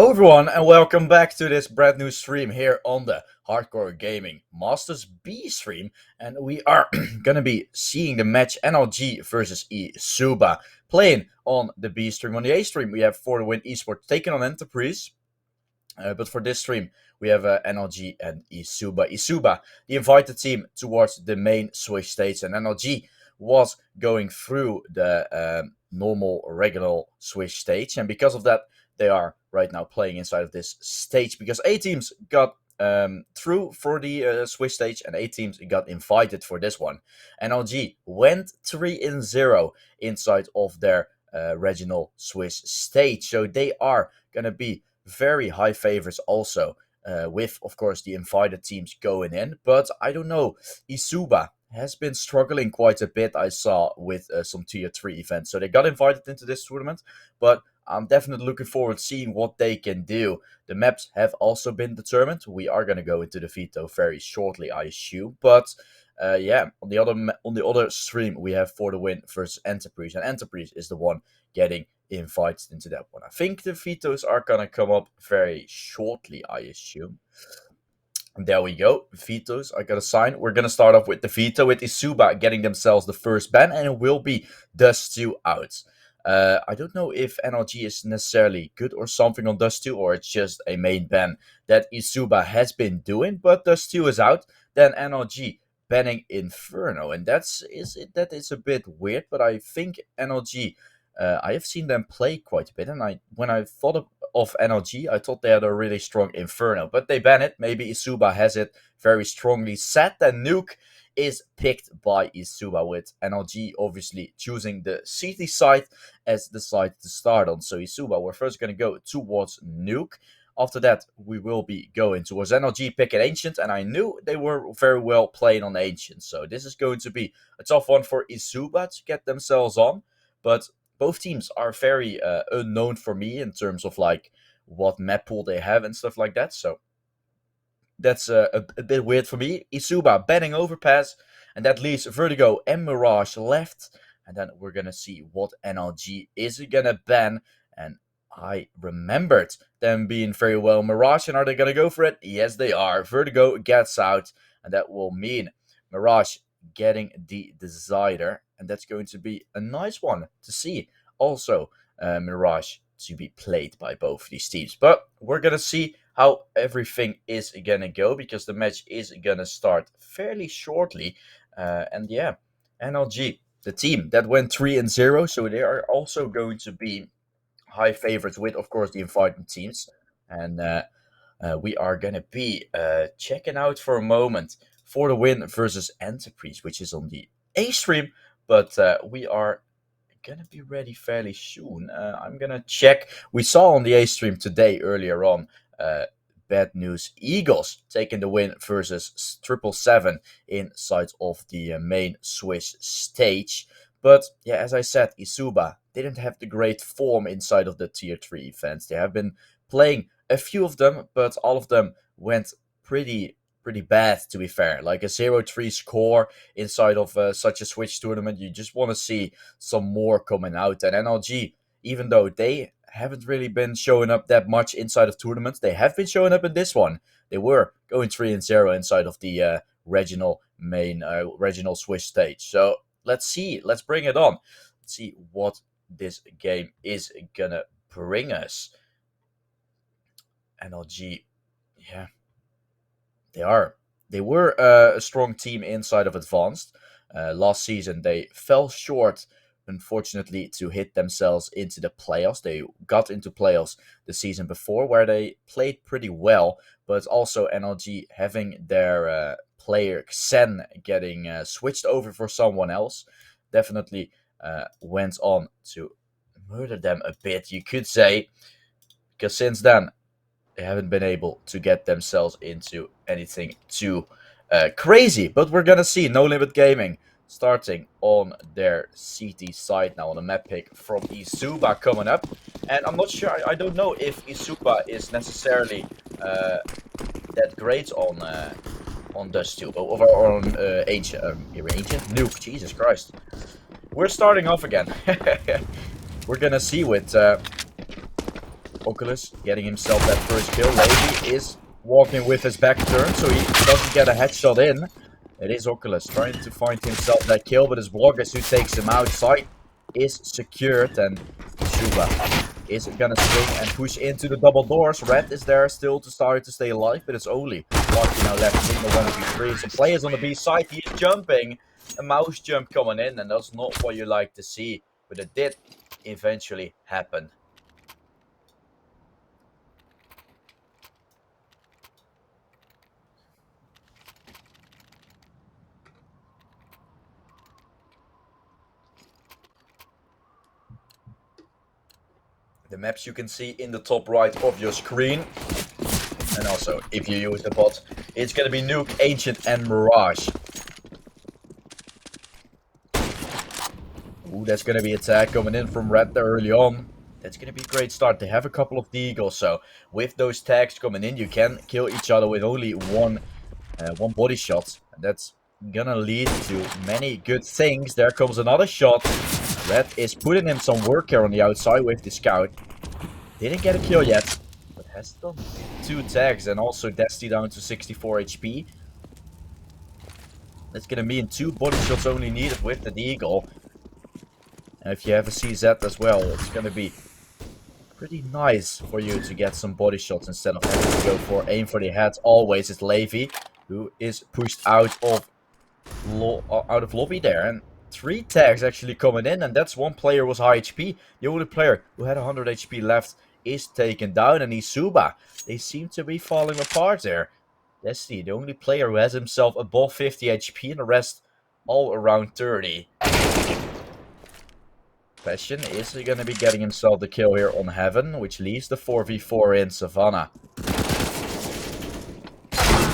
Hello everyone and welcome back to this brand new stream here on the Hardcore Gaming Masters B stream, and we are gonna be seeing the match NLG versus eSuba playing on the B stream. On the A stream we have For the Win Esports taking on Enterprise, but for this stream we have NLG and eSuba. eSuba, the invited team towards the main Swiss stage, and NLG was going through the normal regular Swiss stage, and because of that they are right now playing inside of this stage because A teams got through for the Swiss stage and A teams got invited for this one. NLG went 3-0 inside of their regional Swiss stage, so they are gonna be very high favorites also, with of course the invited teams going in. But I don't know, eSuba has been struggling quite a bit, I saw, with some tier 3 events, so they got invited into this tournament, but I'm definitely looking forward to seeing what they can do. The maps have also been determined. We are going to go into the veto very shortly, I assume. But yeah, on the other stream, we have For the Win versus Enterprise. And Enterprise is the one getting invited into that one. I think the vetoes are going to come up very shortly, I assume. There we go. Vetoes I got to sign. We're going to start off with the veto with eSuba getting themselves the first ban, and it will be Dust 2 out. I don't know if NLG is necessarily good or something on Dust 2, or it's just a main ban that eSuba has been doing, but Dust 2 is out. Then NLG banning Inferno, and that is a bit weird, but I think NLG, I have seen them play quite a bit, and when I thought of NLG, I thought they had a really strong Inferno, but they ban it. Maybe eSuba has it very strongly set. Then Nuke is picked by eSuba, with NLG obviously choosing the CT side as the side to start on. So eSuba, we're first going to go towards Nuke. After that, we will be going towards NLG picking Ancient, and I knew they were very well playing on Ancient. So this is going to be a tough one for eSuba to get themselves on, but both teams are very unknown for me in terms of like what map pool they have and stuff like that. So that's a bit weird for me. eSuba banning Overpass, and that leaves Vertigo and Mirage left. And then we're going to see what NLG is going to ban. And I remembered them being very well Mirage. And are they going to go for it? Yes, they are. Vertigo gets out. And that will mean Mirage getting the Decider. And that's going to be a nice one to see. Also, Mirage to be played by both of these teams. But we're going to see how everything is going to go, because the match is going to start fairly shortly. And yeah, NLG, the team that went 3-0, so they are also going to be high favorites with, of course, the invited teams. And we are going to be checking out for a moment For the Win versus Enterprise, which is on the A stream, but we are gonna be ready fairly soon. I'm gonna check. We saw on the A stream today earlier on, Bad News Eagles taking the win versus 777 inside of the main Swiss stage. But yeah, as I said, eSuba didn't have the great form inside of the tier 3 events. They have been playing a few of them, but all of them went pretty bad, to be fair. Like a 0-3 score inside of such a Switch tournament, you just want to see some more coming out. And NLG, even though they haven't really been showing up that much inside of tournaments, they have been showing up in this one. They were going 3-0 inside of the regional Swiss stage. So let's see, let's bring it on. Let's see what this game is gonna bring us. NLG, yeah. They were a strong team inside of Advanced. Last season, they fell short, unfortunately, to hit themselves into the playoffs. They got into playoffs the season before, where they played pretty well, but also NLG having their player Xen getting switched over for someone else definitely went on to murder them a bit, you could say, because since then, they haven't been able to get themselves into anything too crazy. But we're gonna see No Limit Gaming starting on their CT side now on a map pick from eSuba coming up. And I'm not sure, I don't know if eSuba is necessarily that great on Dust 2, or on Ancient Nuke, Jesus Christ. We're starting off again. We're gonna see with Oculus getting himself that first kill. Levy is walking with his back turned, so he doesn't get a headshot in. It is Oculus trying to find himself that kill, but his bloggers who takes him outside is secured, and eSuba is gonna swing and push into the double doors. Red is there still to start to stay alive, but it's only Lucky now left in the 1v3. Some players on the B side, he is jumping. A mouse jump coming in, and that's not what you like to see, but it did eventually happen. The maps you can see in the top right of your screen. And also, if you use the bot, it's gonna be Nuke, Ancient, and Mirage. Ooh, that's gonna be attack coming in from Red there early on. That's gonna be a great start. They have a couple of deagles, so with those tags coming in, you can kill each other with only one body shot. And that's gonna lead to many good things. There comes another shot. Red is putting in some work here on the outside with the scout. Didn't get a kill yet, but has done 2 tags, and also Destiny down to 64 HP. That's gonna mean 2 body shots only needed with the deagle. And if you have a CZ as well, it's gonna be pretty nice for you to get some body shots instead of having to go for aim for the head. Always it's Levy who is pushed out of lobby there, and 3 tags actually coming in, and that's one player was high HP. The only player who had 100 HP left is taken down, and eSuba, they seem to be falling apart there. Destiny, the only player who has himself above 50 HP, and the rest all around 30. Passion is going to be getting himself the kill here on Heaven, which leaves the 4v4 in Savannah.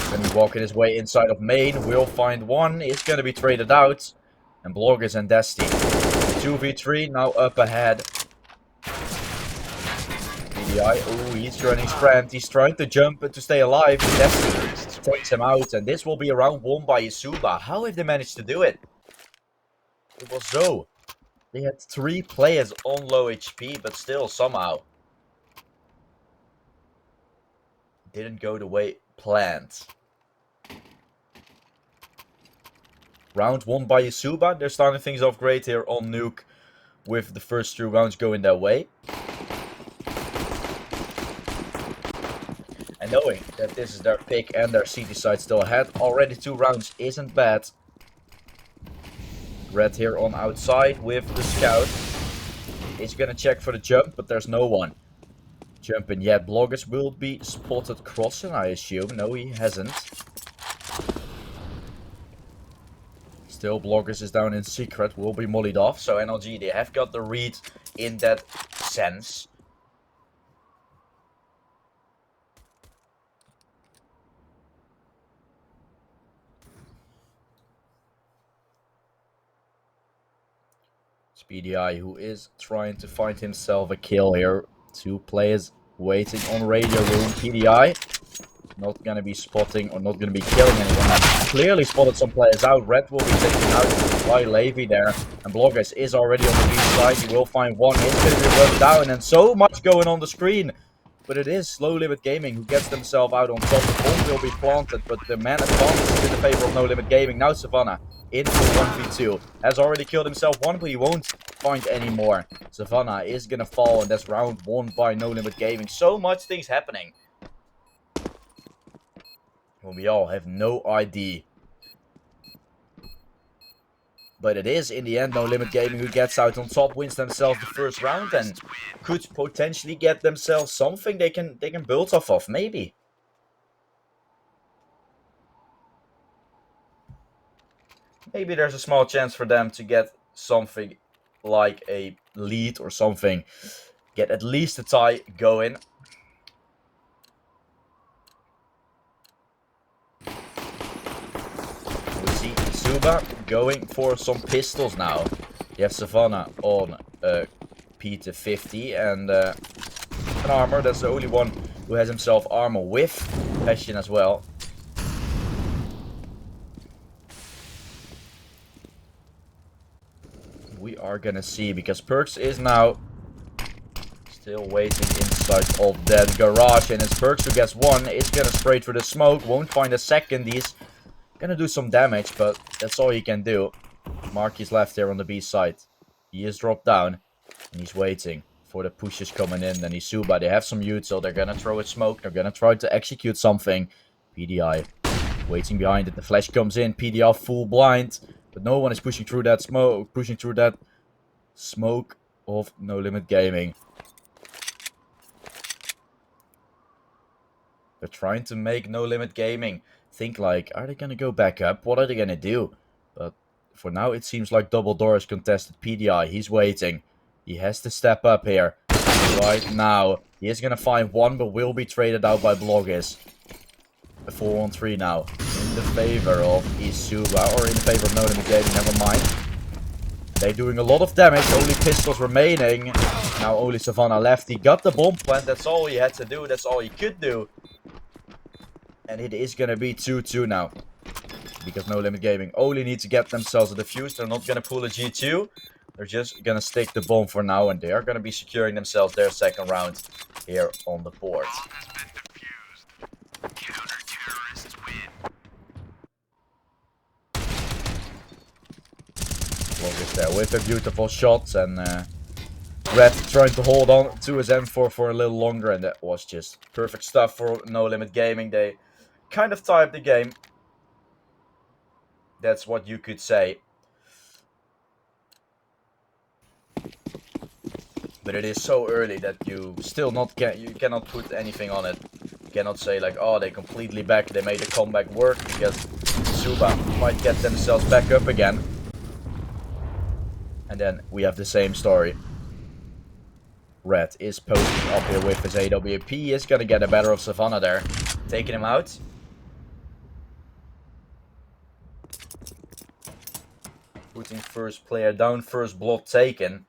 Going to be walking his way inside of main, will find one, is going to be traded out. And Bloggers and Destiny. 2v3, now up ahead. PDI, oh, he's running sprint, he's trying to jump to stay alive. Destiny takes him out, and this will be a round won by eSuba. How have they managed to do it? It was so. They had 3 players on low HP, but still somehow didn't go the way planned. Round 1 by eSuba. They're starting things off great here on Nuke with the first 2 rounds going their way. And knowing that this is their pick and their CT side still ahead, already 2 rounds isn't bad. Red here on outside with the scout. He's gonna check for the jump, but there's no one jumping yet. Bloggers will be spotted crossing, I assume. No, he hasn't. Still, Bloggers is down in secret, will be mollied off. So NLG, they have got the read in that sense. PDI, who is trying to find himself a kill here. 2 players waiting on radio room. PDI not gonna be spotting or not gonna be killing anyone. Clearly spotted some players out. Red will be taken out by Levy there. And Bloggers is already on the B side. He will find one. It's gonna be run down, and so much going on the screen. But it is Slow Limit Gaming who gets themselves out on top. The bomb will be planted, but the man advances is in the favor of No Limit Gaming. Now Savannah into 1v2. Has already killed himself one, but he won't find any more. Savannah is gonna fall, and that's round 1 by No Limit Gaming. So much things happening. Well, we all have no idea. But it is, in the end, No Limit Gaming who gets out on top, wins themselves the first round, and could potentially get themselves something they can build off of, maybe. Maybe there's a small chance for them to get something like a lead or something. Get at least a tie going. We see eSuba going for some pistols now. You have Savannah on Peter 50 and an armor. That's the only one who has himself armor with Passion as well. We are gonna see, because Perks is now Still waiting inside of that garage, and it's Perks who gets one. Is gonna spray through the smoke, won't find a second. He's gonna do some damage, but that's all he can do. Marky's left here on the B side. He is dropped down, and he's waiting for the pushes coming in. And eSuba, they have some util. They're gonna throw a smoke. They're gonna try to execute something. PDI waiting behind it. The flash comes in. PDI full blind, but no one is pushing through that smoke. Pushing through that smoke of No Limit Gaming. They're trying to make No Limit Gaming think like, are they gonna go back up? What are they gonna do? But for now, it seems like double door is contested. PDI, he's waiting. He has to step up here. Right now, he is gonna find one, but will be traded out by Bloggis. A 4-on-3 now. In the favor of eSuba, or in the favor of No Limit Gaming, never mind. They're doing a lot of damage, only pistols remaining. Now only Savannah left. He got the bomb plant, that's all he had to do, that's all he could do. And it is gonna be 2-2 now. Because No Limit Gaming only need to get themselves a defuse. They're not gonna pull a G2. They're just gonna stick the bomb for now, and they are gonna be securing themselves their second round here on the board. Bloggis there with a beautiful shots, and Red trying to hold on to his M4 for a little longer, and that was just perfect stuff for No Limit Gaming. They kind of tied the game. That's what you could say. But it is so early that you still you cannot put anything on it. You cannot say like, oh, they completely back, they made the comeback work, because Suba might get themselves back up again. And then we have the same story. Red is posting up here with his AWP. He is gonna get the better of Savannah there. Taking him out. Putting first player down, first blood taken.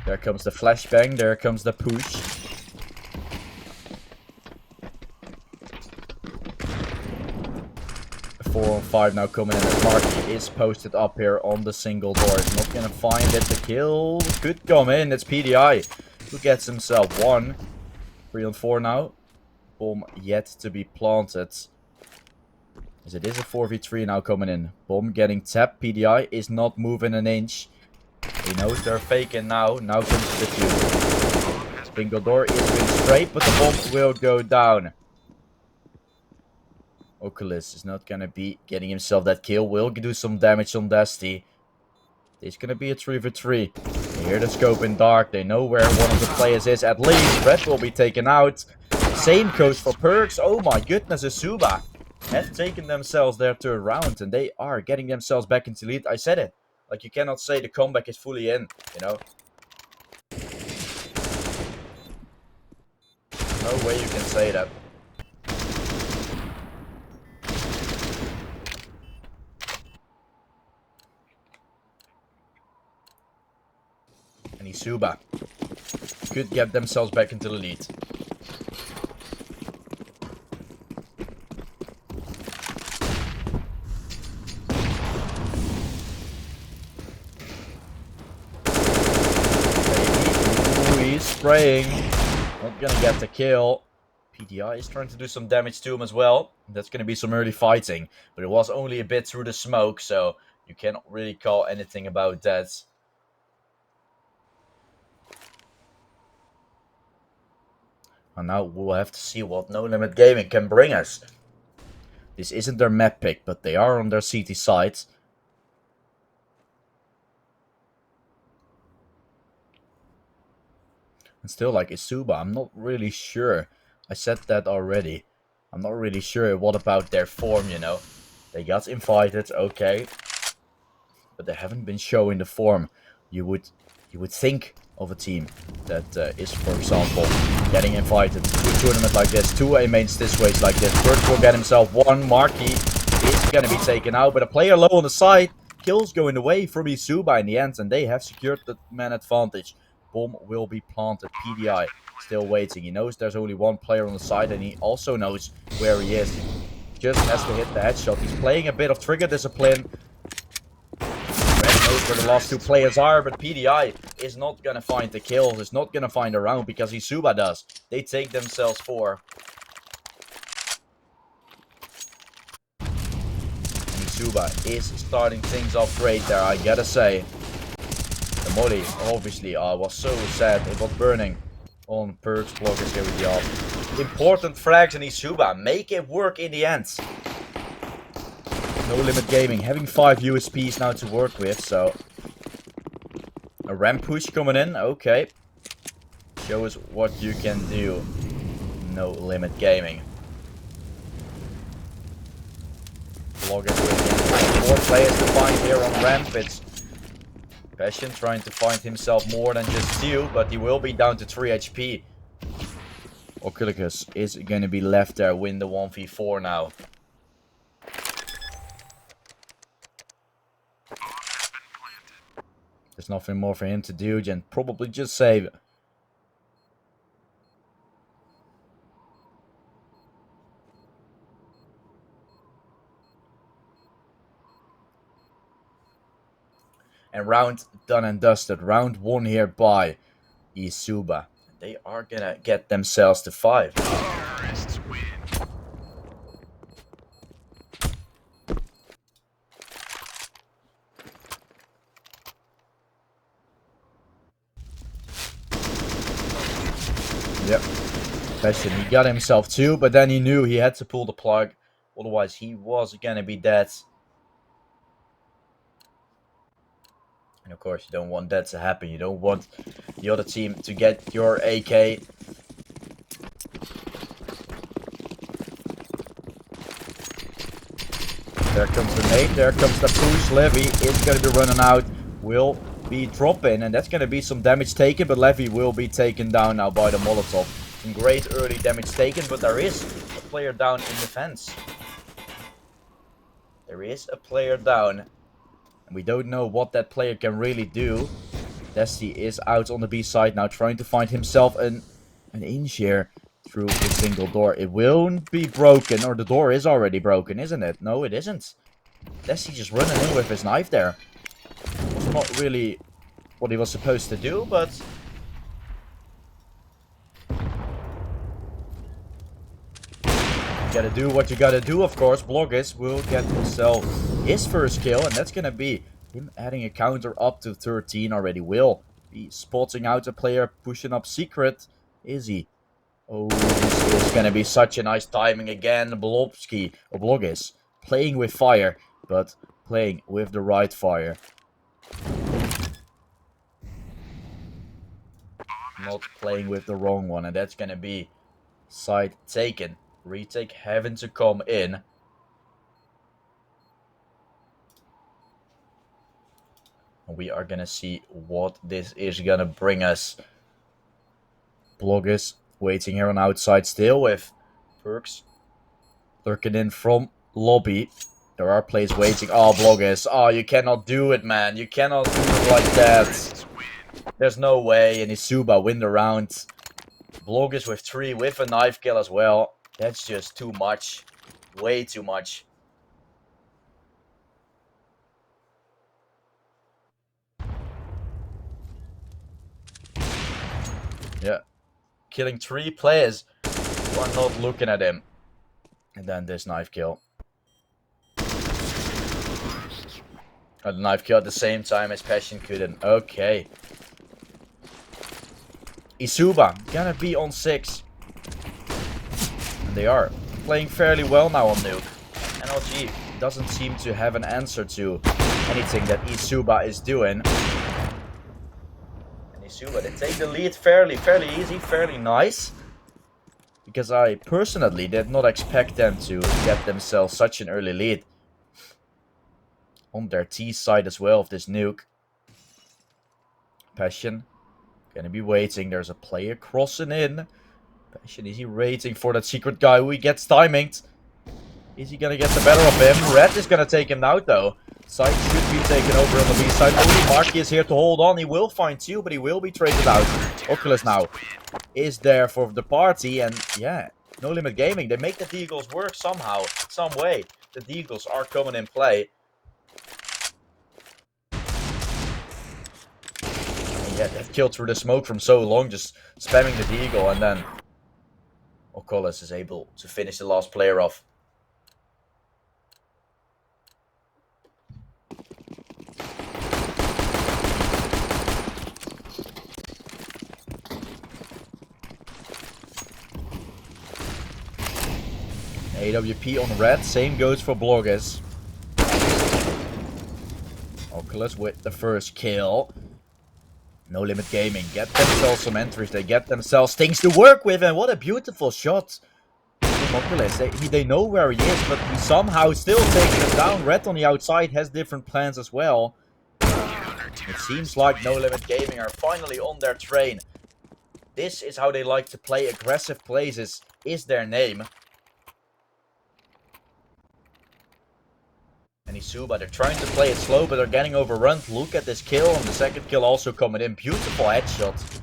There comes the flashbang, there comes the push. A 4-on-5 now coming in as Marky is posted up here on the single door. He's not gonna find it. The kill could come in. It's PDI who gets himself one. 3-on-4 now. Bomb yet to be planted. As it is a 4v3 now coming in. Bomb getting tapped. PDI is not moving an inch. He knows they're faking now. Now comes the defuse. Single door is being sprayed, but the bomb will go down. Oculus is not gonna be getting himself that kill. Will do some damage on Dusty. It's gonna be a 3v3. They hear the scope in dark. They know where one of the players is at least. Red will be taken out. Same goes for Perks. Oh my goodness, eSuba have taken themselves their third round, and they are getting themselves back into lead. I said it. Like, you cannot say the comeback is fully in, you know? No way you can say that. And eSuba could get themselves back into the lead. Spraying. Not gonna get the kill. PDI is trying to do some damage to him as well. That's gonna be some early fighting. But it was only a bit through the smoke, so you cannot really call anything about that. And now we'll have to see what No Limit Gaming can bring us. This isn't their map pick, but they are on their CT side. And still, like, eSuba, I'm not really sure. I said that already. I'm not really sure what about their form, you know. They got invited, okay. But they haven't been showing the form you would think of a team that is, for example, getting invited to a tournament like this, to a main this ways like this. Burt will get himself one. Marky is going to be taken out, but a player low on the side. Kills going away from eSuba in the end, and they have secured the man advantage. Bomb will be planted. PDI still waiting. He knows there's only one player on the side, and he also knows where he is. just has to hit the headshot. He's playing a bit of trigger discipline. Red knows where the last two players are, but PDI is not gonna find the kills, is not gonna find a round because eSuba does. They take themselves 4. eSuba is starting things off great there, I gotta say. The molly, obviously, was so sad. It was burning on Perks. Bloggers here with the off. Important frags in eSuba. Make it work in the end. No Limit Gaming having 5 USPs now to work with, so... A ramp push coming in, okay. Show us what you can do. No Limit Gaming. Bloggers with 4 players to find here on ramp. It's Passion trying to find himself more than just 2, but he will be down to 3 HP. Oculicus is going to be left there, win the 1v4 now. There's nothing more for him to do, and probably just save. And round done and dusted. Round 1 here by eSuba. They are gonna get themselves to 5. Yep. Passion, he got himself 2, but then he knew he had to pull the plug. Otherwise, he was gonna be dead. And of course, you don't want that to happen. You don't want the other team to get your AK. There comes the nade. There comes the push. Levy is going to be running out. Will be dropping. And that's going to be some damage taken. But Levy will be taken down now by the Molotov. Some great early damage taken. But there is a player down in defense. There is a player down. We don't know what that player can really do. Dusty is out on the B side now, trying to find himself an inch here through the single door. It won't be broken, or the door is already broken, isn't it? No, it isn't. Dusty just running in with his knife there. Was not really what he was supposed to do, but... You gotta do what you gotta do, of course. Bloggers will get himself his first kill, and that's gonna be him adding a counter up to 13 already. Will be spotting out a player, pushing up secret. Is he? Oh, this is gonna be such a nice timing again. Bloggers playing with fire, but playing with the right fire. Not playing with the wrong one, and that's gonna be side taken. Retake having to come in. We are gonna see what this is gonna bring us. Bloggers waiting here on outside still with Perks lurking in from lobby. There are players waiting. Oh, Bloggers. Oh, you cannot do it, man. You cannot do it like that. There's no way. And eSuba win the round. Bloggers with 3 with a knife kill as well. That's just too much. Way too much. Yeah. Killing 3 players who are not looking at him. And then this knife kill. The knife kill at the same time as Passion couldn't. Okay. eSuba gonna be on 6. They are playing fairly well now on Nuke. NLG doesn't seem to have an answer to anything that eSuba is doing. And eSuba, they take the lead fairly easy, fairly nice. Because I personally did not expect them to get themselves such an early lead. On their T side as well of this Nuke. Passion, gonna be waiting. There's a player crossing in. Passion, is he waiting for that secret guy who he gets timinged? Is he gonna get the better of him? Red is gonna take him out though. Side should be taken over on the B side. Only Marky is here to hold on. He will find 2, but he will be traded out. Oculus now is there for the party, and yeah, No Limit Gaming, they make the Deagles work somehow, some way. The Deagles are coming in play. And yeah, that killed through the smoke from so long, just spamming the Deagle, and then Oculus is able to finish the last player off. AWP on red, same goes for Bloggers. Oculus with the first kill. No Limit Gaming get themselves some entries, they get themselves things to work with, and what a beautiful shot from Oculus. They know where he is, but he somehow still takes them down. Red on the outside has different plans as well. It seems like No Limit Gaming are finally on their train. This is how they like to play. Aggressive plays is their name. And eSuba, they're trying to play it slow, but they're getting overrun. Look at this kill, and the second kill also coming in. Beautiful headshot.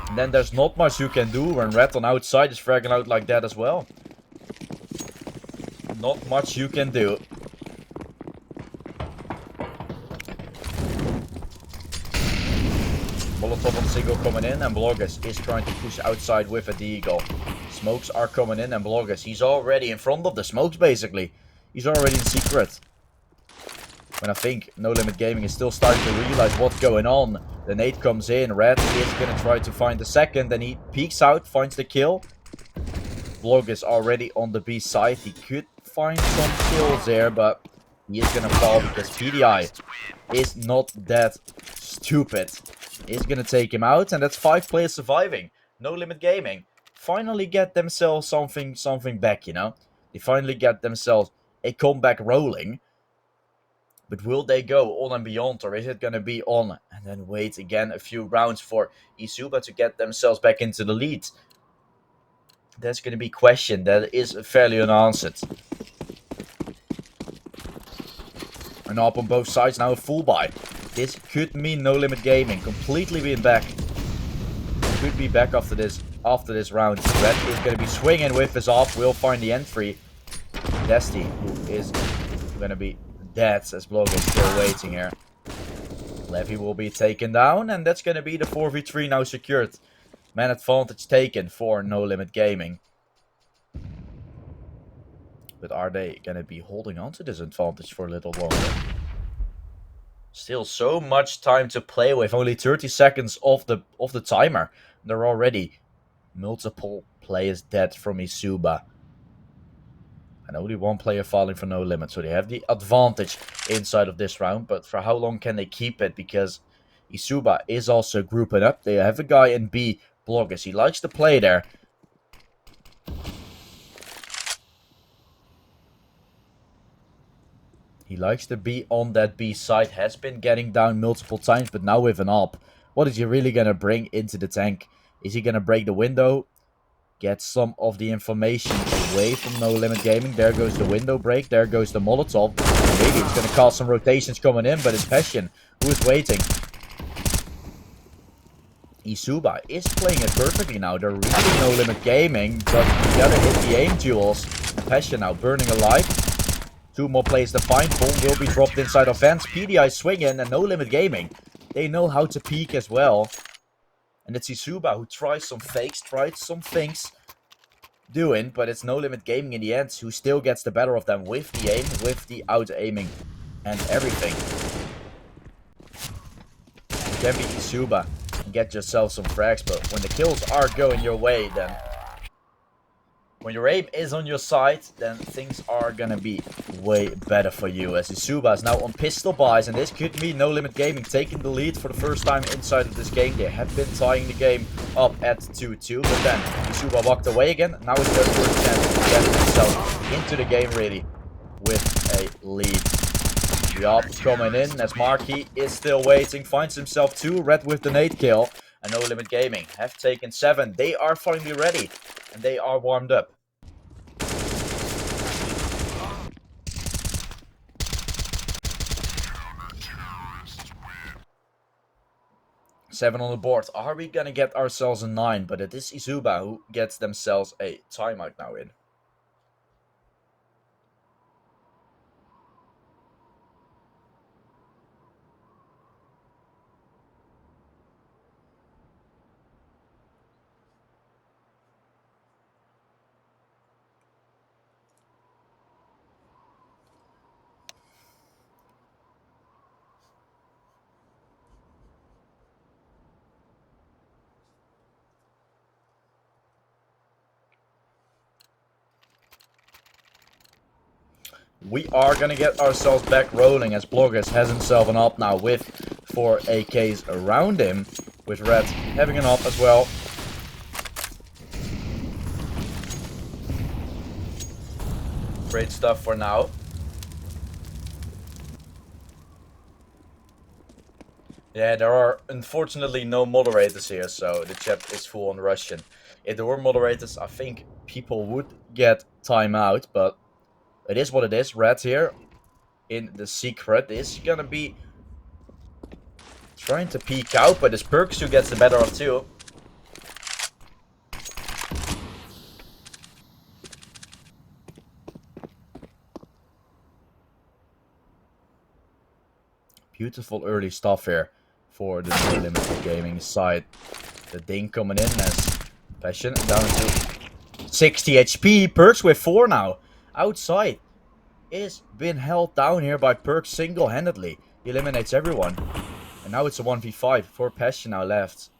And then there's not much you can do when Red on outside is fragging out like that as well. Not much you can do. Molotov on single coming in, and Bloggers is trying to push outside with a Deagle. Smokes are coming in, and Bloggers, he's already in front of the smokes basically. He's already in secret. When I think No Limit Gaming is still starting to realize what's going on. The nade comes in, Red is gonna try to find the second, and he peeks out, finds the kill. Blog is already on the B side. He could find some kills there, but he is gonna fall because PDI is not that stupid. He's gonna take him out, and that's 5 players surviving. No Limit Gaming finally get themselves something back, you know? They finally get themselves a comeback rolling. But will they go on and beyond, or is it gonna be on and then wait again a few rounds for eSuba to get themselves back into the lead? That's gonna be a question that is fairly unanswered. And up on both sides now a full buy. This could mean No Limit Gaming completely being back. Could be back after this round. Red is gonna be swinging with his off. Will find the entry. Dusty, who is gonna be dead as Blog is still waiting here. Levy will be taken down, and that's gonna be the 4v3 now secured. Man advantage taken for No Limit Gaming. But are they gonna be holding on to this advantage for a little longer? Still so much time to play with, only 30 seconds of the timer. There are already multiple players dead from eSuba. And only one player falling for No Limit, so they have the advantage inside of this round. But for how long can they keep it? Because eSuba is also grouping up. They have a guy in B, Bloggers. He likes to play there. He likes to be on that B side. Has been getting down multiple times, but now with an AWP. What is he really going to bring into the tank? Is he going to break the window? Get some of the information away from No Limit Gaming. There goes the window break. There goes the Molotov. Maybe it's going to cause some rotations coming in, but it's Passion who is waiting. eSuba is playing it perfectly now. They're really No Limit Gaming, but you gotta hit the aim duels. And Passion now burning alive. 2 more players to find. Bomb will be dropped inside of vents. PDI swinging, and No Limit Gaming, they know how to peek as well. And it's eSuba who tries some fakes, tried some things doing, but it's No Limit Gaming in the end who still gets the better of them with the aim, with the out-aiming, and everything. You can be eSuba and get yourself some frags, but when the kills are going your way, then when your aim is on your side, then things are gonna be way better for you. As eSuba is now on pistol buys, and this could mean No Limit Gaming taking the lead for the first time inside of this game. They have been tying the game up at 2-2, but then eSuba walked away again. Now it's their first chance to get themselves into the game really with a lead. The op coming in as Marky is still waiting, finds himself 2, Red with the nade kill. And No Limit Gaming have taken 7. They are finally ready, and they are warmed up. 7 on the board. Are we gonna get ourselves a 9? But it is eSuba who gets themselves a timeout now in. We are gonna get ourselves back rolling as Bloggers has himself an op now with 4 AKs around him. With Red having an op as well. Great stuff for now. Yeah, there are unfortunately no moderators here, so the chat is full on Russian. If there were moderators, I think people would get timeout, but it is what it is. Red here in the secret is gonna be trying to peek out, but it's Perks who gets the better of two. Beautiful early stuff here for the No Limit Gaming side. The ding coming in as Passion down to 60 HP. Perks with 4 now. Outside is being held down here by Perks single-handedly. He eliminates everyone. And now it's a 1v5 for Passion now left.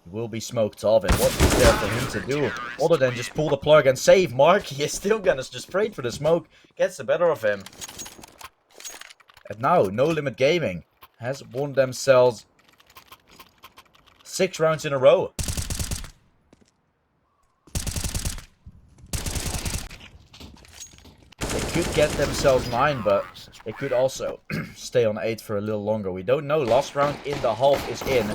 He will be smoked off, and what is there for him to do other than just pull the plug and save? Marky is still gonna just straight for the smoke. Gets the better of him. And now, No Limit Gaming has won themselves 6 rounds in a row. They could get themselves 9, but they could also stay on 8 for a little longer. We don't know. Last round in the half is in.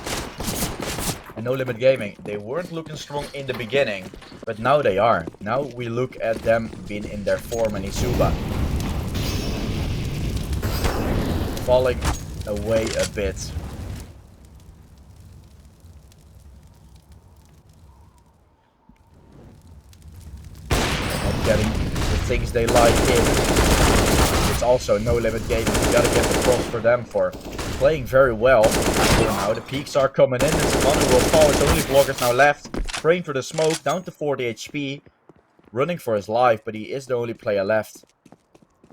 And No Limit Gaming, they weren't looking strong in the beginning, but now they are. Now we look at them being in their form, and eSuba falling away a bit. Not getting the things they like in. It's also No Limit Gaming. You gotta get the props for them for playing very well. For now, the peaks are coming in. It's one who will fall. It's only Bloggers now left. Praying for the smoke, down to 40 HP. Running for his life, but he is the only player left.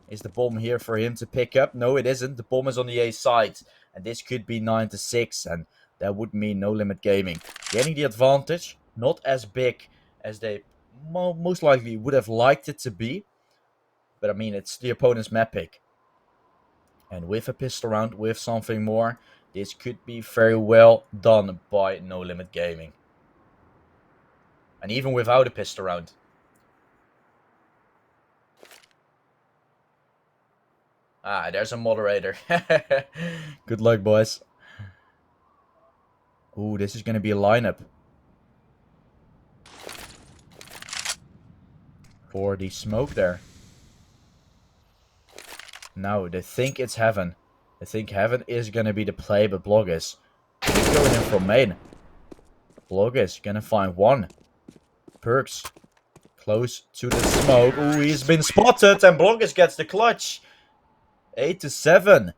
Is the bomb here for him to pick up? No, it isn't. The bomb is on the A side. And this could be 9-6. And that would mean No Limit Gaming getting the advantage. Not as big as they most likely would have liked it to be. But I mean, it's the opponent's map pick. And with a pistol round, with something more, this could be very well done by No Limit Gaming. And even without a pistol round. Ah, there's a moderator. Good luck, boys. Ooh, this is going to be a lineup. For the smoke there. No, they think it's Heaven. They think Heaven is going to be the play, but Bloggers is going in from main. Bloggers going to find one. Perks close to the smoke. Ooh, he's been spotted, and Bloggers gets the clutch. 8-7.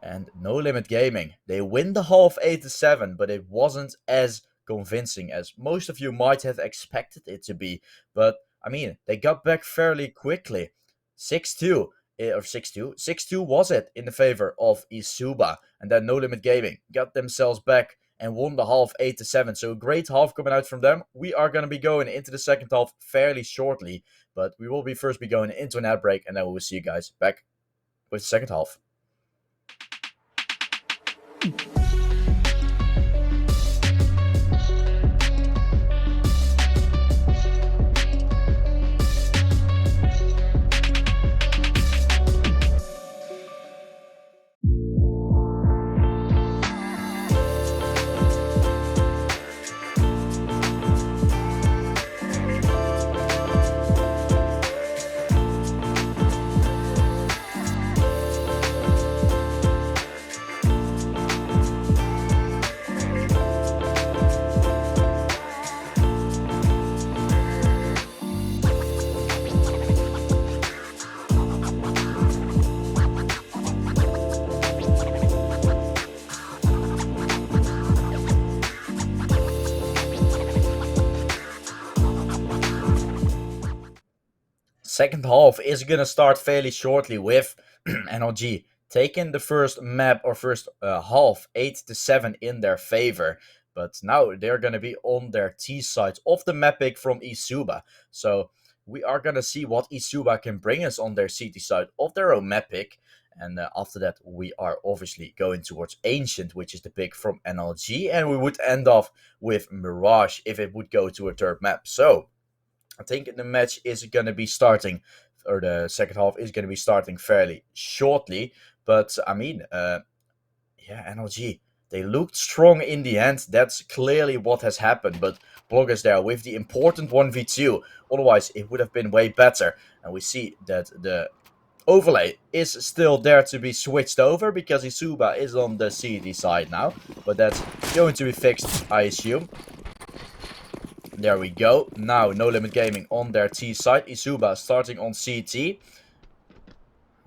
And No Limit Gaming, they win the half 8-7, but it wasn't as convincing as most of you might have expected it to be. But, I mean, they got back fairly quickly. 6-2, or 6-2. 6-2 was it in the favor of eSuba. And then No Limit Gaming got themselves back and won the half 8-7. So a great half coming out from them. We are going to be going into the second half fairly shortly. But we will first be going into an ad break, and then we will see you guys back with the second half. second half is gonna start fairly shortly with NLG taking the first map or first half 8-7 in their favor. But now they're gonna be on their T side of the map pick from eSuba. So we are gonna see what eSuba can bring us on their CT side of their own map pick. And after that, we are obviously going towards Ancient, which is the pick from NLG. And we would end off with Mirage if it would go to a third map. So I think the match is going to be starting, or the second half is going to be starting fairly shortly. But I mean, yeah, NLG, they looked strong in the end. That's clearly what has happened. But Bloggers there with the important 1v2. Otherwise, it would have been way better. And we see that the overlay is still there to be switched over because eSuba is on the CT side now. But that's going to be fixed, I assume. There we go. Now No Limit Gaming on their T side. eSuba starting on CT.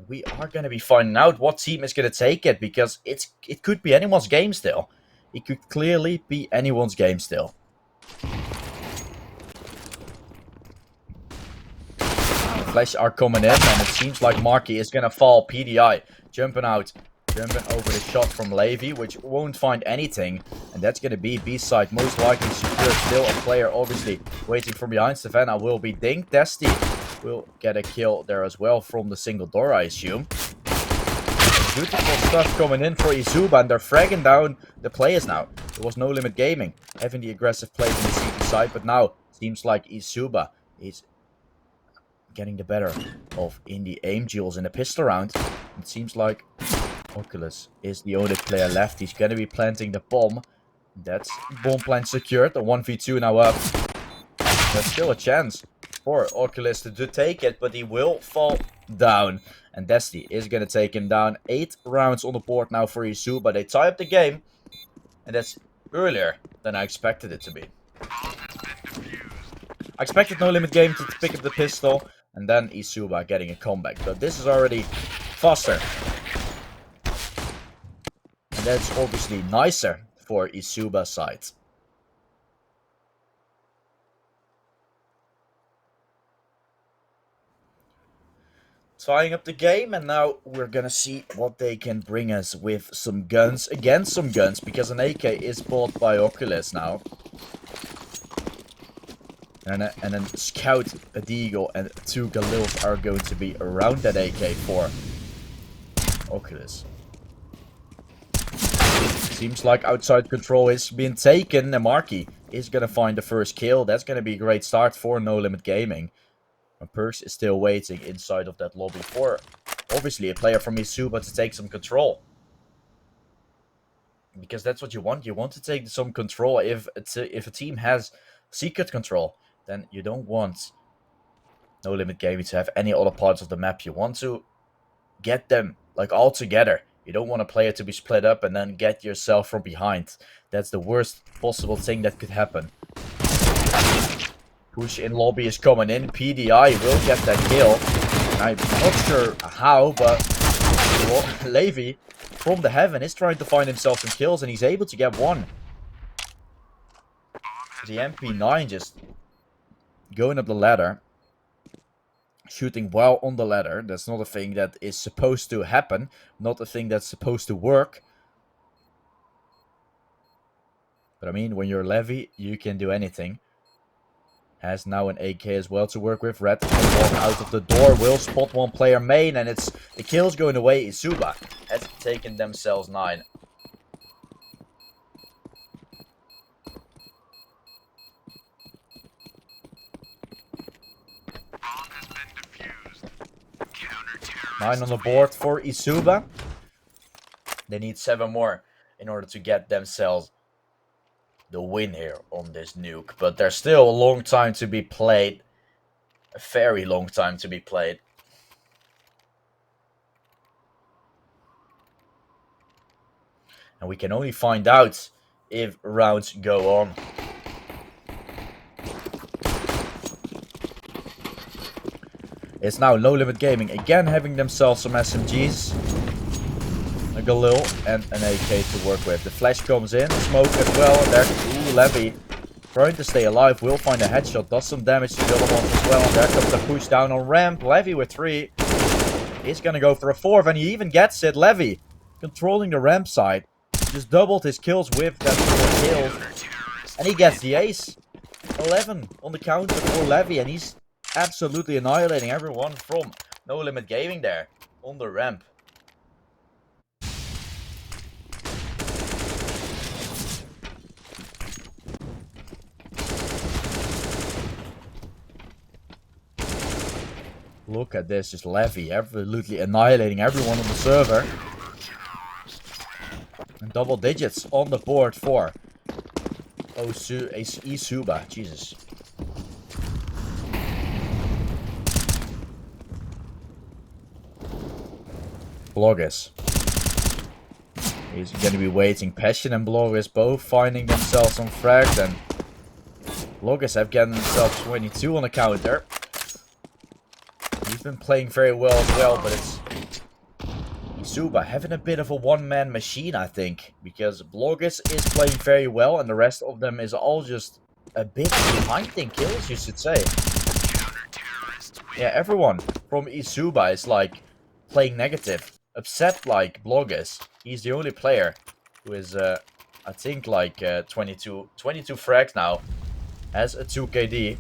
We are going to be finding out what team is going to take it, because it could be anyone's game still. It could clearly be anyone's game still. Flash are coming in, and it seems like Marky is going to fall. PDI jumping out. Jumping over the shot from Levy, which won't find anything. And that's going to be B-side. Most likely secure. Still a player, obviously, waiting from behind. Savannah will be dinged. Testy will get a kill there as well from the single door, I assume. Beautiful stuff coming in for eSuba, and they're fragging down the players now. There was No Limit Gaming having the aggressive play from the CT side, but now seems like eSuba is getting the better of in the aim duels in the pistol round. It seems like Oculus is the only player left. He's going to be planting the bomb. That's bomb plant secured. The 1v2 now up. There's still a chance for Oculus to take it, but he will fall down. And Destiny is going to take him down. 8 rounds on the board now for eSuba. They tie up the game. And that's earlier than I expected it to be. I expected No Limit Game to pick up the pistol. And then eSuba getting a comeback. But this is already faster. And that's obviously nicer for eSuba's side. Tying up the game, and now we're gonna see what they can bring us with some guns. Again, some guns, because an AK is bought by Oculus now. And then Scout, a Deagle, and 2 Galils are going to be around that AK for Oculus. Seems like outside control is being taken, and Marky is gonna find the first kill. That's gonna be a great start for No Limit Gaming. And Perks is still waiting inside of that lobby for, obviously, a player from eSuba to take some control. Because that's what you want. You want to take some control. If a team has secret control, then you don't want No Limit Gaming to have any other parts of the map. You want to get them like all together. You don't want a player to be split up and then get yourself from behind. That's the worst possible thing that could happen. Push in lobby is coming in. PDI will get that kill. I'm not sure how, but Levy from the heaven is trying to find himself some kills, and he's able to get one. The MP9 just going up the ladder. Shooting well on the ladder. That's not a thing that is supposed to happen. Not a thing that's supposed to work. But I mean, when you're Levy, you can do anything. Has now an AK as well to work with. Red walk out of the door. Will spot one player main. And it's the kills going away. eSuba has taken themselves 9. Nine on the board for eSuba. They need 7 more in order to get themselves the win here on this nuke. But there's still a long time to be played. A very long time to be played. And we can only find out if rounds go on. It's now No Limit Gaming again having themselves some SMGs. A Galil and an AK to work with. The flash comes in, smoke as well, and there's Levy Trying to stay alive, will find a headshot, does some damage to the other ones as well. And there comes the push down on ramp. Levy with 3. He's gonna go for a 4th, and he even gets it. Levy controlling the ramp side. Just doubled his kills with that 4 kills. And he gets the ace. 11 on the counter for Levy, and he's absolutely annihilating everyone from No Limit Gaming there on the ramp. Look at this, just Levy absolutely annihilating everyone on the server. And double digits on the board for eSuba. Jesus. Bloggers. He's going to be waiting. Passion and Bloggers both finding themselves some frags, and Bloggers have gotten themselves 22 on the counter. He's been playing very well as well, but it's eSuba having a bit of a one-man machine, I think, because Bloggers is playing very well, and the rest of them is all just a bit behind in kills, you should say. Yeah, everyone from eSuba is like playing negative, upset like Bloggers. He's the only player who is, I think, like 22 frags now, has a 2 KD.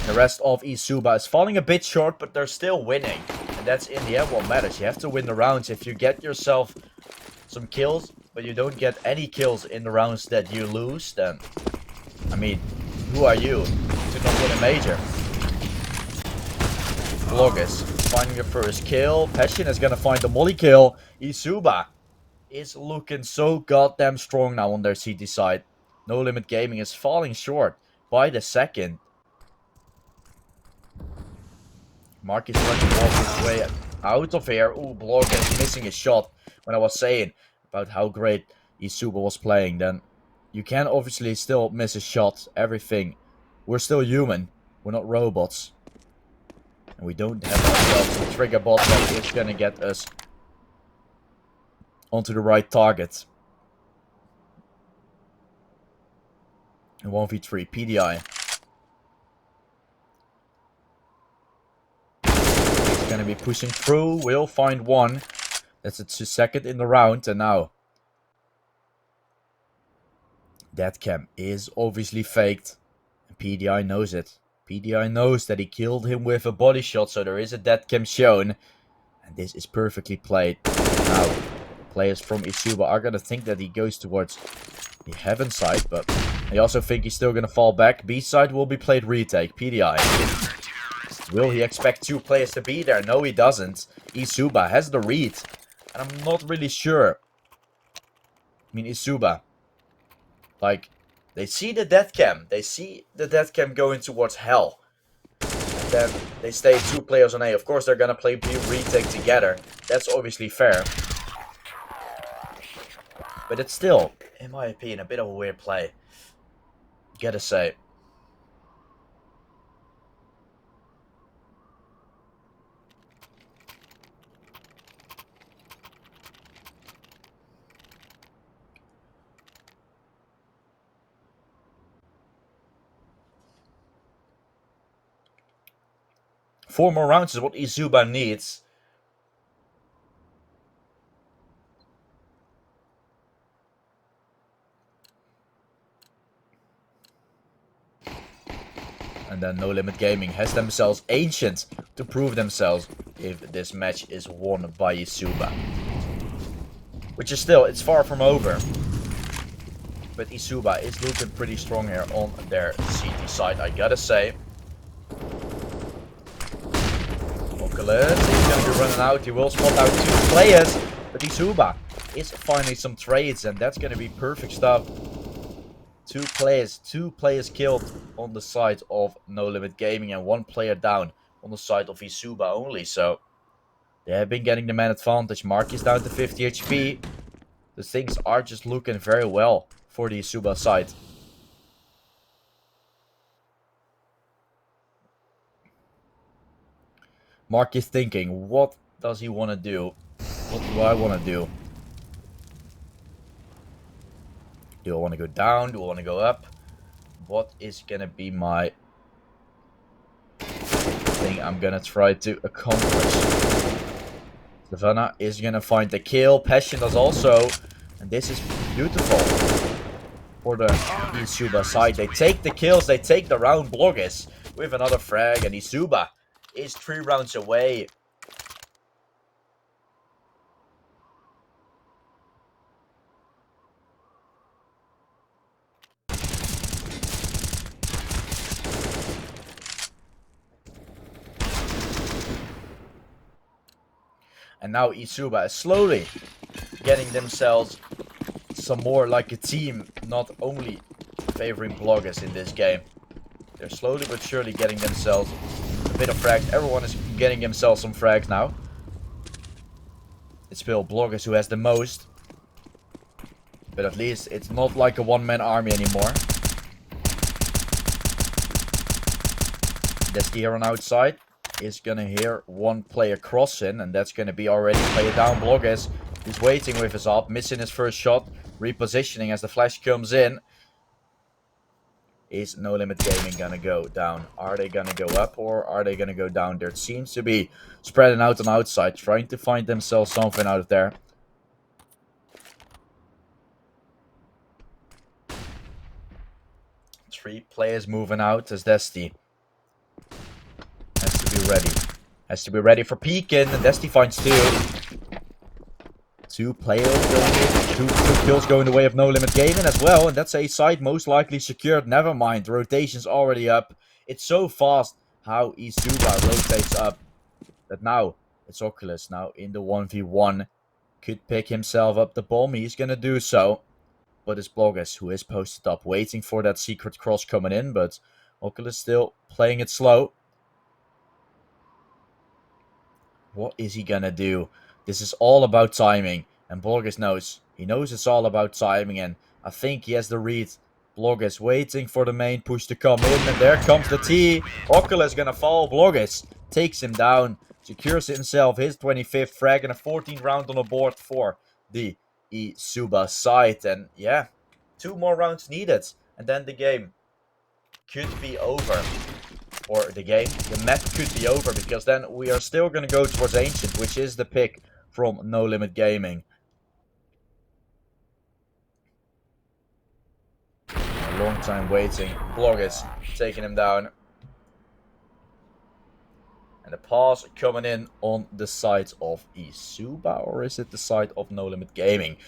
The rest of eSuba is falling a bit short, but they're still winning. And that's in the end what matters. You have to win the rounds. If you get yourself some kills, but you don't get any kills in the rounds that you lose, then, I mean, who are you to not win a major? Bloggers finding the first kill. Passion is gonna find the molly kill. eSuba is looking so goddamn strong now on their CT side. No Limit Gaming is falling short by the second. Mark is trying to walk his way out of here. Ooh, Bloggers missing a shot. When I was saying about how great eSuba was playing, then you can obviously still miss a shot. Everything. We're still human. We're not robots. And we don't have ourselves a trigger bot that is gonna get us onto the right target. And 1v3 PDI. He's gonna be pushing through. We'll find one. That's its second in the round, and now that cam is obviously faked. And PDI knows it. PDI knows that he killed him with a body shot, so there is a dead cam shown. And this is perfectly played. Now, players from eSuba are gonna think that he goes towards the heaven side, but I also think he's still gonna fall back. B side will be played retake. PDI. Will he expect 2 players to be there? No, he doesn't. eSuba has the read. And I'm not really sure. I mean, eSuba, like, they see the death cam. They see the death cam going towards hell. And then they stay 2 players on A. Of course, they're gonna play B retake together. That's obviously fair. But it's still, in my opinion, a bit of a weird play. Gotta say. Four more rounds is what eSuba needs. And then No Limit Gaming has themselves Ancient to prove themselves if this match is won by eSuba. Which is still, it's far from over. But eSuba is looking pretty strong here on their CT side, I gotta say. Oculus is gonna be running out, he will spot out 2 players. But eSuba is finding some trades, and that's gonna be perfect stuff. 2 players killed on the side of No Limit Gaming, and 1 player down on the side of eSuba only. So they have been getting the man advantage. Mark is down to 50 HP. The things are just looking very well for the eSuba side. Mark is thinking, what does he want to do? What do I want to do? Do I want to go down? Do I want to go up? What is gonna be my thing I'm gonna try to accomplish? Savannah is gonna find the kill. Passion does also. And this is beautiful for the eSuba side. They take the kills, they take the round. Bloggers with another frag, and eSuba is 3 rounds away. And now eSuba is slowly getting themselves some more like a team, not only favoring bloggers in this game. They're slowly but surely getting themselves a bit of frags. Everyone is getting themselves some frags now. It's still bloggers who has the most. But at least it's not like a one-man army anymore. Desky here on outside is gonna hear one player crossing, and that's gonna be already player down. Bloggers is waiting with his up, missing his first shot, repositioning as the flash comes in. Is No Limit Gaming gonna go down? Are they gonna go up or are they gonna go down? There seems to be spreading out on outside, trying to find themselves something out of there. 3 players moving out as Desti has to be ready. Has to be ready for peeking, and Desti finds 2. 2 players going in, 2 kills going the way of No Limit Gaming as well, and that's a side most likely secured. Never mind, the rotation's already up. It's so fast how eSuba rotates up that now it's Oculus now in the 1v1. Could pick himself up the bomb, he's gonna do so. But it's Bloggers who is posted up, waiting for that secret cross coming in, but Oculus still playing it slow. What is he gonna do? This is all about timing, and Bloggers knows. He knows it's all about timing, and I think he has the read. Bloggers waiting for the main push to come in, and there comes the T. Oculus gonna fall. Bloggers takes him down, secures himself his 25th frag, and a 14th round on the board for the eSuba side. And yeah, 2 more rounds needed, and then the game could be over. Or the map could be over, because then we are still going to go towards Ancient, which is the pick from No Limit Gaming. A long time waiting. Bloggers taking him down. And the pass coming in on the side of eSuba, or is it the side of No Limit Gaming?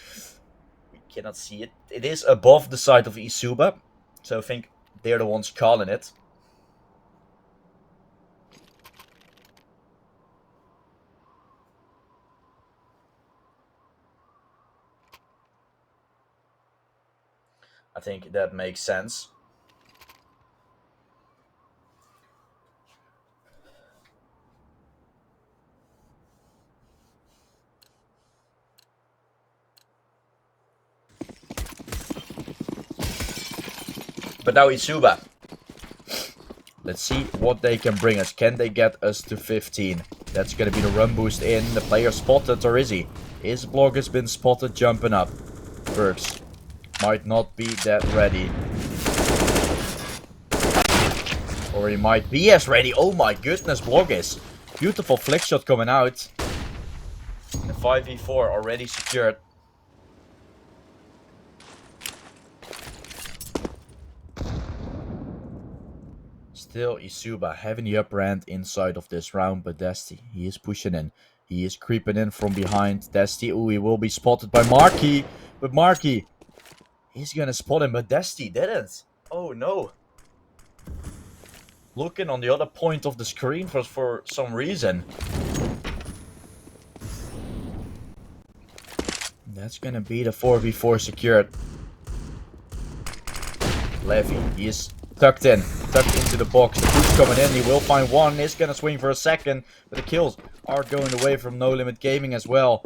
We cannot see it. It is above the side of eSuba, so I think they're the ones calling it. I think that makes sense. But now eSuba. Let's see what they can bring us. Can they get us to 15? That's going to be the run boost in. The player spotted, or is he? Is Bloggers been spotted jumping up? Burks might not be that ready. Or he might be as ready. Oh my goodness, Bloggers. Beautiful flick shot coming out. The 5v4 already secured. Still eSuba having the upper hand inside of this round, but Desti, he is pushing in. He is creeping in from behind. Desti, oh, he will be spotted by Marky. But Marky is gonna spot him, but Desti didn't. Oh no. Looking on the other point of the screen for some reason. That's gonna be the 4v4 secured. Levy, he is tucked into the box. The push coming in, he will find one. Is gonna swing for a second, but the kills are going away from No Limit Gaming as well.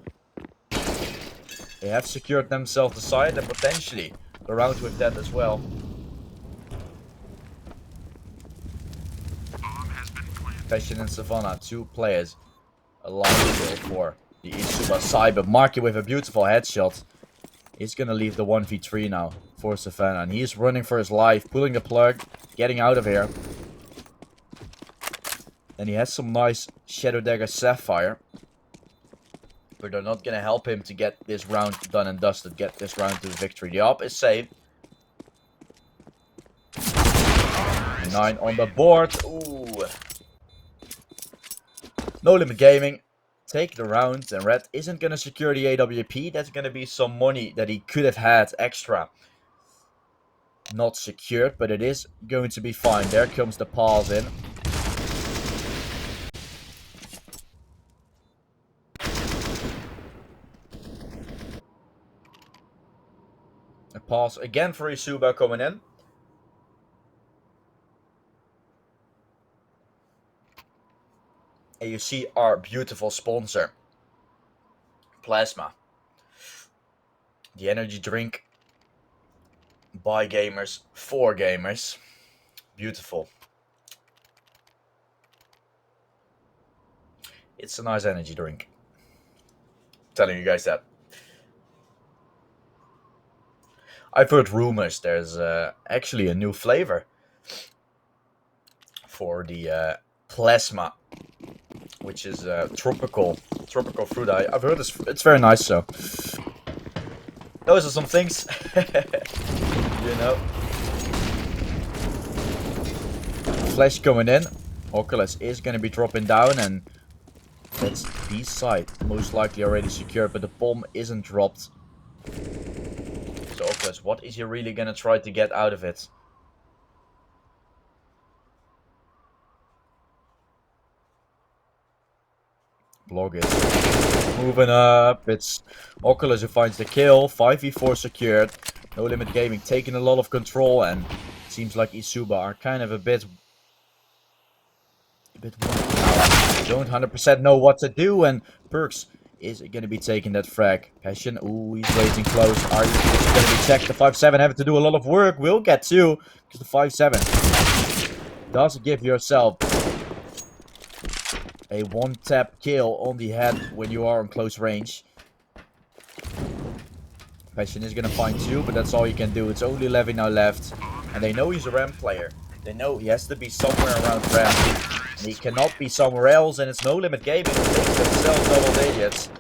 They have secured themselves the side and potentially go round with that as well. Passion and Savannah, 2 players alive still for The eSuba Cyber market with a beautiful headshot. He's gonna leave the 1v3 now for Savannah. And he's running for his life, pulling the plug, getting out of here. And he has some nice Shadow Dagger Sapphire. But they're not gonna help him to get this round done and dusted, get this round to victory. The op is safe. 9 on the board. Ooh. No Limit Gaming. Take the round, and Red isn't gonna secure the AWP. That's gonna be some money that he could have had extra. Not secured, but it is going to be fine. There comes the pause in. A pause again for eSuba coming in. And you see our beautiful sponsor, Plasma. The energy drink by gamers, for gamers. Beautiful. It's a nice energy drink. I'm telling you guys that. I've heard rumors there's actually a new flavor for the Plasma, which is tropical fruit. I've heard it's very nice. So those are some things, you know. Flash coming in. Oculus is going to be dropping down, and that's B side most likely already secured, but the bomb isn't dropped. So Oculus, what is he really going to try to get out of it? Blog is moving up. It's Oculus who finds the kill. 5v4 secured. No Limit Gaming taking a lot of control, and it seems like eSuba are kind of a bit don't 100% know what to do, and Perks is going to be taking that frag. Passion, ooh, he's waiting close. Are you going to be checked? The 5-7 having to do a lot of work. Will get 2, because the 5-7 does give yourself a one-tap kill on the head when you are on close range. Passion is going to find 2, but that's all you can do. It's only Levy now left, and they know he's a ramp player. They know he has to be somewhere around ramp, and he cannot be somewhere else, and it's No Limit Gaming who makes themselves double digits.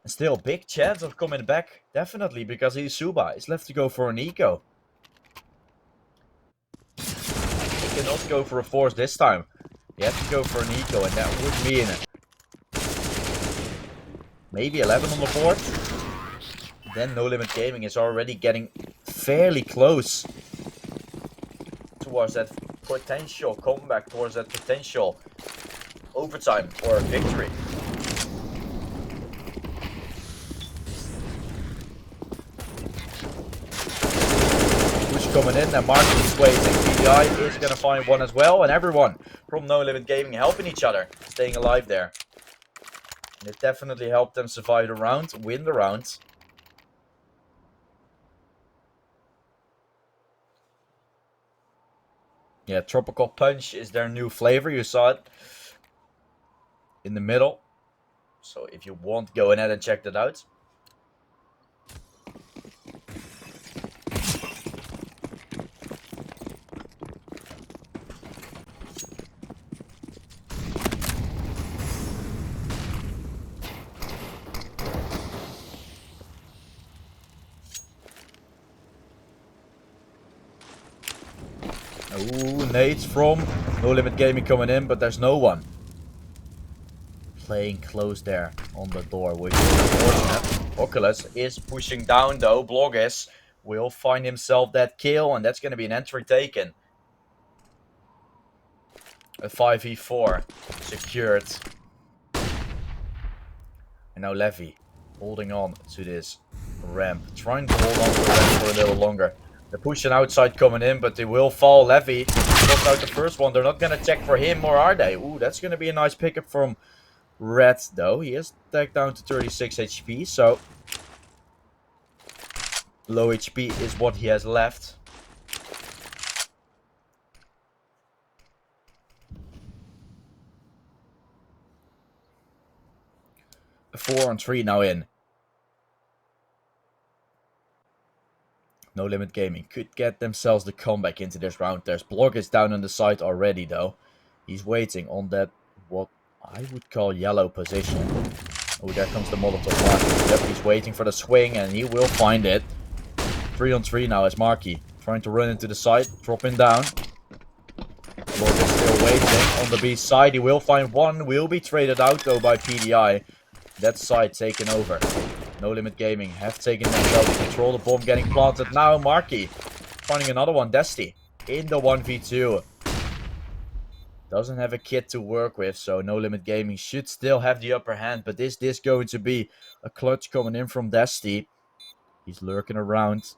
And still, big chance of coming back, definitely, because eSuba is left to go for an eco. He cannot go for a force this time. He has to go for an eco, and that would mean maybe 11 on the board. Then No Limit Gaming is already getting fairly close towards that potential comeback, towards that potential overtime or victory. Push coming in, and Martin is waiting. PDI is going to find one as well, and everyone from No Limit Gaming helping each other, staying alive there. And it definitely helped them survive the round, win the round. Yeah, Tropical Punch is their new flavor. You saw it in the middle. So if you want, go ahead and check that out. Ooh, nades from No Limit Gaming coming in, but there's no one. Playing close there on the door, which is unfortunate. Oculus is pushing down though. Blogis will find himself that kill, and that's going to be an entry taken. A 5v4 secured. And now Levy holding on to this ramp. Trying to hold on to the ramp for a little longer. They're pushing outside coming in, but they will fall. Levy knocked out the first one. They're not going to check for him, or are they? Ooh, that's going to be a nice pickup from Red, though. He is tagged down to 36 HP, so low HP is what he has left. 4-on-3 now in. No Limit Gaming could get themselves the comeback into this round. There's blockage down on the side already though. He's waiting on that, what I would call yellow position. Oh, there comes the Molotov Marky. Yep, he's waiting for the swing and he will find it. 3-on-3 now as Marky trying to run into the side, dropping down. Block is still waiting on the B side. He will find one, will be traded out though by PDI. That side taken over. No Limit Gaming have taken themselves control. The bomb getting planted now. Marky finding another one. Desti in the 1v2. Doesn't have a kit to work with, so No Limit Gaming should still have the upper hand. But is this going to be a clutch coming in from Desti? He's lurking around.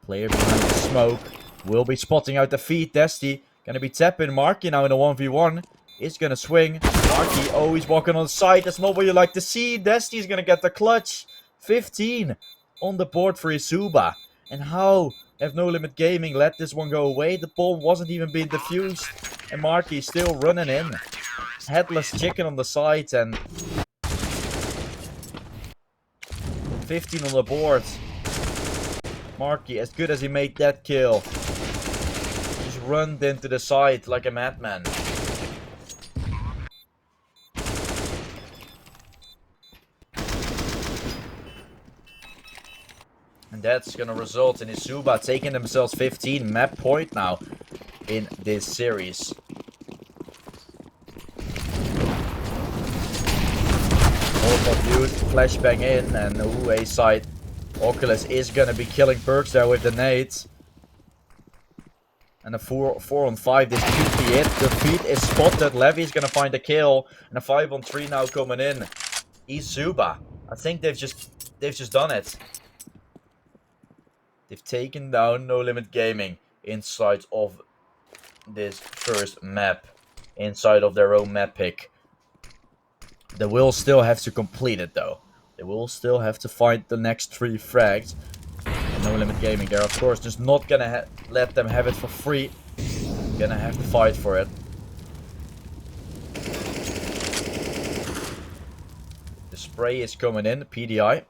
Player behind the smoke. Will be spotting out the feed. Desti gonna be tapping Marky now in a 1v1. Is gonna swing. Marky, oh, he's walking on the side. That's not what you like to see. Desti's gonna get the clutch. 15 on the board for eSuba. And how have No Limit Gaming let this one go away? The bomb wasn't even being defused. And Marky still running in. Headless chicken on the side and 15 on the board. Marky, as good as he made that kill, just runned into the side like a madman. And that's gonna result in eSuba taking themselves 15 map point now in this series. Molotov Youth, flashbang in, and ooh, A side. Oculus is gonna be killing Perks there with the nades. And a 4-on-5, this could be it. The feed is spotted, Levy is gonna find a kill. And a 5-on-3 now coming in. eSuba, I think they've just done it. They've taken down No Limit Gaming inside of this first map. Inside of their own map pick. They will still have to complete it though. They will still have to fight the next 3 frags. And No Limit Gaming, they're of course just not gonna let them have it for free. Gonna have to fight for it. The spray is coming in, the PDI.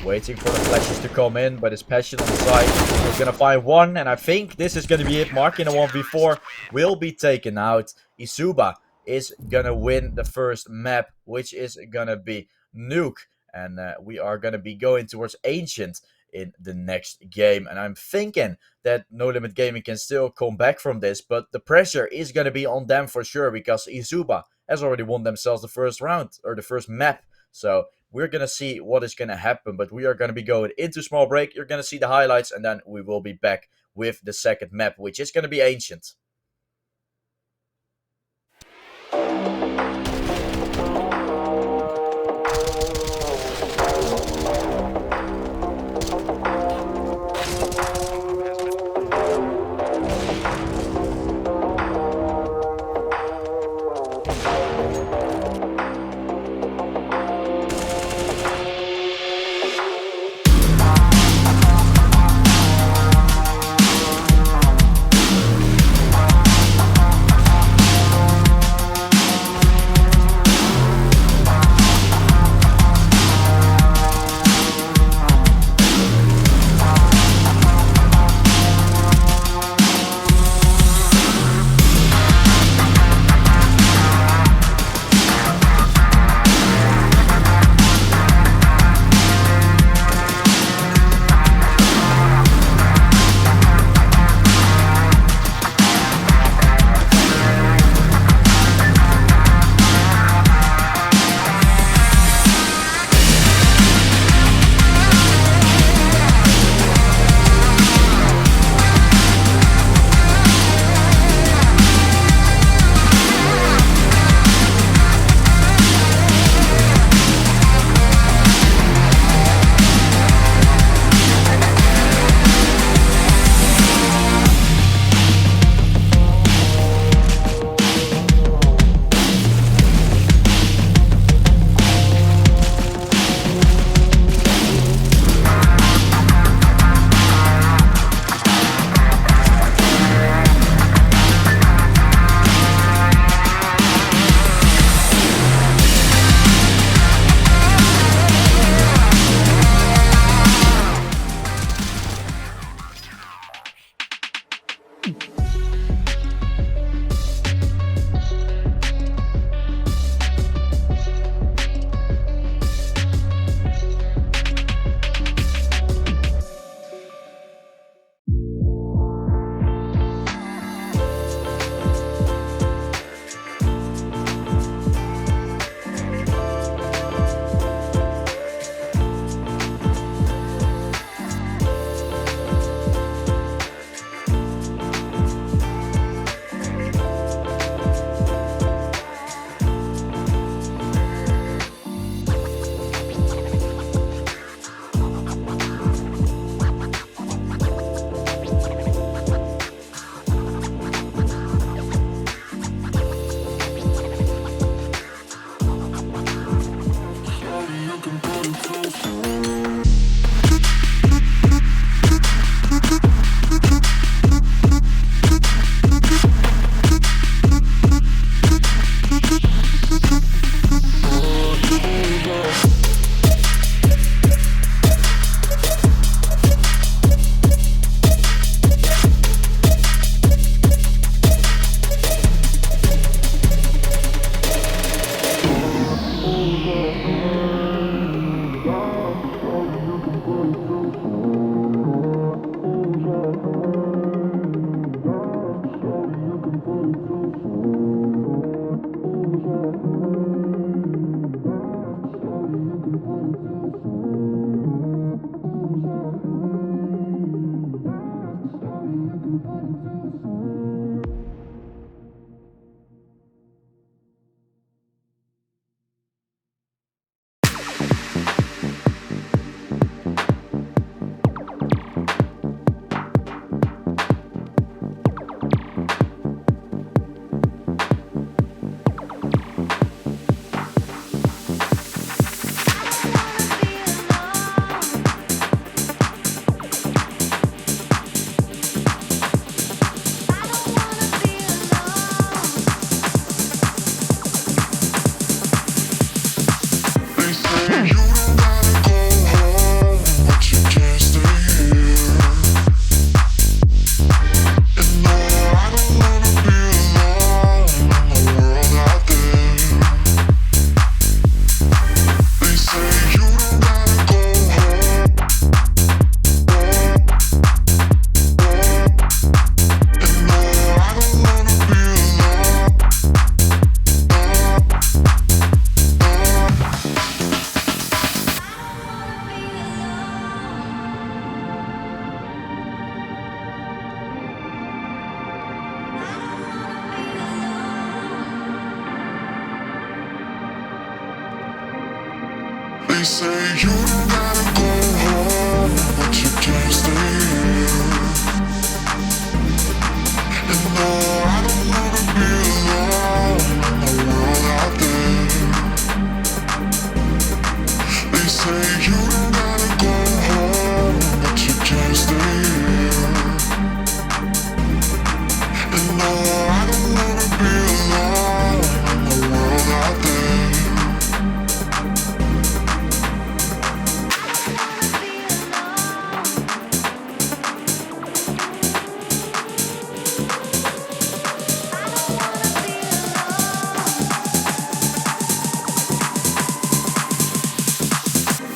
Waiting for the flashes to come in, but his passion on the side. He's gonna find one, and I think this is gonna be it. Marky in a 1v4 will be taken out. eSuba is gonna win the first map, which is gonna be Nuke. And we are gonna be going towards Ancient in the next game. And I'm thinking that No Limit Gaming can still come back from this, but the pressure is gonna be on them for sure, because eSuba has already won themselves the first round, or the first map. So we're going to see what is going to happen, but we are going to be going into small break. You're going to see the highlights, and then we will be back with the second map, which is going to be Ancient. They say you don't gotta go home, but you can't stay here. And no, I don't wanna be alone in the world out there. They say you don't gotta go home, but you can't stay here. And no, I don't wanna be alone in the world out there.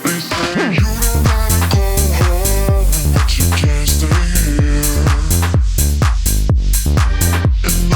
They say you don't gotta go home, but you can't stay here. And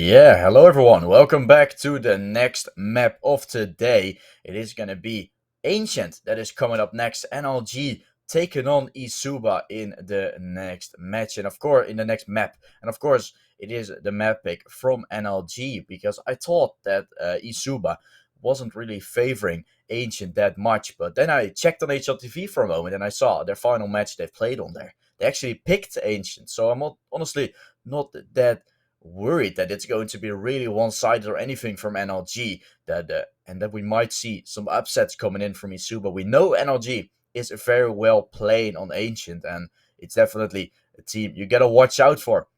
Yeah, hello everyone. Welcome back to the next map of today. It is gonna be Ancient that is coming up next. NLG taking on eSuba in the next match, and of course in the next map. And of course, it is the map pick from NLG because I thought that eSuba wasn't really favoring Ancient that much. But then I checked on HLTV for a moment and I saw their final match they played on there. They actually picked Ancient, so I'm honestly not that worried that it's going to be really one-sided or anything from NLG, that and that we might see some upsets coming in from eSuba. We know NLG is very well playing on Ancient, and it's definitely a team you gotta watch out for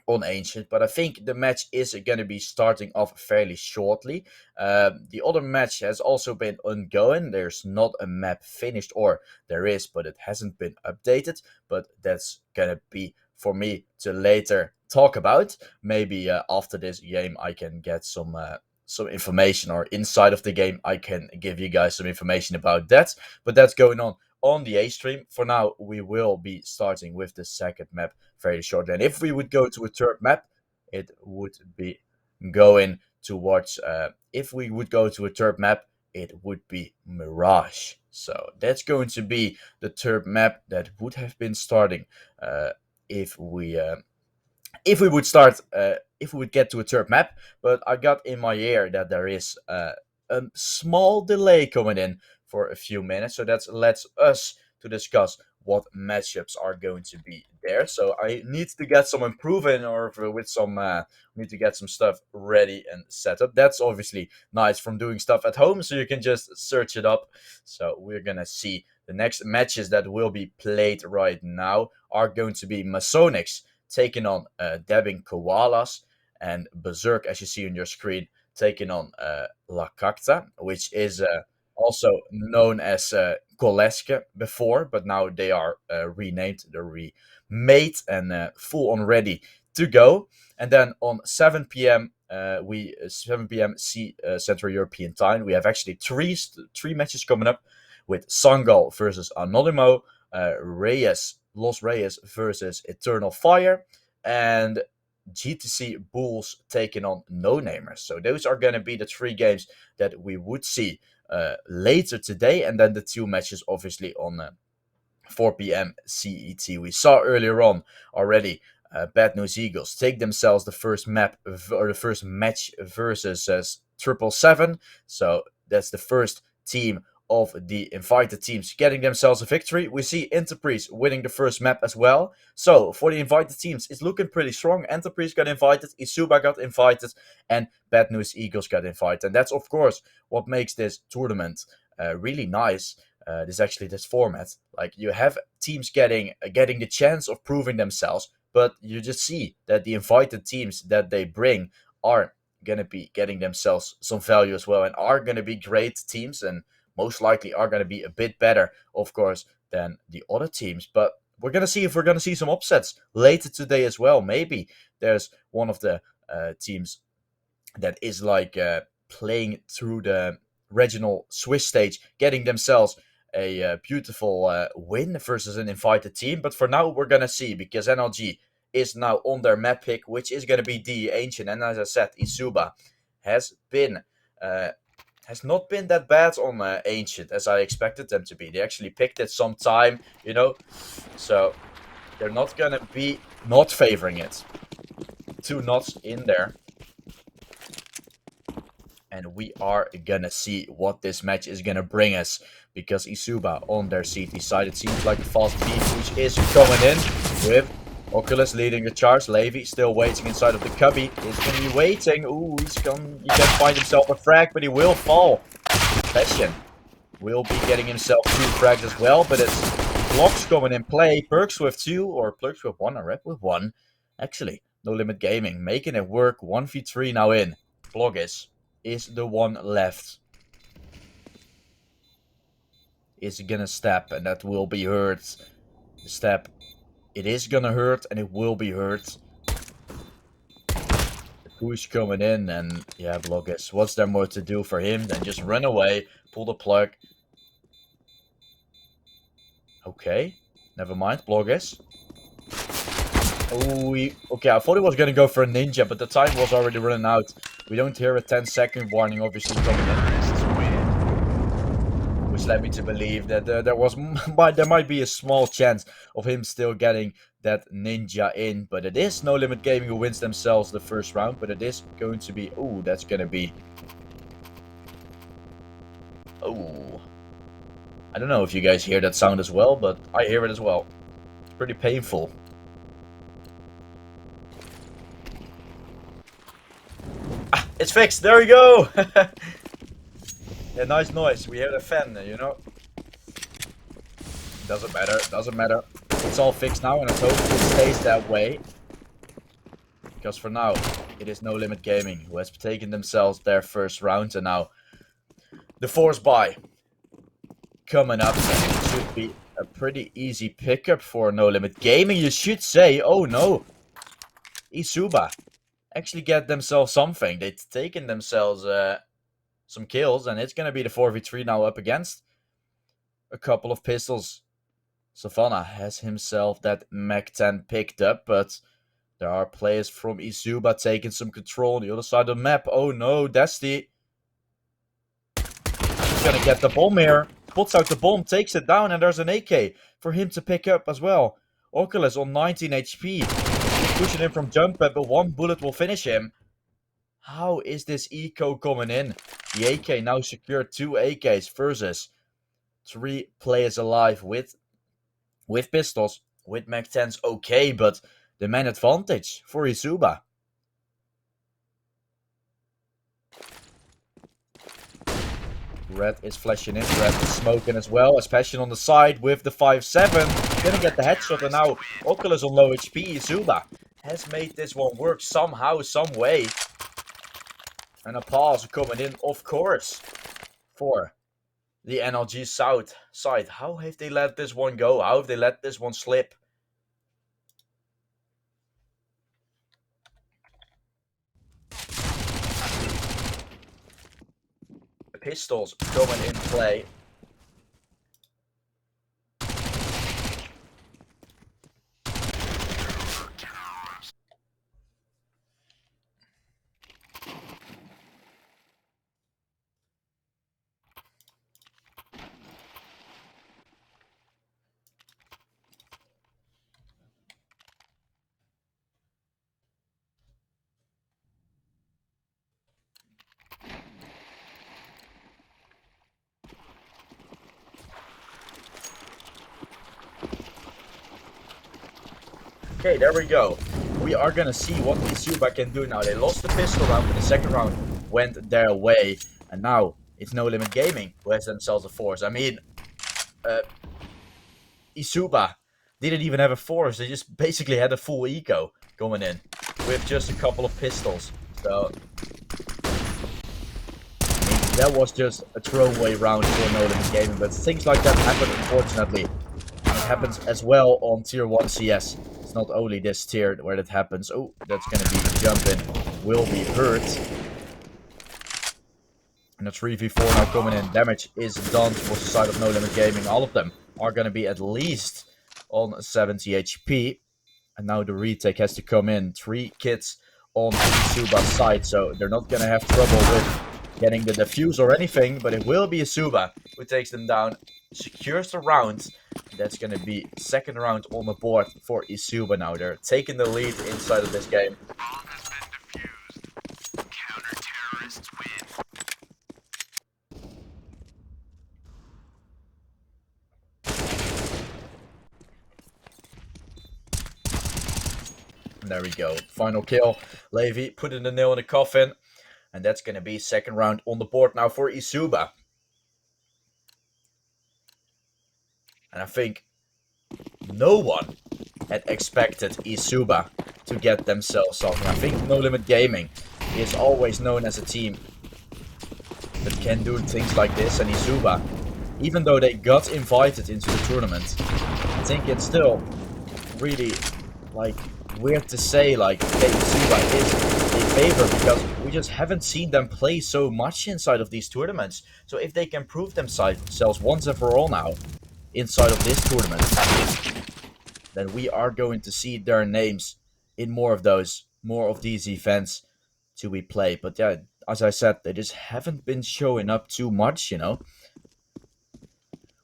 on Ancient, but I think the match is going to be starting off fairly shortly. The other match has also been ongoing. There's not a map finished, or there is, but it hasn't been updated. But that's going to be for me to later talk about. Maybe after this game, I can get some information, or inside of the game, I can give you guys some information about that. But that's going on the A stream. For now, we will be starting with the second map very shortly. And if we would go to a third map, it would be going towards. If we would go to a third map, it would be Mirage. So that's going to be the third map that would have been starting if we would start if we would get to a third map. But I got in my ear that there is a small delay coming in for a few minutes, so that lets us to discuss what matchups are going to be there. So I need to get some improving, or with some need to get some stuff ready and set up. That's obviously nice from doing stuff at home, so you can just search it up. So we're gonna see the next matches that will be played right now are going to be Masonics taking on Dabbing Koalas, and Berserk, as you see on your screen, taking on La Cacta, which is also known as Koleske before, but now they are renamed, they're remade and full on ready to go. And then on 7 p.m. 7 p.m. Central European time, we have actually three matches coming up with Sangal versus Anonimo, Los Reyes versus Eternal Fire, and GTC Bulls taking on No Namers. So those are going to be the three games that we would see later today, and then the two matches obviously on 4 p.m. CET. We saw earlier on already Bad News Eagles take themselves the first map or the first match versus 777. So that's the first team of the invited teams getting themselves a victory. We see Enterprise winning the first map as well. So for the invited teams, it's looking pretty strong. Enterprise got invited, eSuba got invited, and Bad News Eagles got invited. And that's of course what makes this tournament really nice. This format, like, you have teams getting the chance of proving themselves, but you just see that the invited teams that they bring are gonna be getting themselves some value as well, and are gonna be great teams, and most likely are gonna be a bit better, of course, than the other teams. But we're gonna see if we're gonna see some upsets later today as well. Maybe there's one of the teams that is like playing through the regional Swiss stage, getting themselves a beautiful win versus an invited team. But for now, we're gonna see, because NLG is now on their map pick, which is gonna be the Ancient. And as I said, eSuba has been has not been that bad on Ancient as I expected them to be. They actually picked it some time, so they're not gonna be not favoring it. 2 knots in there. And we are gonna see what this match is gonna bring us, because eSuba on their CT side, it seems like a fast beef which is coming in, with Oculus leading the charge. Levy still waiting inside of the cubby. He's gonna be waiting. Ooh, he can find himself a frag, but he will fall. Passion will be getting himself 2 frags as well, but it's blocks coming in play. Perks with 2, or Perks with 1, or Rep with 1. Actually, No Limit Gaming making it work. 1v3 now in. Blogis is the one left. Is gonna step, and that will be hurt. The step, it is gonna hurt, and it will be hurt. The push coming in, and yeah, Blogis, what's there more to do for him than just run away, pull the plug? Okay, never mind, Blogis. Oh, okay, I thought he was gonna go for a ninja, but the time was already running out. We don't hear a 10-second warning, obviously, coming in. Which led me to believe that there might be a small chance of him still getting that ninja in. But it is No Limit Gaming who wins themselves the first round. But it is going to be... Oh, that's going to be... Oh. I don't know if you guys hear that sound as well, but I hear it as well. It's pretty painful. Ah, it's fixed. There we go. Yeah, nice noise. We hear the fan, you know. Doesn't matter. Doesn't matter. It's all fixed now, and I hope it stays that way. Because for now, it is No Limit Gaming who has taken themselves their first round, and now the force buy coming up. And it should be a pretty easy pickup for No Limit Gaming, you should say. Oh no, eSuba actually get themselves something. They've taken themselves some kills, and it's gonna be the 4v3 now up against a couple of pistols. Savannah has himself that Mac 10 picked up, but there are players from eSuba taking some control on the other side of the map. Oh no, Dusty. He's gonna get the bomb here. Puts out the bomb, takes it down, and there's an AK for him to pick up as well. Oculus on 19 HP. He's pushing in from jump pad, but one bullet will finish him. How is this eco coming in? The AK now secured 2 AKs versus 3 players alive with pistols. With Mac 10s, okay, but the man advantage for eSuba. Red is flashing in, Red is smoking as well, especially on the side with the 5-7. Gonna get the headshot, and now Oculus on low HP. eSuba has made this one work somehow, some way. And a pause coming in, of course, for the NLG South side. How have they let this one go? How have they let this one slip? The pistols coming in play. Okay, there we go. We are gonna see what eSuba can do now. They lost the pistol round, but the second round went their way. And now it's No Limit Gaming who has themselves a force. I mean, eSuba didn't even have a force. They just basically had a full eco going in with just a couple of pistols. So, I mean, that was just a throwaway round for No Limit Gaming. But things like that happen, unfortunately. And it happens as well on Tier 1 CS. It's not only this tier where that happens. Oh, that's going to be jumping. Will be hurt. And a 3v4 now coming in. Damage is done towards the side of No Limit Gaming. All of them are going to be at least on 70 HP. And now the retake has to come in. 3 kits on eSuba's side. So they're not going to have trouble with getting the defuse or anything. But it will be eSuba who takes them down. Secures the round. That's going to be second round on the board for eSuba now. They're taking the lead inside of this game. And there we go. Final kill. Levy putting the nail in the coffin. And that's going to be second round on the board now for eSuba. And I think no one had expected eSuba to get themselves something. I think No Limit Gaming is always known as a team that can do things like this. And eSuba, even though they got invited into the tournament, I think it's still really like weird to say like eSuba is a favorite, because we just haven't seen them play so much inside of these tournaments. So if they can prove themselves once and for all now inside of this tournament, then we are going to see their names in more of these events to be played. But yeah, as I said, they just haven't been showing up too much, you know.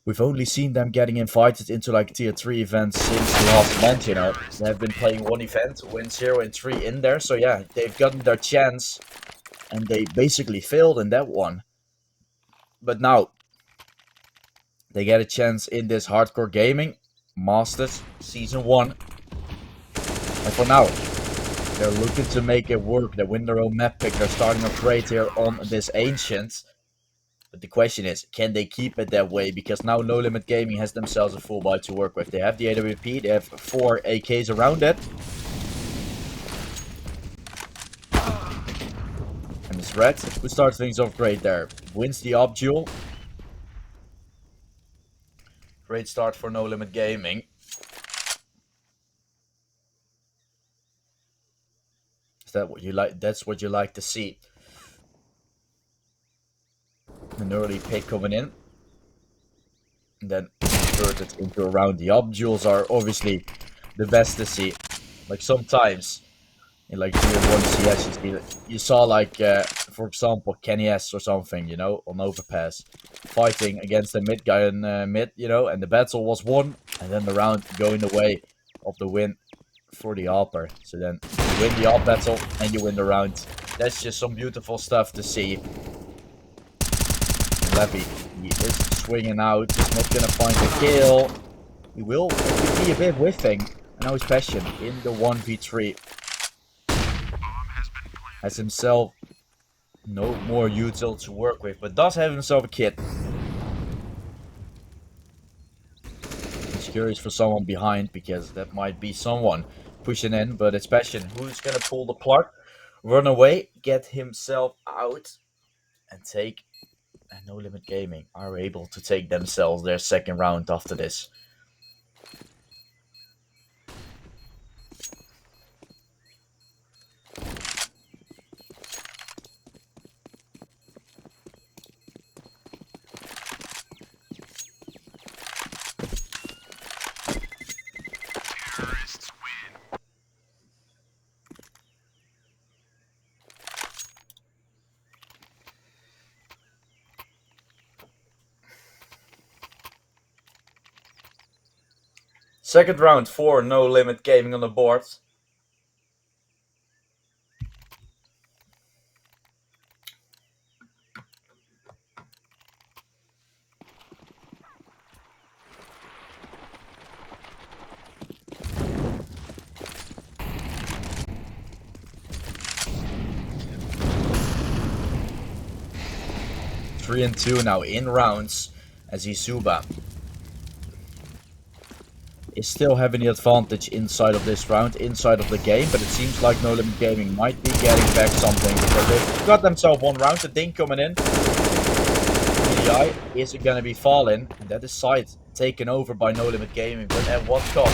We've only seen them getting invited into like tier 3 events since last month, you know. They have been playing one event, win 0 and 3 in there. So yeah, they've gotten their chance and they basically failed in that one. But now they get a chance in this hardcore gaming Masters Season 1. And for now, they're looking to make it work. They win their own map pick. They're starting a trade here on this Ancient. But the question is, can they keep it that way? Because now No Limit Gaming has themselves a full buy to work with. They have the AWP, they have 4 AKs around it. And it's Red who starts things off great there. Wins the op duel. Great start for No Limit Gaming. Is that what you like? That's what you like to see. An early pick coming in. And then converted into a round. The op duels are obviously the best to see. Like sometimes in like tier 1 CS you saw like for example Kenny S or something, you know, on overpass fighting against the mid guy in mid, you know, and the battle was won and then the round going the way of the win for the AWPer. So then you win the AWP battle and you win the round. That's just some beautiful stuff to see. Levy, he is swinging out, he's not gonna find the kill. He will be a bit whiffing. And now he's Passion in the 1v3. Has himself no more util to work with, but does have himself a kit. He's curious for someone behind, because that might be someone pushing in, but it's Passion who's gonna pull the plug, run away, get himself out, and take... And No Limit Gaming are able to take themselves their second round after this. Second round for No Limit Gaming on the board. Three and 2 now in rounds as eSuba is still having the advantage inside of this round, inside of the game, but it seems like No Limit Gaming might be getting back something because they've got themselves one round. The ding coming in. PDI is going to be falling. That is side taken over by No Limit Gaming, but at what cost?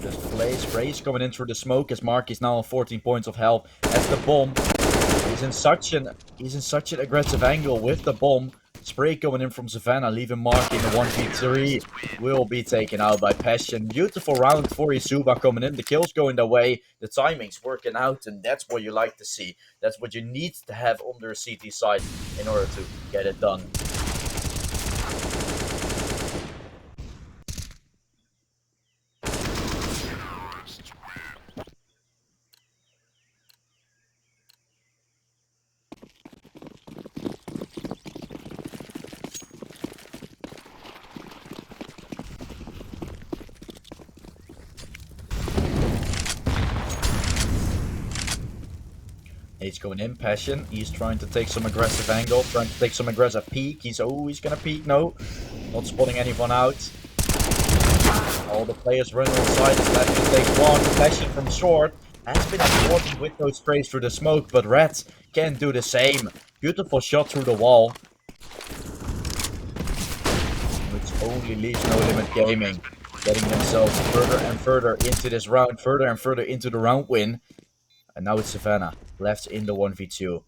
Just Blaze Race coming in through the smoke as Mark is now on 14 points of health as the bomb. He's in such an aggressive angle with the bomb. Spray coming in from Savannah, leaving Mark in the 1v3. Will be taken out by Passion. Beautiful round for eSuba coming in. The kills going their way. The timing's working out, and that's what you like to see. That's what you need to have on their CT side in order to get it done. He's going in, Passion. He's trying to take some aggressive angle, trying to take some aggressive peek. He's gonna peek. No, not spotting anyone out. All the players run on side. Left takes one. Passion from short has been important with those sprays through the smoke, but Red can do the same. Beautiful shot through the wall, which only leaves No Limit Gaming getting themselves further and further into this round, further and further into the round win. And now it's Savannah left in the 1v2.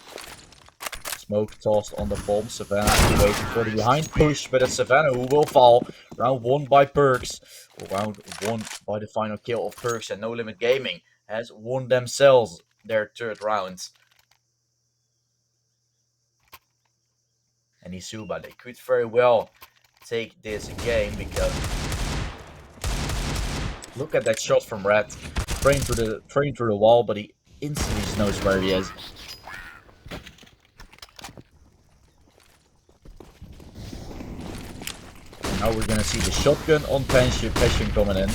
smoke tossed on the bomb. Savannah is waiting for the behind push, but it's Savannah who will fall. Round 1 by Perks. Round 1 by the final kill of Perks, and No Limit Gaming has won themselves their third round. And eSuba, they could very well take this game, because look at that shot from Red. Train through the wall, but he instantly just knows where he is. Now we're gonna see the shotgun on Passion coming in.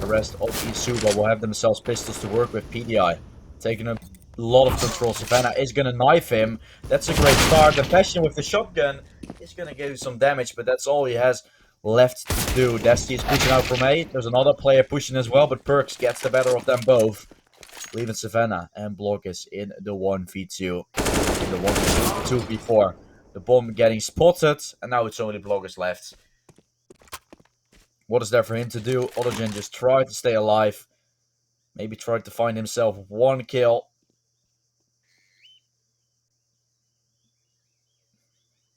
The rest of eSuba will have themselves pistols to work with. PDI taking a lot of control. Savannah is gonna knife him. That's a great start. The Passion with the shotgun is gonna give some damage, but that's all he has left to do. Destiny is pushing out from A. There's another player pushing as well, but Perks gets the better of them both, leaving Savannah and Blockers in the 1v2. The 1v2 the bomb getting spotted, and now it's only Blockers left. What is there for him to do? Autogen just tried to stay alive. Maybe tried to find himself one kill.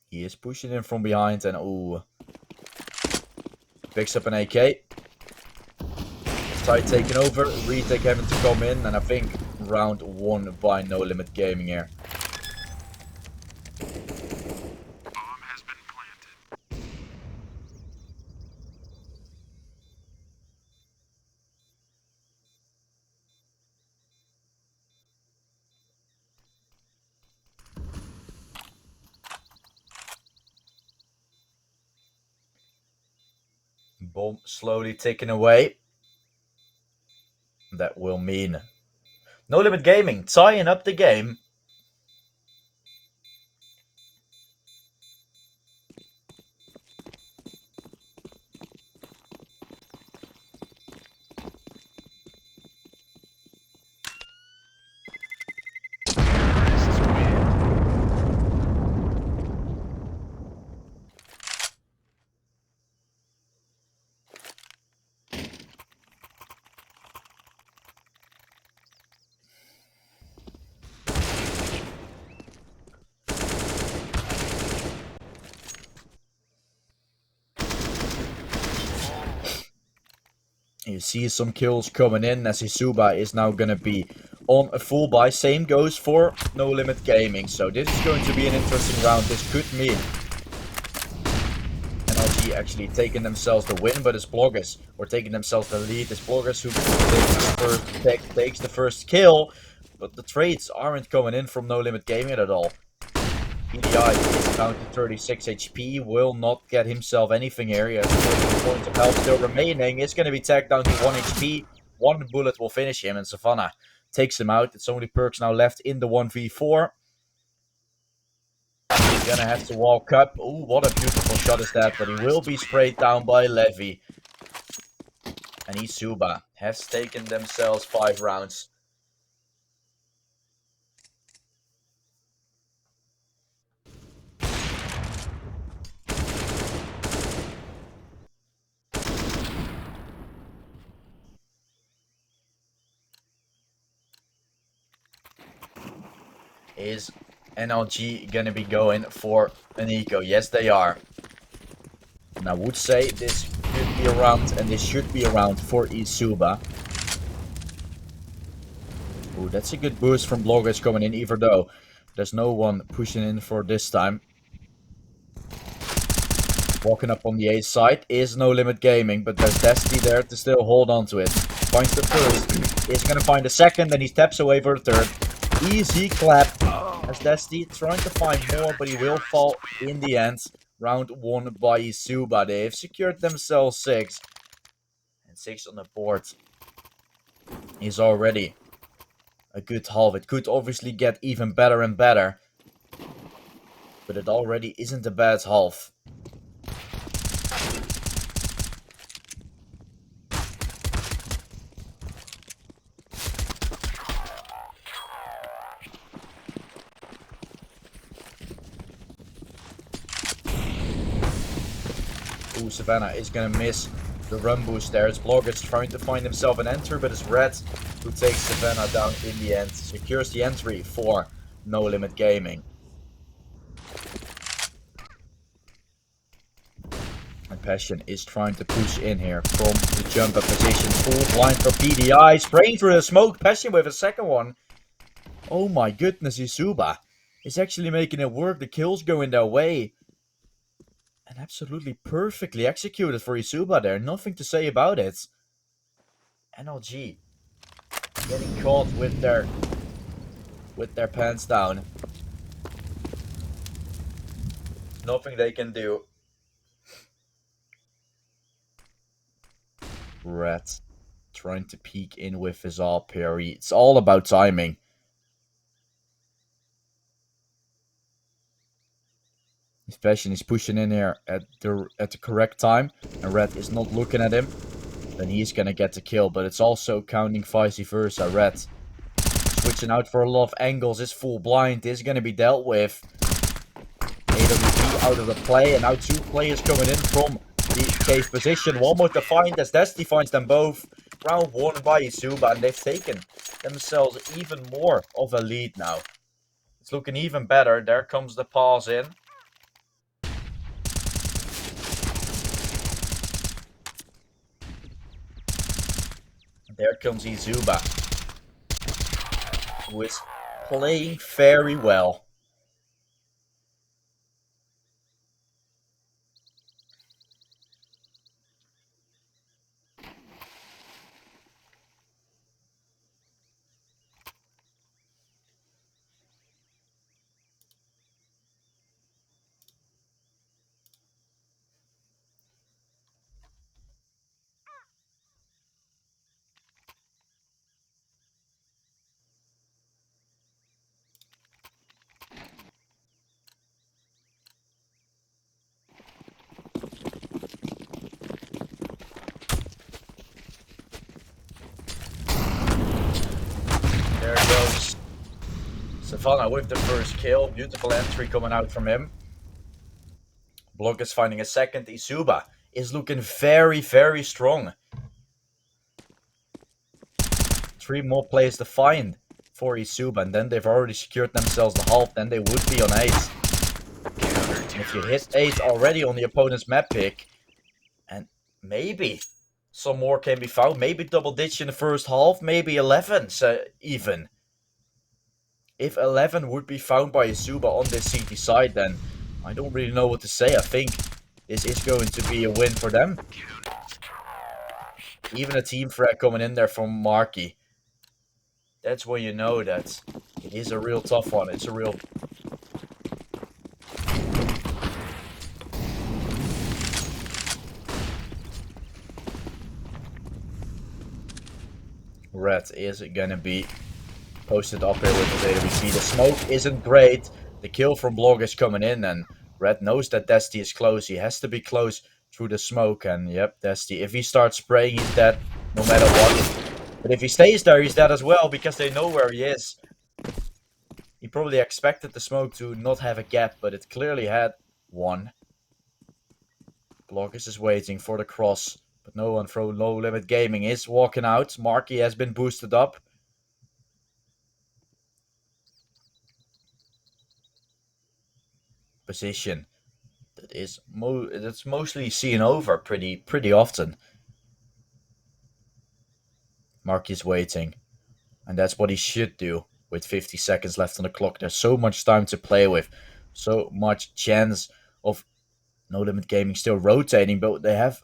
He is pushing in from behind, and ooh. Picks up an AK. Tide taking over. Retake having to come in, and I think round 1 by No Limit Gaming here. Bomb slowly taken away. That will mean No Limit Gaming tying up the game. You see some kills coming in, as eSuba is now going to be on a full buy. Same goes for No Limit Gaming. So this is going to be an interesting round. This could mean NLG actually taking themselves the win, but it's Bloggers, or taking themselves the lead. It's Bloggers who takes the first kill, but the trades aren't coming in from No Limit Gaming at all. PDI is down to 36 HP, will not get himself anything here. He has 30 points of health still remaining. It's going to be tagged down to 1 HP. One bullet will finish him, and Savannah takes him out. It's only Perks now left in the 1v4. He's going to have to walk up. Ooh, what a beautiful shot is that, but he will be sprayed down by Levy. And eSuba has taken themselves 5 rounds. Is NLG gonna be going for an eco? Yes, they are. And I would say this could be around, and this should be around for eSuba. Ooh, that's a good boost from Bloggers coming in, even though there's no one pushing in for this time. Walking up on the A side is No Limit Gaming, but there's Destiny there to still hold on to it. Finds the first, is gonna find the second, and he steps away for the third. Easy clap, as Destiny trying to find more, but he will fall in the end. Round 1 by eSuba. They have secured themselves 6. And 6 on the board is already a good half. It could obviously get even better and better, but it already isn't a bad half. Ooh, Savannah is going to miss the run boost there. It's Bloggers trying to find himself an enter, but it's Red who takes Savannah down in the end. Secures the entry for No Limit Gaming. And Passion is trying to push in here from the jumper position. Full blind for PDI. Spraying through the smoke. Passion with a second one. Oh my goodness, eSuba is actually making it work. The kills going their way. And absolutely perfectly executed for eSuba there. Nothing to say about it. NLG getting caught with their pants down. Nothing they can do. Red trying to peek in with his all parry. It's all about timing. His Passion is pushing in here at the correct time, and Red is not looking at him. Then he's gonna get the kill, but it's also counting vice versa. Red switching out for a lot of angles. Is full blind is gonna be dealt with. AWP out of the play, and now two players coming in from the cave position. One more to find as Destiny finds them both. Round one by eSuba, and they've taken themselves even more of a lead now. It's looking even better. There comes the pause in. There comes eSuba, who is playing very well. There goes Savannah with the first kill. Beautiful entry coming out from him. Block is finding a second. eSuba is looking very, very strong. 3 more players to find for eSuba, and then they've already secured themselves the half. Then they would be on 8. And if you hit 8 already on the opponent's map pick, and maybe some more can be found. Maybe double digits in the first half, maybe 11 even. If 11 would be found by eSuba on this CT side, then I don't really know what to say. I think this is going to be a win for them. Even a team threat coming in there from Marky. That's when you know that it is a real tough one. It's a real... Red is gonna be posted up here with the AWC. The smoke isn't great. The kill from Blog is coming in, and Red knows that Dusty is close. He has to be close through the smoke, and yep, Dusty. If he starts spraying, he's dead, no matter what. But if he stays there, he's dead as well, because they know where he is. He probably expected the smoke to not have a gap, but it clearly had one. Bloggers is waiting for the cross, but no one from No Limit Gaming is walking out. Marky has been boosted up. Position that's mostly seen over pretty often. Marky's waiting, and that's what he should do with 50 seconds left on the clock. There's so much time to play with, so much chance of No Limit Gaming still rotating, but they have...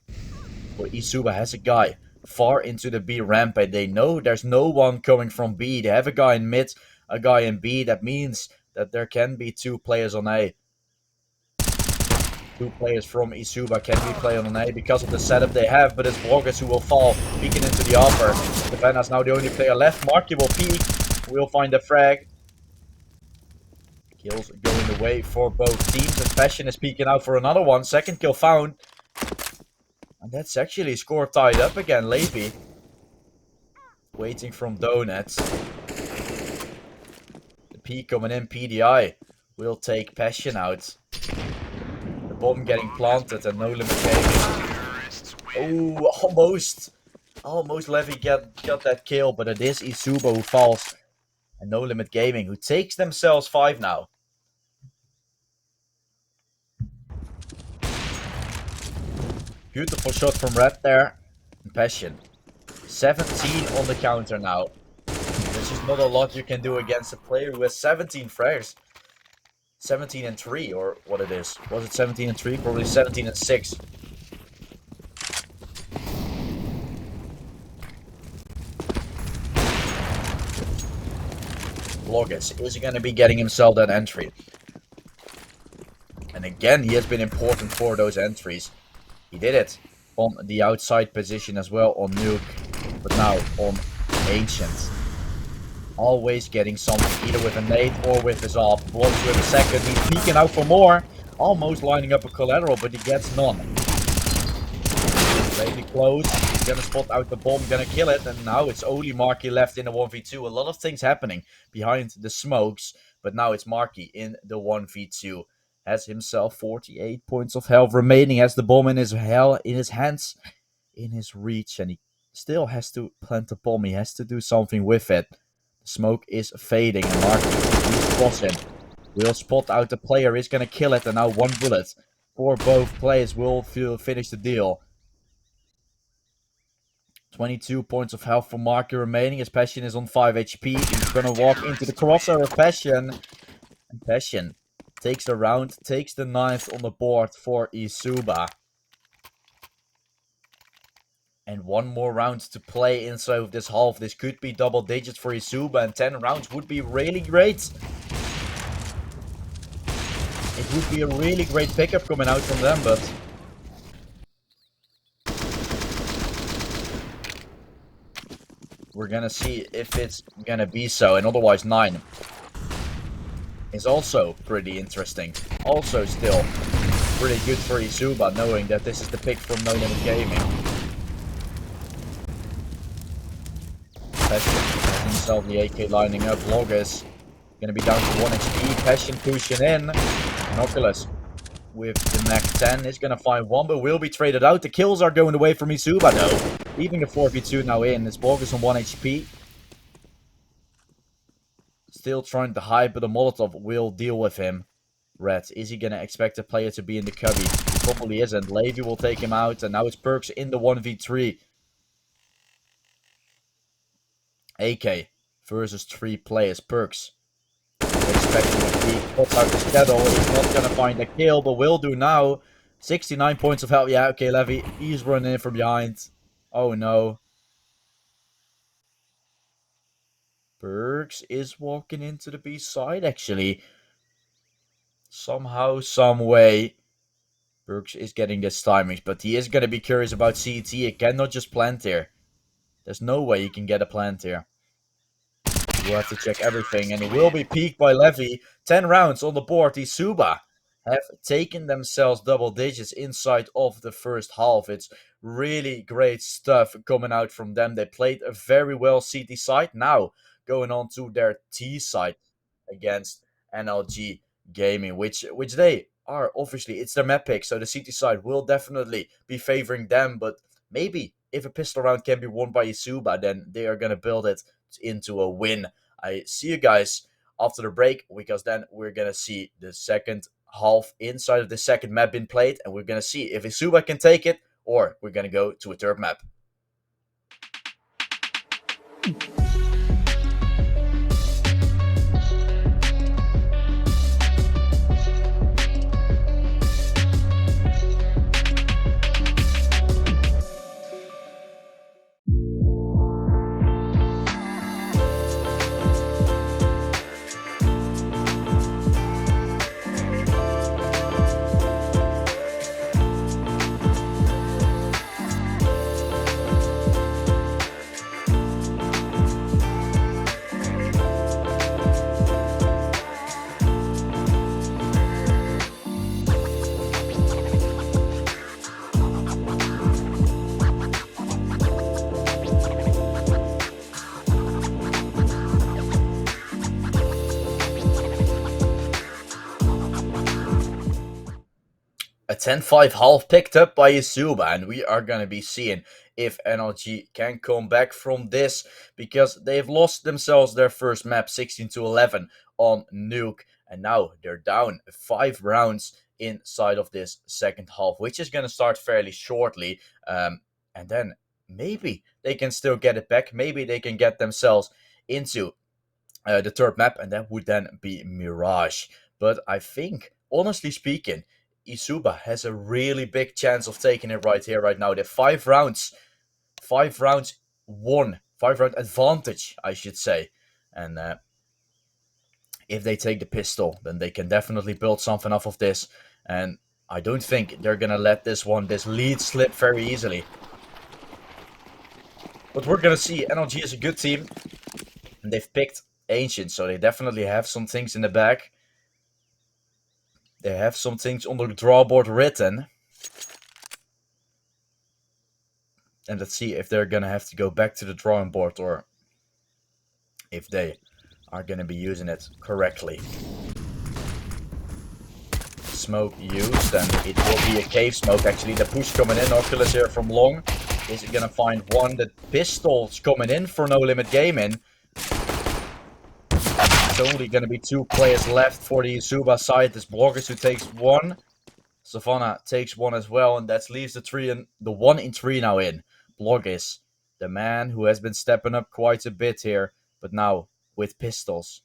Well, eSuba has a guy far into the B ramp, and they know there's no one coming from B. They have a guy in mid, a guy in B. That means that there can be 2 players on A. 2 players from eSuba can be playing on A because of the setup they have, but it's Bloggers who will fall, peeking into the upper. Savannah's now the only player left. Marky will peek, we'll find the frag. Kills going away for both teams, and Passion is peeking out for another one. Second kill found. And that's actually score tied up again. Levy waiting from Donuts. The peek coming in. PDI will take Passion out. The bomb getting planted and No Limit Gaming. Oh, almost Levy got that kill, but it is eSuba who falls. And No Limit Gaming, who takes themselves 5 now. Beautiful shot from Red there. And Passion. 17 on the counter now. There's just not a lot you can do against a player who has 17 frags. 17 and 3, or what it is. Was it 17 and 3? Probably 17 and 6. Logis is going to be getting himself that entry. And again, he has been important for those entries. He did it on the outside position as well on Nuke, but now on Ancient. Always getting something, either with a nade or with his AWP. Blocks with a second, he's peeking out for more. Almost lining up a collateral, but he gets none. Really close, he's gonna spot out the bomb, gonna kill it, and now it's only Marky left in the 1v2. A lot of things happening behind the smokes, but now it's Marky in the 1v2. Has himself 48 points of health remaining, has the bomb in his hands, in his reach, and he still has to plant the bomb. He has to do something with it. The smoke is fading, and Marky is crossing. Will spot out the player, is gonna kill it, and now 1 bullet for both players will finish the deal. 22 points of health for Marky remaining. His Passion is on 5 HP. He's gonna walk into the crosser of Passion. And Passion takes the round, takes the 9th on the board for eSuba. And 1 more round to play inside of this half. This could be double digits for eSuba, and 10 rounds would be really great. It would be a really great pickup coming out from them, but we're gonna see if it's gonna be so. And otherwise 9 is also pretty interesting. Also still pretty good for eSuba, knowing that this is the pick from No Limit Gaming. Passion has himself the AK lining up. Logis gonna be down to 1 HP. Passion pushing in. Oculus with the Mac 10 is gonna find 1, but will be traded out. The kills are going away from eSuba though. Leaving the 4v2 now in. It's Logis on 1 HP. Still trying to hide, but the Molotov will deal with him. Red, is he gonna expect a player to be in the cubby? He probably isn't. Levy will take him out, and now it's Perks in the 1v3. AK versus 3 players. Perks expecting a peek, pops out the schedule. He's not gonna find a kill, but will do now. 69 points of health. Yeah, okay, Levy, he's running in from behind. Oh no. Perks is walking into the B side, actually. Somehow, some way. Perks is getting this timings, but he is going to be curious about CT. He cannot just plant here. There's no way he can get a plant here. We'll have to check everything, and it will be peaked by Levy. 10 rounds on the board. eSuba have taken themselves double digits inside of the first half. It's really great stuff coming out from them. They played a very well CT side. Now going on to their T side against NLG Gaming, which they are obviously, it's their map pick, so the CT side will definitely be favoring them. But maybe if a pistol round can be won by eSuba, then they are gonna build it into a win. I see you guys after the break, because then we're gonna see the second half inside of the second map being played, and we're gonna see if eSuba can take it, or we're gonna go to a third map. A 10-5 half picked up by eSuba, and we are going to be seeing if NLG can come back from this, because they've lost themselves their first map 16-11 on Nuke, and now they're down 5 rounds inside of this second half, which is going to start fairly shortly. And then maybe they can still get it back. Maybe they can get themselves into the third map, and that would then be Mirage. But I think, honestly speaking, eSuba has a really big chance of taking it right here, right now. They're 5 rounds won, 5 round advantage, I should say. And if they take the pistol, then they can definitely build something off of this. And I don't think they're gonna let this lead slip very easily. But we're gonna see. NLG is a good team, and they've picked Ancient, so they definitely have some things in the back. They have some things on the drawboard written. And let's see if they're gonna have to go back to the drawing board, or if they are gonna be using it correctly. Smoke used, and it will be a cave smoke. Actually, the push coming in. Oculus here from long. Is it gonna find one? The pistol's coming in for No Limit Gaming. It's only gonna be 2 players left for the eSuba side. This Bloggers who takes 1. Savannah takes 1 as well, and that leaves the 1 in 3 now in. Bloggers, the man who has been stepping up quite a bit here, but now with pistols.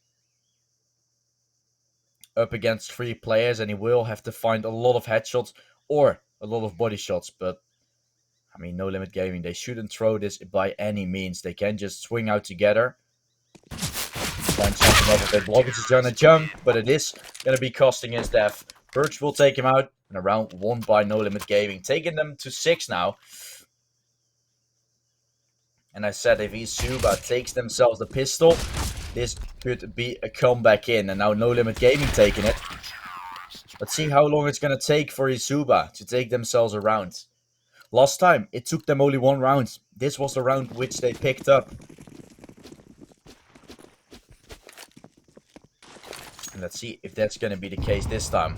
Up against 3 players, and he will have to find a lot of headshots or a lot of body shots. But I mean, No Limit Gaming, they shouldn't throw this by any means. They can just swing out together, find something off of it. Bloggers is gonna jump, but it is gonna be costing his death. Perch will take him out, and a round won by No Limit Gaming, taking them to 6 now. And I said, if eSuba takes themselves the pistol, this could be a comeback in. And now No Limit Gaming taking it. Let's see how long it's going to take for eSuba to take themselves a round. Last time, it took them only 1 round. This was the round which they picked up. And let's see if that's going to be the case this time.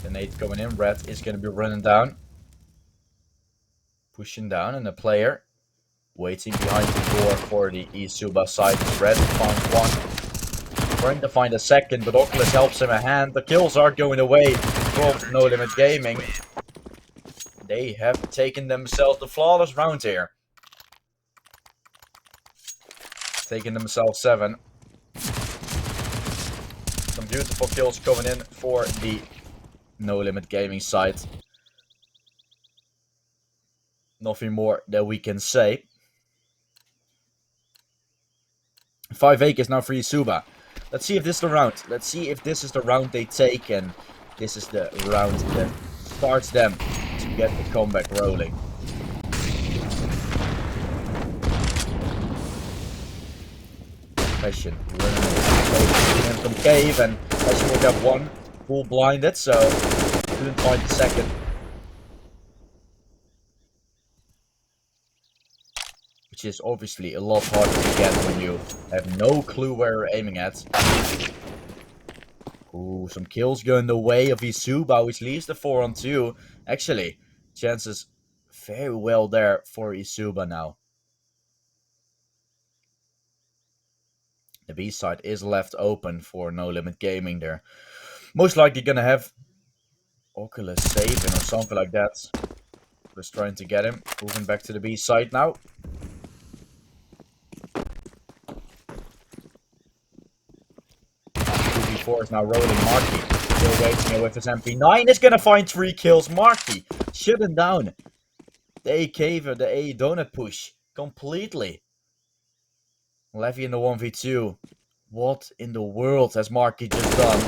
The nade coming in. Red is going to be running down. Pushing down, and the player waiting behind the door for the eSuba side. Red found 1. Trying to find a second, but Oculus helps him a hand. The kills are going away from No Limit Gaming. They have taken themselves the flawless round here. Taking themselves 7. Some beautiful kills coming in for the No Limit Gaming side. Nothing more that we can say. 5 acres now for eSuba. Let's see if this is the round. Let's see if this is the round they take, and this is the round that starts them to get the comeback rolling. Passion running from cave, and Passion will get 1 full blinded, so couldn't find the second. Which is obviously a lot harder to get when you have no clue where you're aiming at. Ooh, some kills going the way of eSuba, which leaves the 4-on-2. Actually, chances very well there for eSuba now. The B side is left open for No Limit Gaming there. Most likely gonna have Oculus saving or something like that. Just trying to get him. Moving back to the B side now. 2v4 is now rolling. Marky still waiting here with his MP9. Is gonna find 3 kills. Marky shutting down the A caver, the A donut push completely. Levy in the 1v2. What in the world has Marky just done?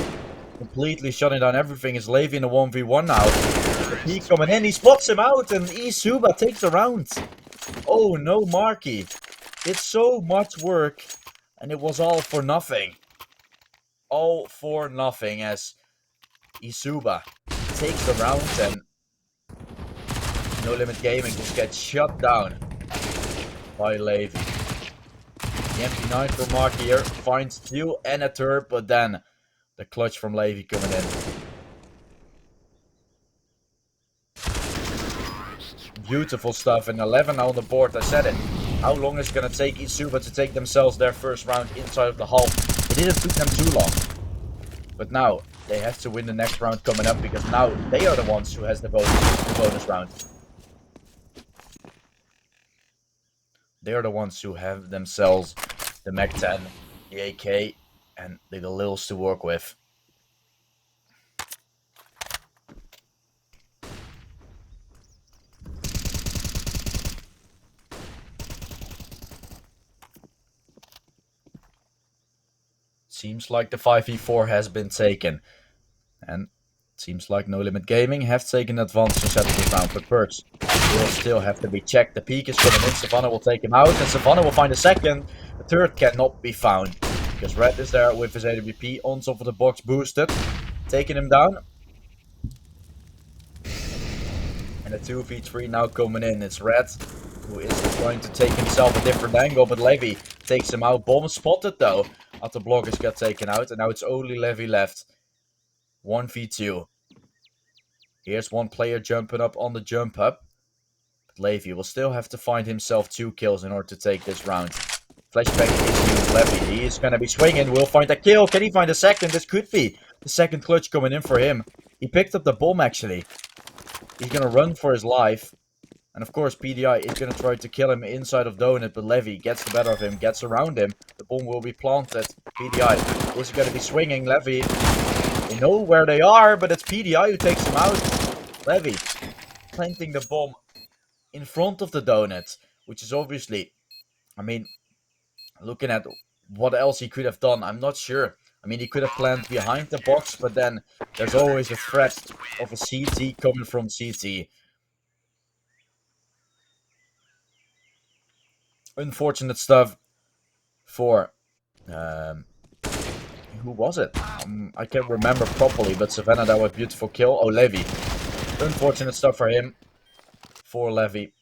Completely shutting down everything. Is Levy in the 1v1 now? The peek coming in. He spots him out, and eSuba takes the round. Oh no, Marky. It's so much work, and it was all for nothing. All for nothing, as eSuba takes the round, and No Limit Gaming just gets shut down by Levy. The MP9 for Marky here finds 2 and a turret, but then the clutch from Levy coming in. Beautiful stuff. And 11 now on the board. I said it. How long is it going to take eSuba to take themselves their first round inside of the half? It didn't took them too long. But now they have to win the next round coming up, because now they are the ones who has the bonus round. They are the ones who have themselves the Mac 10, the AK, and the Galils to work with. Seems like the 5v4 has been taken. And it seems like No Limit Gaming have taken advantage and settled this round. But Perks will still have to be checked. The peak is coming in. Savannah will take him out. And Savannah will find a second. The third cannot be found, because Red is there with his AWP on top of the box boosted. Taking him down. And a 2v3 now coming in. It's Red who is trying to take himself a different angle, but Levy takes him out. Bomb spotted though after bloggers got taken out, and now it's only Levy left. 1v2. Here's one player jumping up on the jump up. But Levy will still have to find himself 2 kills in order to take this round. Flashback is used. Levy, he is going to be swinging. Will find a kill. Can he find a second? This could be the second clutch coming in for him. He picked up the bomb actually. He's going to run for his life. And of course, PDI is going to try to kill him inside of Donut, but Levy gets the better of him, gets around him. The bomb will be planted. PDI is going to be swinging. Levy, they know where they are, but it's PDI who takes him out. Levy planting the bomb in front of the Donut, which is obviously, I mean, looking at what else he could have done, I'm not sure. I mean, he could have planted behind the box, but then there's always a threat of a CT coming from CT. Unfortunate stuff for who was it? I can't remember properly, but Savannah, that was a beautiful kill. Oh, Levy. Unfortunate stuff for him. For Levy.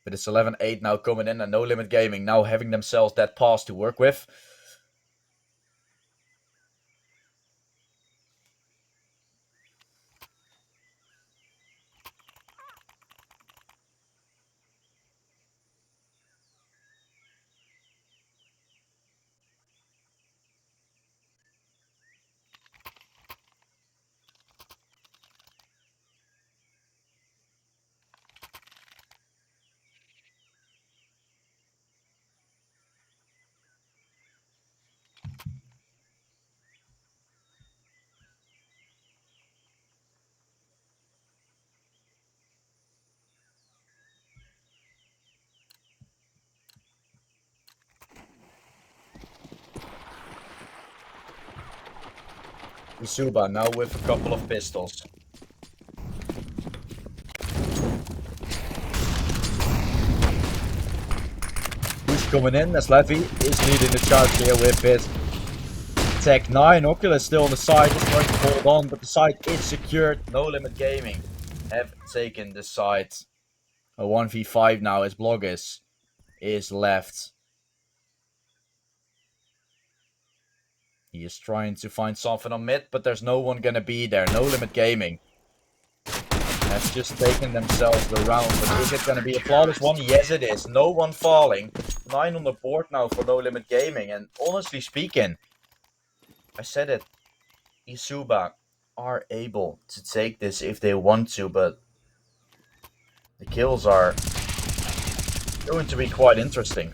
But it's 11-8 now coming in, and No Limit Gaming now having themselves that pass to work with. eSuba now with a couple of pistols. Who's coming in as Levy is leading the charge here with his Tech 9. Oculus still on the side, is trying to hold on, but the side is secured. No Limit Gaming have taken the side. A 1v5 now as Bloggers is left. He is trying to find something on mid, but there's no one gonna be there. No Limit Gaming has just taken themselves the round, but is it gonna be a flawless one? Yes, it is. No one falling. 9 on the board now for No Limit Gaming, and honestly speaking, I said it, eSuba are able to take this if they want to, but the kills are going to be quite interesting.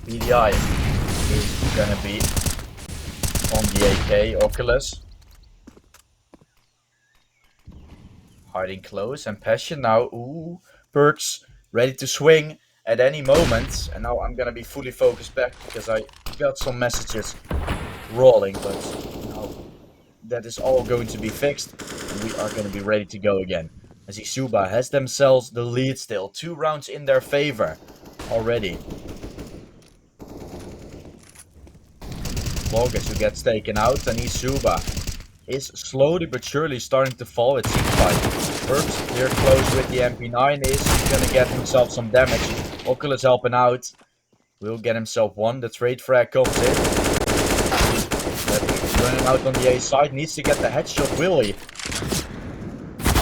PDI is gonna be on the AK Oculus. Hiding close, and Passion now, ooh, Perks ready to swing at any moment. And now I'm gonna be fully focused back because I got some messages rolling, but now that is all going to be fixed and we are gonna be ready to go again. As eSuba has themselves the lead still, 2 rounds in their favor already. Bloggers who gets taken out, and eSuba is slowly but surely starting to fall, it seems like. First, here close with the MP9 is gonna get himself some damage. Oculus helping out. Will get himself one. The trade frag comes in. Running out on the A side. Needs to get the headshot, will he?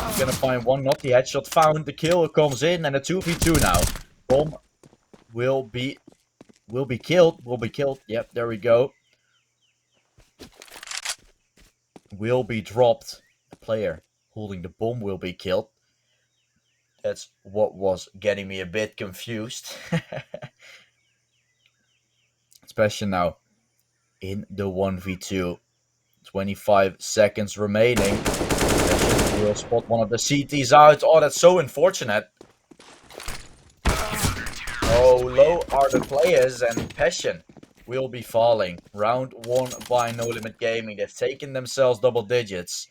He's gonna find one, not the headshot found. The kill comes in and a 2v2 now. Bomb will be killed. Will be killed. Yep, there we go. Will be dropped. The player holding the bomb will be killed. That's what was getting me a bit confused. Especially now in the 1v2. 25 seconds remaining. We'll spot one of the CTs out. Oh, that's so unfortunate. Oh, low are the players, and Passion will be falling. Round 1 by No Limit Gaming. They've taken themselves double digits.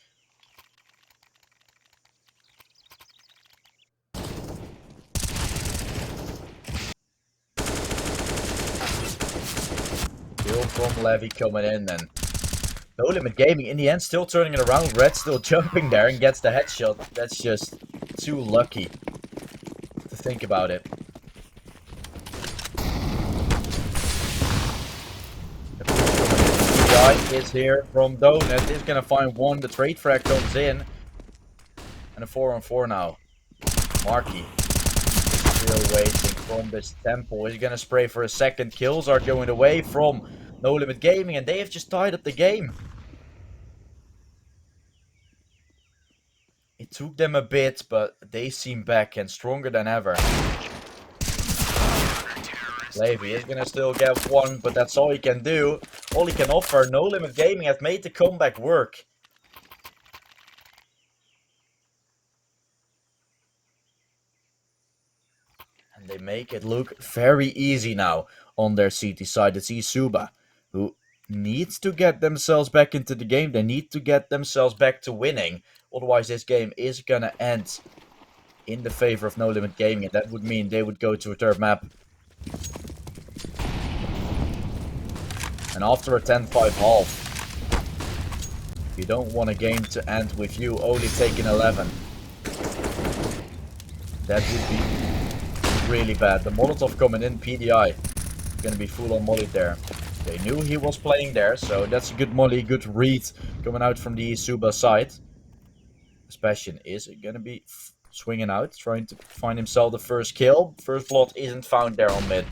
Kill from Levy coming in, and No Limit Gaming in the end still turning it around. Red still jumping there and gets the headshot. That's just too lucky to think about it. The guy is here from Donut. Is gonna find one. The trade frag comes in. And a 4-on-4 now. Marky still waiting from this temple. He's gonna spray for a second. Kills are going away from No Limit Gaming, and they have just tied up the game. It took them a bit, but they seem back and stronger than ever. Levy is gonna still get one, but that's all he can do. All he can offer. No Limit Gaming has made the comeback work. And they make it look very easy now on their CT side. It's eSuba, who needs to get themselves back into the game. They need to get themselves back to winning. Otherwise, this game is gonna end in the favor of No Limit Gaming. And that would mean they would go to a third map. And after a 10-5 half, you don't want a game to end with you only taking 11. That would be really bad. The Molotov coming in, PDI. Gonna be full on molly there. They knew he was playing there, so that's a good molly, good read coming out from the eSuba side. Sebastian is gonna be swinging out, trying to find himself the first kill. First blood isn't found there on mid.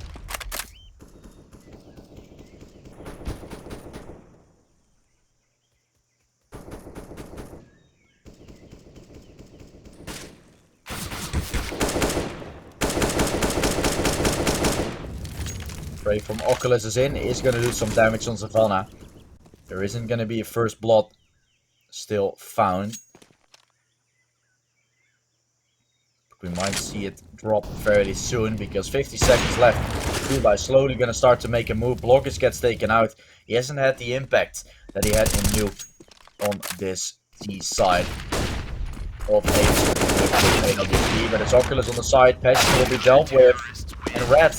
Spray from Oculus is in, is going to do some damage on Savannah. There isn't going to be a first blood still found. We might see it drop fairly soon because 50 seconds left. Dubai slowly going to start to make a move. Blockers gets taken out. He hasn't had the impact that he had in Nuke on this T side of HCG. But it's Oculus on the side. Passion will be dealt with. And Red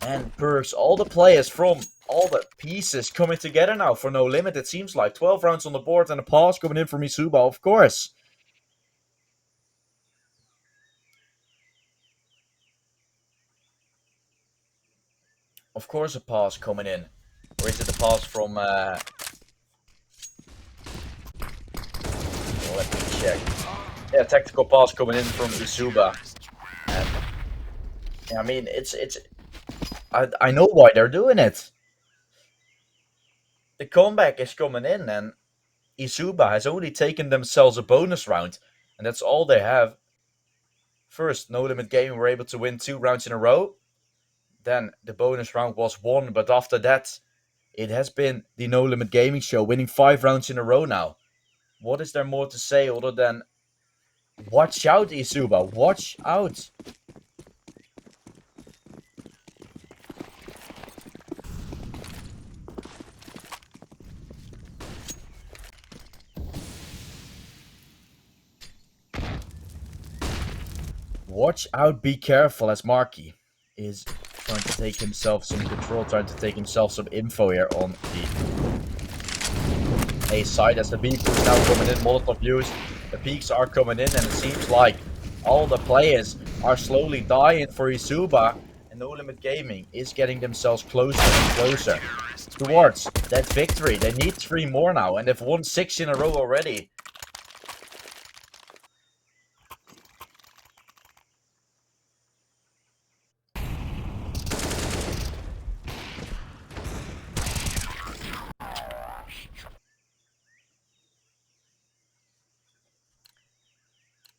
and Perks, all the players from all the pieces coming together now for No Limit. It seems like 12 rounds on the board and a pause coming in from eSuba, of course. Of course a pause coming in. Or is it a pause from... Let me check. Yeah, tactical pause coming in from eSuba. And I mean, I know why they're doing it. The comeback is coming in and eSuba has only taken themselves a bonus round. And that's all they have. First, No Limit Gaming were able to win 2 rounds in a row. Then the bonus round was won. But after that, it has been the No Limit Gaming show, winning 5 rounds in a row now. What is there more to say other than watch out, eSuba, watch out. Watch out, be careful, as Marky is trying to take himself some control, trying to take himself some info here on the A side as the B push now coming in, Molotov used. The peaks are coming in, and it seems like all the players are slowly dying for eSuba, and No Limit Gaming is getting themselves closer and closer towards that victory. They need 3 more now, and they've won 6 in a row already.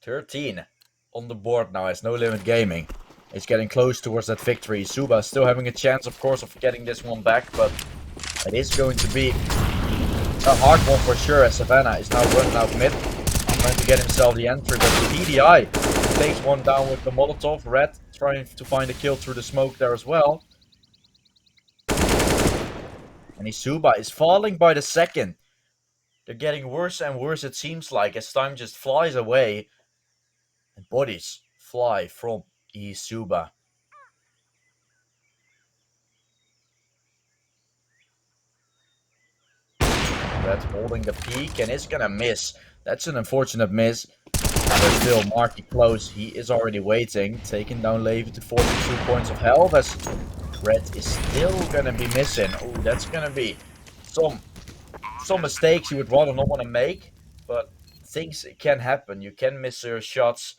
"13 on the board now as No Limit Gaming is getting close towards that victory. eSuba still having a chance, of course, of getting this one back, but it is going to be a hard one for sure, as Savannah is now running out mid, trying to get himself the entry, but the PDI takes one down with the Molotov. Red trying to find a kill through the smoke there as well. And eSuba is falling by the second. They're getting worse and worse, it seems like, as time just flies away. And bodies fly from eSuba. Red holding the peak and is gonna miss. That's an unfortunate miss. But still, Marky close. He is already waiting. Taking down Levy to 42 points of health as Red is still gonna be missing. Oh, that's gonna be some mistakes you would rather not want to make. But things can happen. You can miss your shots.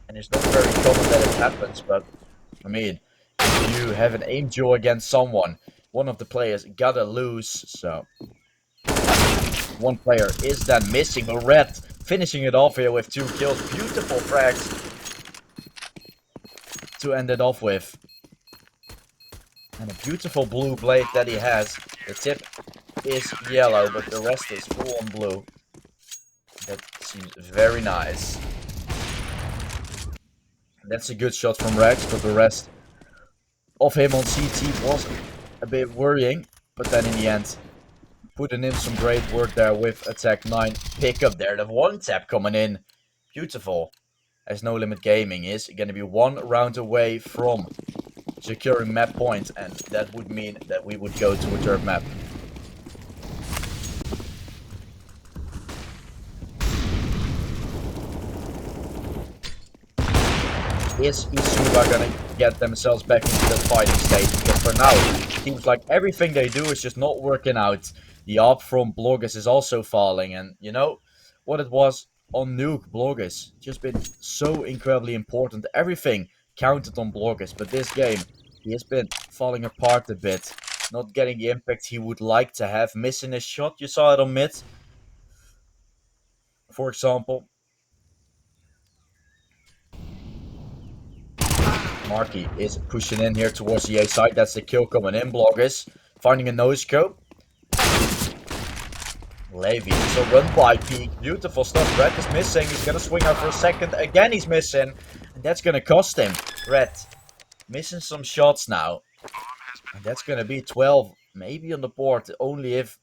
And it's not very common that it happens, but I mean, if you have an aim duel against someone, one of the players gotta lose, so one player is then missing, but Red finishing it off here with 2 kills. Beautiful frags to end it off with. And a beautiful blue blade that he has. The tip is yellow, but the rest is full on blue. That seems very nice. That's a good shot from Rex, but the rest of him on CT was a bit worrying. But then in the end, putting in some great work there with attack 9 pickup there. The 1 tap coming in. Beautiful. As No Limit Gaming is going to be 1 round away from securing map point. And that would mean that we would go to a 3rd map. Is eSuba gonna get themselves back into the fighting state? Because for now, it seems like everything they do is just not working out. The AWP from Bloggers is also falling, and you know what it was on Nuke. Bloggers just been so incredibly important. Everything counted on Bloggers, but this game, he has been falling apart a bit. Not getting the impact he would like to have. Missing his shot, you saw it on mid, for example. Marky is pushing in here towards the A side. That's the kill coming in. Bloggers finding a no-scope. Levy is a run by peak. Beautiful stuff. Red is missing. He's going to swing out for a second. Again, he's missing. And that's going to cost him. Red missing some shots now. And that's going to be 12. Maybe on the board. Only if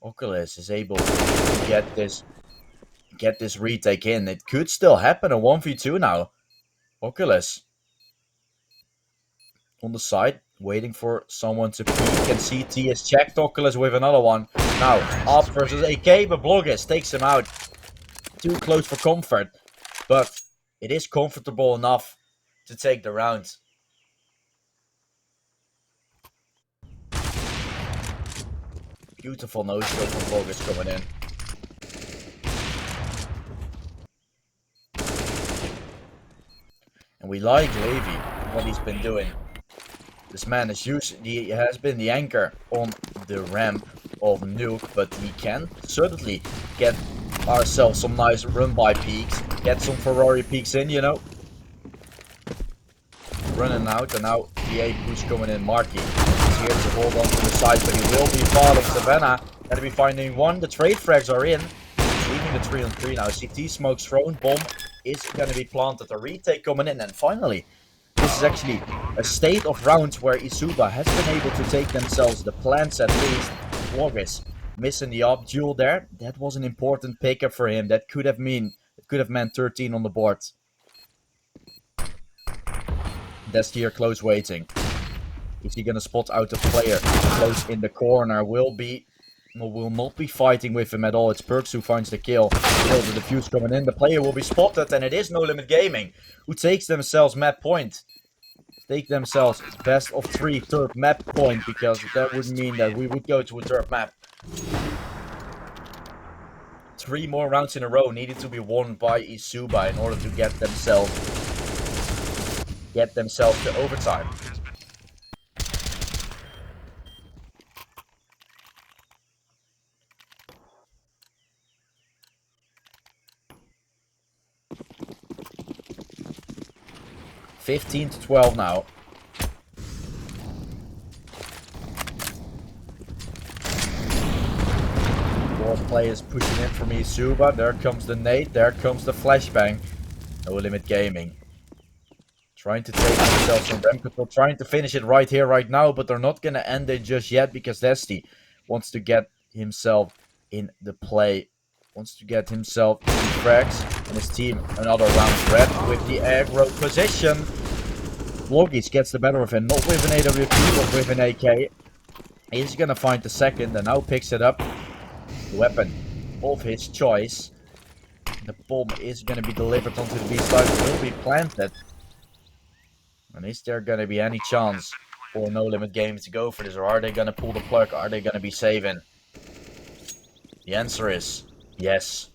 Oculus is able to get this retake in. It could still happen. A 1v2 now. Oculus on the side, waiting for someone to peek, and CT has checked Oculus with another one. Now, up versus AK, but Bloggers takes him out. Too close for comfort, but it is comfortable enough to take the round. Beautiful no-scope from Bloggers coming in. And we like Levy, what he's been doing. This man is he has been the anchor on the ramp of Nuke, but we can certainly get ourselves some nice run-by peaks, get some Ferrari peaks in, you know. Running out, and now the A push coming in. Marky is here to hold on to the side, but he will be falling. Savannah gonna be finding 1. The trade frags are in, leaving the 3-on-3 now. CT smokes thrown, bomb is gonna be planted. A retake coming in, and finally, this is actually a state of rounds where eSuba has been able to take themselves the plants at least. Bloggers missing the AWP duel there. That was an important pickup for him. That could have meant 13 on the board. That's here close waiting. Is he gonna spot out the player close in the corner? Will not be fighting with him at all. It's Perks who finds the kill. Still the defuse coming in. The player will be spotted, and it is No Limit Gaming who takes themselves map point. Take themselves best of 3 third map point, because that would mean that we would go to a third map. 3 more rounds in a row needed to be won by eSuba in order to get themselves to overtime. (15-12) now. Four players pushing in from eSuba. There comes the nade. There comes the flashbang. No Limit Gaming trying to take themselves some ramp control, trying to finish it right here, right now, but they're not gonna end it just yet, because Desti wants to get himself in the play, wants to get himself in frags, and his team another round red with the aggro position. Vloggies gets the better of him, not with an AWP, but with an AK. He's gonna find the second and now picks it up. The weapon of his choice. The bomb is gonna be delivered onto the B side, will be planted. And is there gonna be any chance for No Limit Gaming to go for this, or are they gonna pull the plug? Are they gonna be saving? The answer is yes.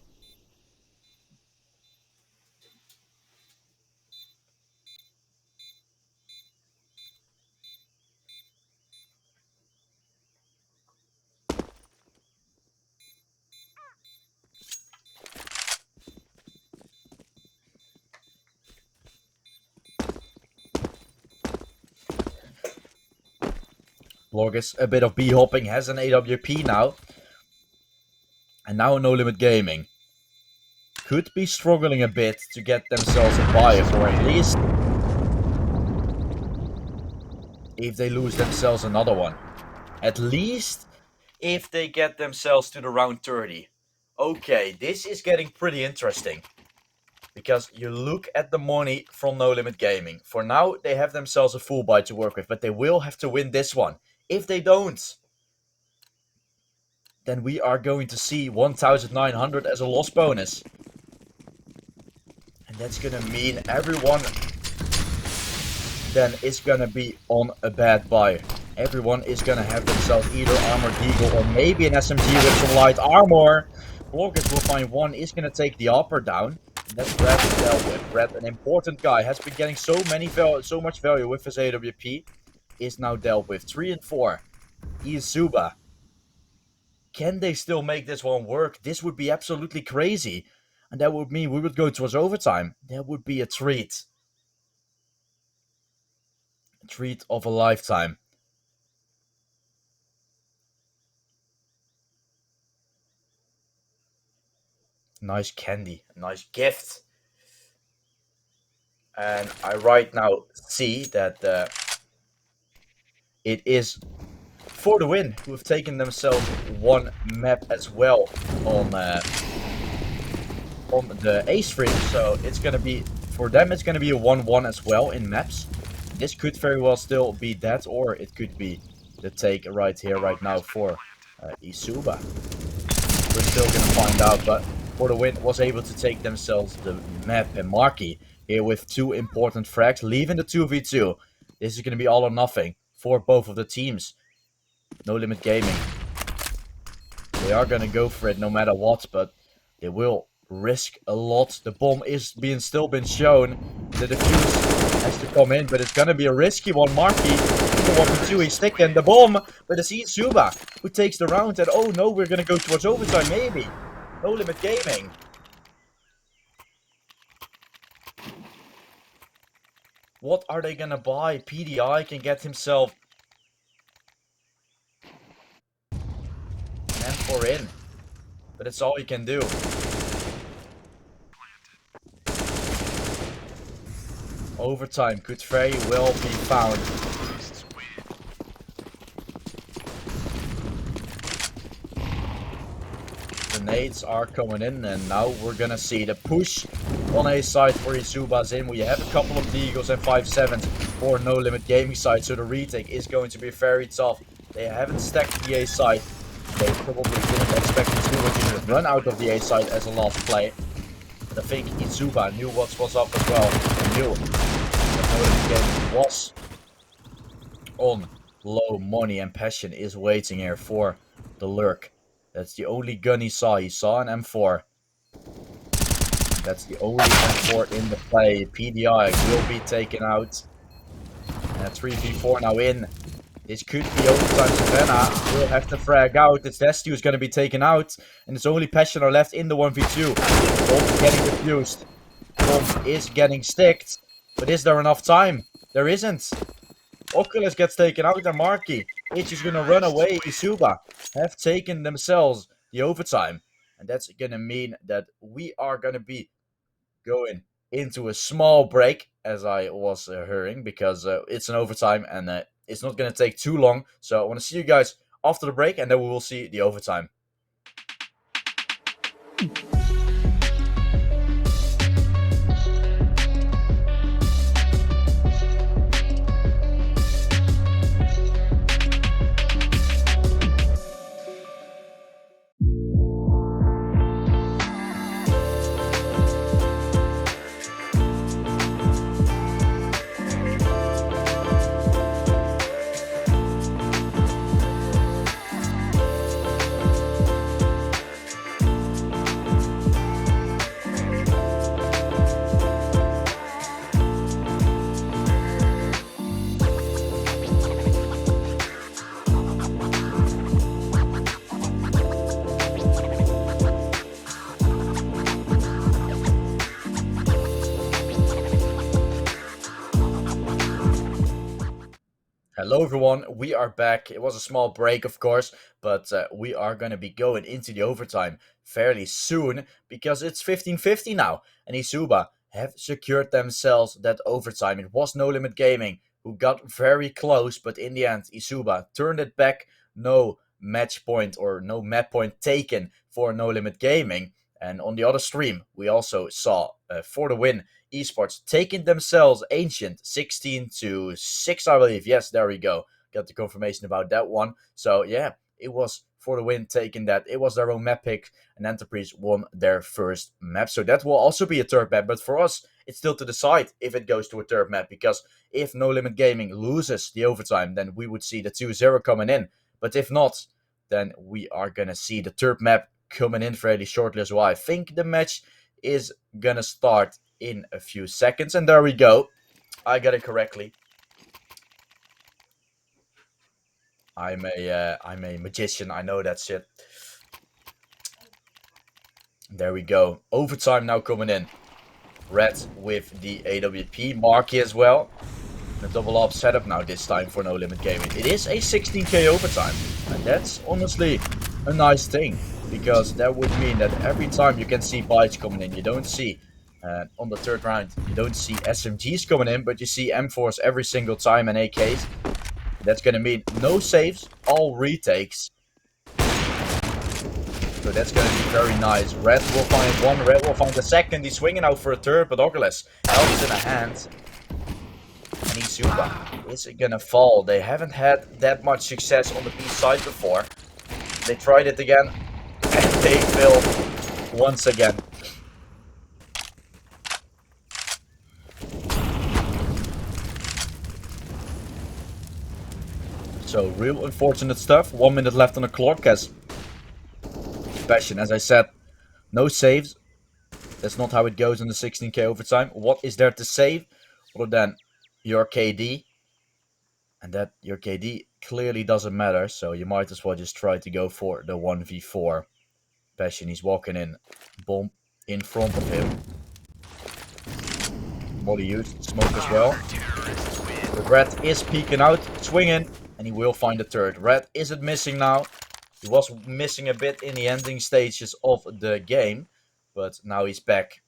Vloggies, a bit of B hopping, has an AWP now. And now No Limit Gaming could be struggling a bit to get themselves a buy, or at least if they lose themselves another one. At least if they get themselves to the round 30. Okay, this is getting pretty interesting. Because you look at the money from No Limit Gaming. For now, they have themselves a full buy to work with, but they will have to win this one. If they don't, then we are going to see 1,900 as a loss bonus. And that's gonna mean everyone then is gonna be on a bad buy. Everyone is gonna have themselves either Armored Eagle or maybe an SMG with some light armor. Vloggies will find one is gonna take the upper down. And that's Brad to deal with. Brad, an important guy, has been getting so much value with his AWP, is now dealt with. 3 and 4. eSuba. Can they still make this one work? This would be absolutely crazy. And that would mean we would go towards overtime. That would be a treat. A treat of a lifetime. Nice candy. Nice gift. And I right now see that it is for the win, who have taken themselves one map as well on the A stream. So it's gonna be, for them, it's gonna be a 1-1 as well in maps. This could very well still be that, or it could be the take right here, right now for eSuba. We're still gonna find out, but for the win was able to take themselves the map. And Marky here with 2 important frags, leaving the 2v2. This is gonna be all or nothing for both of the teams. No Limit Gaming, they are gonna go for it no matter what, but they will risk a lot. The bomb is still been shown. The defuse has to come in, but it's gonna be a risky one. Marky, 1v2, he's sticking the bomb, but it's eSuba who takes the round. And oh no, we're gonna go towards overtime, maybe. No Limit Gaming. What are they gonna buy? PDI can get himself an M4 in, but it's all he can do. Overtime could very well be found. The nades are coming in, and now we're gonna see the push on A side for eSuba Zin. We have a couple of Deagles and 5.7s for No Limit Gaming side, so the retake is going to be very tough. They haven't stacked the A side. They probably didn't expect eSuba to just run out of the A side as a last play. But I think eSuba knew what was up as well. And knew that No Limit Gaming was on low money, and Passion is waiting here for the lurk. That's the only gun he saw. He saw an M4. That's the only M4 in the play. PDI will be taken out. And a 3v4 now in. This could be overtime. Savannah will have to frag out. It's Desti who's going to be taken out. And it's only Passion are left in the 1v2. Bomb getting defused. Bomb is getting sticked. But is there enough time? There isn't. Oculus gets taken out and Marky is just going to run away. eSuba have taken themselves the overtime. And that's going to mean that we are going to be going into a small break, as I was hearing, because it's an overtime and it's not going to take too long. So I want to see you guys after the break, and then we will see the overtime. Hello everyone, we are back. It was a small break, of course, but we are going to be going into the overtime fairly soon because it's 15:50 now, and eSuba have secured themselves that overtime. It was No Limit Gaming who got very close, but in the end, eSuba turned it back. No match point or no map point taken for No Limit Gaming. And on the other stream, we also saw For the Win Esports taking themselves Ancient 16-6, I believe. Yes, there we go. Got the confirmation about that one. So yeah, it was For the Win taking that. It was their own map pick, and Enterprise won their first map. So that will also be a third map. But for us, it's still to decide if it goes to a third map, because if No Limit Gaming loses the overtime, then we would see the 2-0 coming in. But if not, then we are gonna see the third map coming in fairly shortly as well. I think the match is gonna start in a few seconds, and there we go. I got it correctly. I'm a magician. I know that shit. There we go. Overtime now coming in. Red with the AWP, Marky as well. The double up setup now this time for No Limit Gaming. It is a 16k overtime, and that's honestly a nice thing, because that would mean that every time you can see bites coming in. You don't see on the third round, you don't see SMGs coming in, but you see M4s every single time and AKs. That's going to mean no saves, all retakes. So that's going to be very nice. Red will find one, Red will find the second. He's swinging out for a third, but Oculus helps in a hand. And eSuba is gonna fall. They haven't had that much success on the B side before. They tried it again, and they failed once again. So, real unfortunate stuff. 1 minute left on the clock, as Passion, as I said, no saves. That's not how it goes in the 16k overtime. What is there to save other than your KD? And that your KD clearly doesn't matter, so you might as well just try to go for the 1v4. Passion, he's walking in. Bomb in front of him. Molly used smoke as well. The Red is peeking out, swinging, and he will find the third. Red isn't missing now. He was missing a bit in the ending stages of the game, but now he's back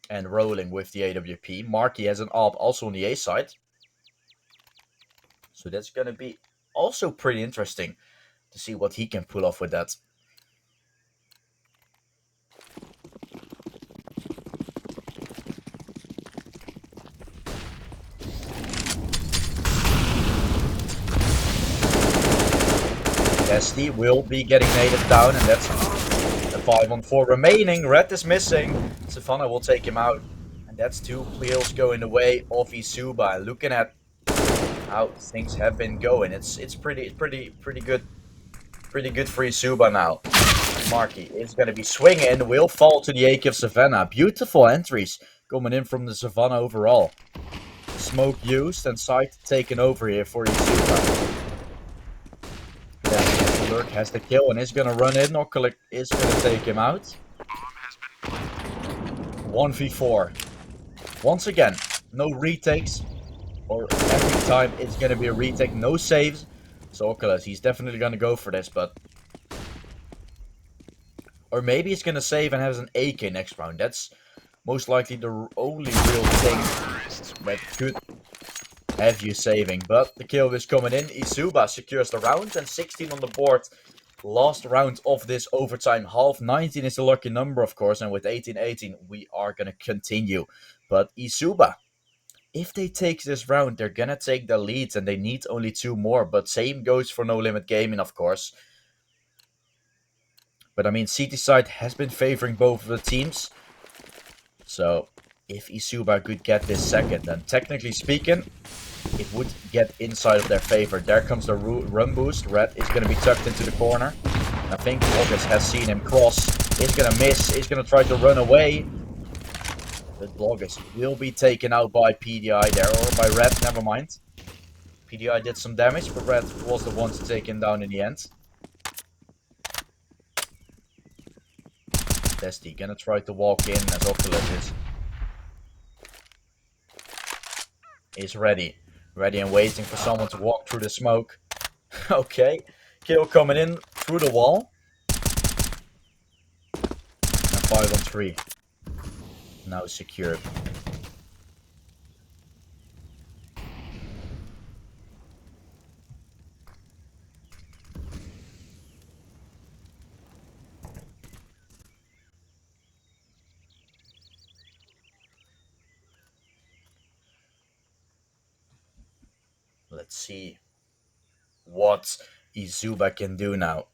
and rolling with the AWP. Marky has an AWP also on the A side. So that's going to be also pretty interesting to see what he can pull off with that. Testy will be getting native down, and that's a 5-on-4 remaining. Red is missing. Savannah will take him out. And that's 2 kills going the way of eSuba. And looking at how things have been going, it's pretty good for eSuba now. Marky is going to be swinging, will fall to the AK of Savannah. Beautiful entries coming in from the Savannah overall. The smoke used and site taken over here for eSuba. Then Lurk has the kill and is going to run in. Oculus is going to take him out. 1v4. Once again, no retakes. Or every time it's going to be a retake. No saves. So Oculus, he's definitely going to go for this, but... Or maybe he's going to save and has an AK next round. That's most likely the only real thing that could have you saving. But the kill is coming in. eSuba secures the round and 16 on the board. Last round of this overtime half. 19 is the lucky number, of course. And with 18-18, we are going to continue. But eSuba, if they take this round, they're going to take the lead. And they need only 2 more. But same goes for No Limit Gaming, of course. But I mean, CT side has been favoring both of the teams. So if eSuba could get this second, then technically speaking, it would get inside of their favor. There comes the run boost. Red is going to be tucked into the corner. I think August has seen him cross. He's going to miss. He's going to try to run away. But August will be taken out by PDI there, or by Red, never mind. PDI did some damage, but Red was the one to take him down in the end. Testy gonna try to walk in as Oculus is ready. Ready and waiting for someone to walk through the smoke. Okay. Kill coming in through the wall. And 5-on-3. Now secured. Let's see what eSuba can do now.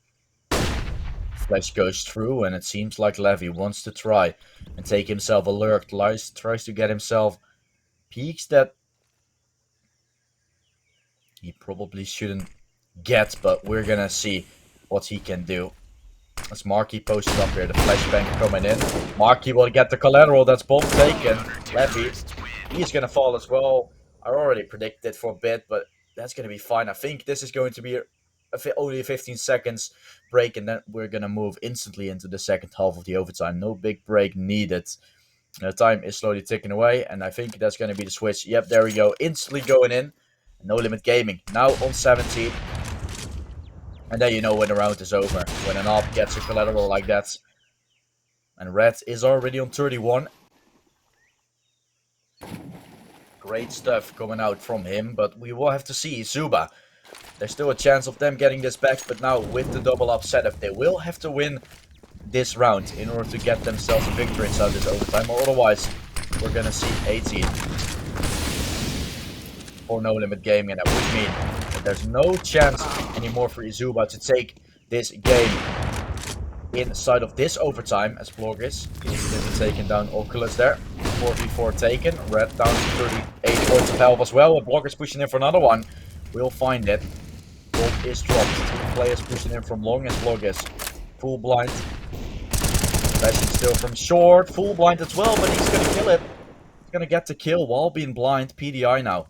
Flash goes through, and it seems like Levy wants to try and take himself a lurk. Tries to get himself peaks that he probably shouldn't get, but we're gonna see what he can do. As Marky posted up here, the flashbang coming in. Marky will get the collateral, that's bomb taken. Levy, he's gonna fall as well. I already predicted for a bit, but that's going to be fine. I think this is going to be only a 15 seconds break, and then we're going to move instantly into the second half of the overtime. No big break needed. The time is slowly ticking away, and I think that's going to be the switch. Yep, there we go. Instantly going in. No Limit Gaming now on 17. And then you know when the round is over. When an AWP gets a collateral like that. And Red is already on 31. Great stuff coming out from him, but we will have to see eSuba. There's still a chance of them getting this back, but now with the double up setup, they will have to win this round in order to get themselves a victory inside this overtime, or otherwise we're gonna see 18 for No Limit Gaming, and that would mean that there's no chance anymore for eSuba to take this game inside of this overtime, as Blogis is taking down Oculus there. 4v4 taken. Red down to 38 points of health as well. Bloggers pushing in for another one. We'll find it. Bomb is dropped. 2 players pushing in from long as Bloggers. Full blind. Flashing still from short. Full blind as well, but he's going to kill it. He's going to get the kill while being blind. PDI now.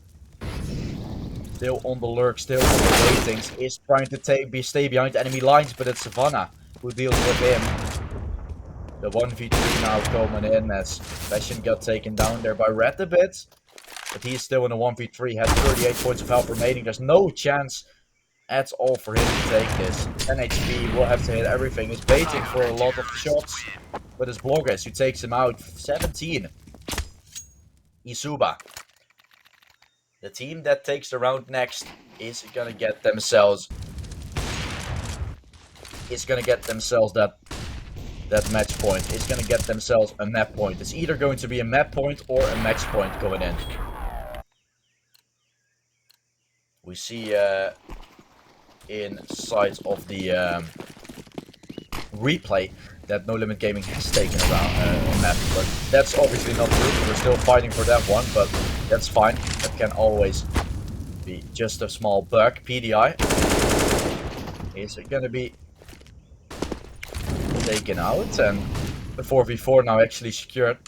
Still on the lurk. Still on the waitings. Is trying to stay behind enemy lines, but it's Savannah who deals with him. The 1v3 now coming in as Fashion got taken down there by Red a bit. But he's still in a 1v3, has 38 points of health remaining. There's no chance at all for him to take this. 10 HP, will have to hit everything. He's baiting for a lot of shots. But it's Bloggers who takes him out. 17. eSuba. The team that takes the round next is gonna get themselves that match point. It's going to get themselves a map point. It's either going to be a map point or a match point going in. We see inside of the replay that No Limit Gaming has taken around a map, but that's obviously not true. We're still fighting for that one, but that's fine. That can always be just a small bug. PDI is going to be taken out, and the 4v4 now actually secured.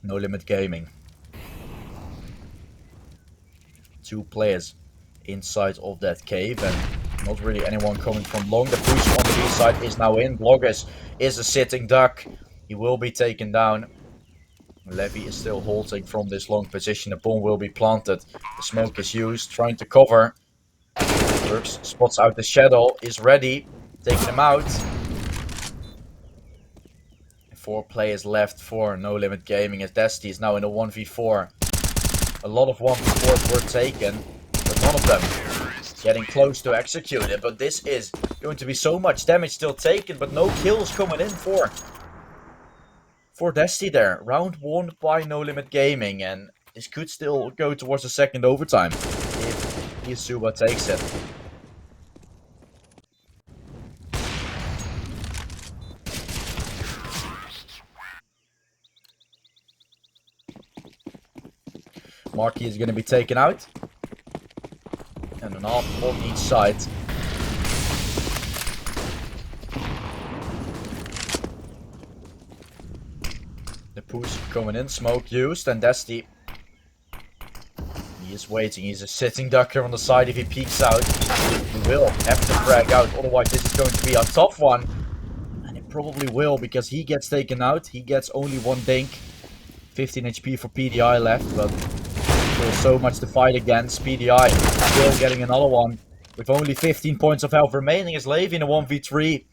No Limit Gaming. 2 players inside of that cave, and not really anyone coming from long. The push on the B side is now in. Bloggers is a sitting duck. He will be taken down. Levy is still halting from this long position. A bomb will be planted. The smoke is used, trying to cover. Works, spots out the shadow, is ready. Taking him out. 4 players left for No Limit Gaming as Destiny is now in a 1v4. A lot of 1v4s were taken, but none of them getting close to execute it. But this is going to be so much damage still taken, but no kills coming in for Destiny there. Round 1 by No Limit Gaming, and this could still go towards the second overtime if eSuba takes it. Marky is going to be taken out. And an half on each side. The push coming in, smoke used, and Destiny. He is waiting, he's a sitting duck here on the side. If he peeks out, he will have to frag out, otherwise this is going to be a tough one. And it probably will, because he gets taken out. He gets only 1 dink. 15 HP for PDI left, but still so much to fight against. PDI still getting another one. With only 15 points of health remaining, is Levy in a 1v3.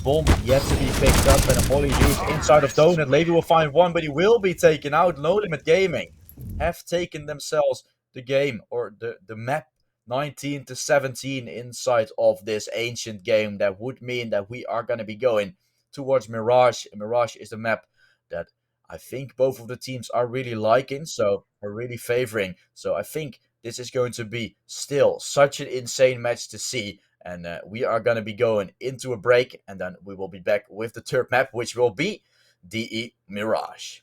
Bomb yet to be picked up, and a molly used inside of Donut. Levy will find one, but he will be taken out. No Limit Gaming have taken themselves the game, or the map, 19-17 inside of this ancient game. That would mean that we are going to be going towards Mirage. And Mirage is the map that I think both of the teams are really liking, so are really favoring. So I think this is going to be still such an insane match to see. And we are going to be going into a break, and then we will be back with the third map, which will be DE Mirage.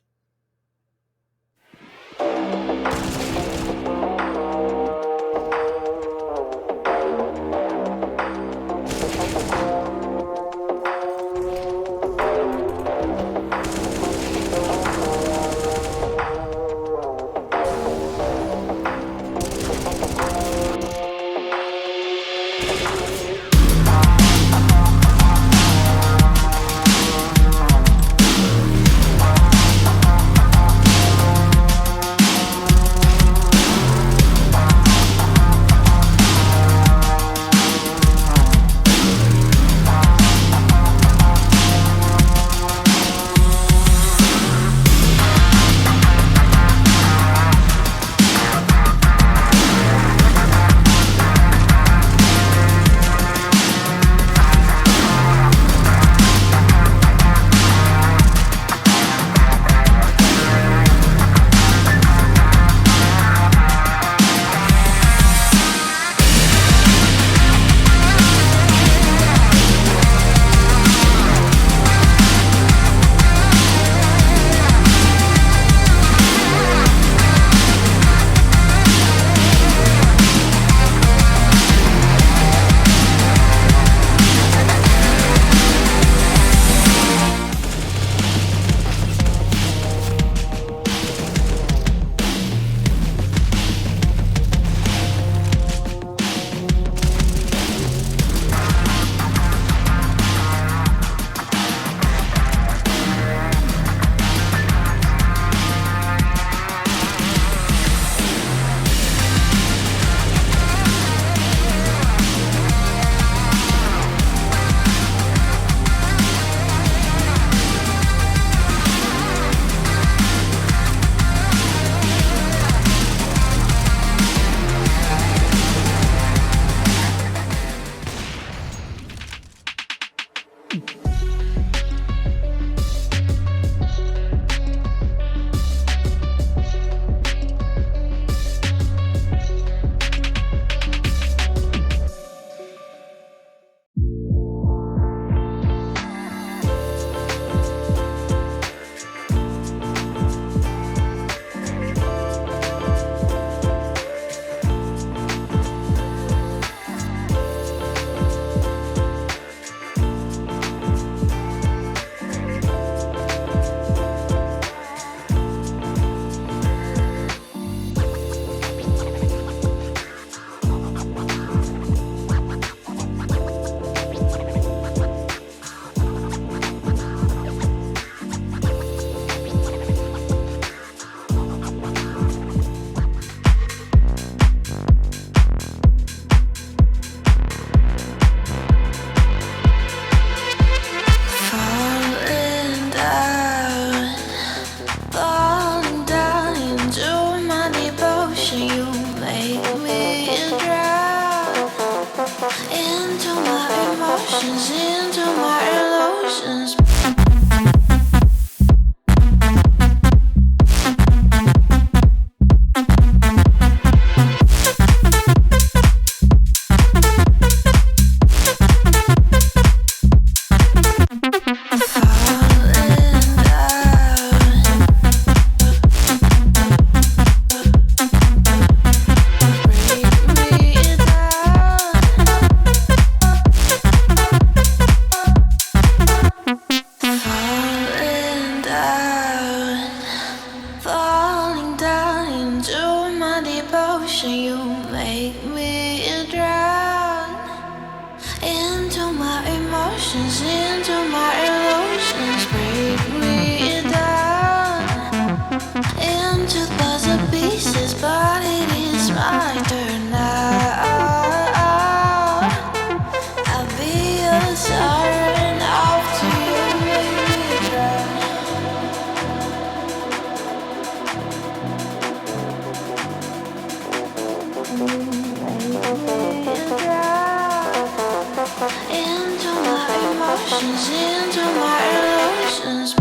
into my illusions.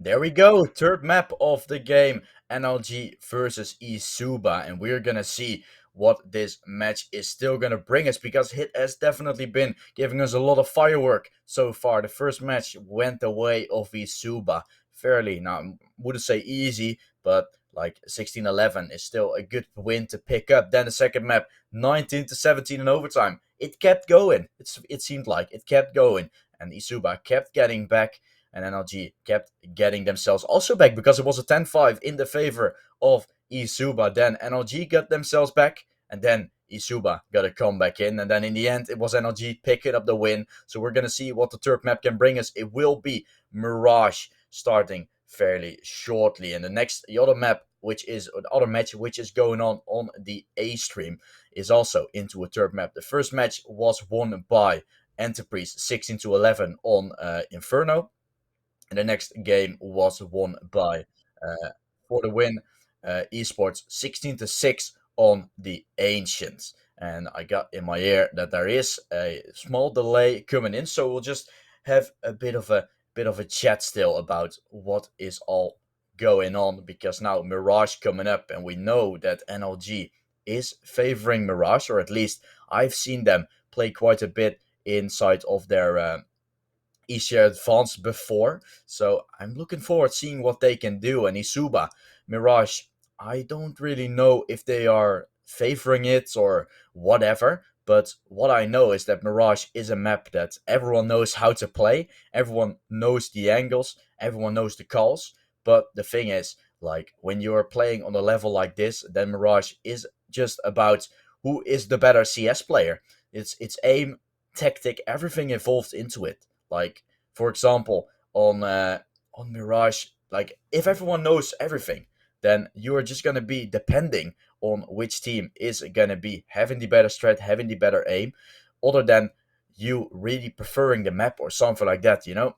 There we go, third map of the game, NLG versus eSuba, and we're gonna see what this match is still gonna bring us, because it has definitely been giving us a lot of firework so far. The first match went the way of eSuba fairly, now I wouldn't say easy, but like 16-11 is still a good win to pick up. Then the second map, 19-17 in overtime. It kept going. It seemed like it kept going, and eSuba kept getting back, and NLG kept getting themselves also back, because it was a 10-5 in the favor of eSuba. Then NLG got themselves back, and then eSuba got to come back in, and then in the end it was NLG picking up the win. So we're gonna see what the third map can bring us. It will be Mirage starting fairly shortly, and the other map, which is the other match which is going on the A stream, is also into a third map. The first match was won by Enterprise 16-11 on Inferno, and the next game was won by for the win esports 16-6 on the Ancients. And I got in my ear that there is a small delay coming in, so we'll just have a bit of a chat still about what is all going on, because now Mirage coming up, and we know that NLG is favoring Mirage, or at least I've seen them play quite a bit inside of their eShare Advance before. So I'm looking forward seeing what they can do. And eSuba, Mirage, I don't really know if they are favoring it or whatever. But what I know is that Mirage is a map that everyone knows how to play. Everyone knows the angles. Everyone knows the calls. But the thing is, like when you're playing on a level like this, then Mirage is just about who is the better CS player. It's aim, tactic, everything involved into it. Like for example, on Mirage, like if everyone knows everything, then you are just gonna be depending on which team is gonna be having the better strat, having the better aim, other than you really preferring the map or something like that. You know,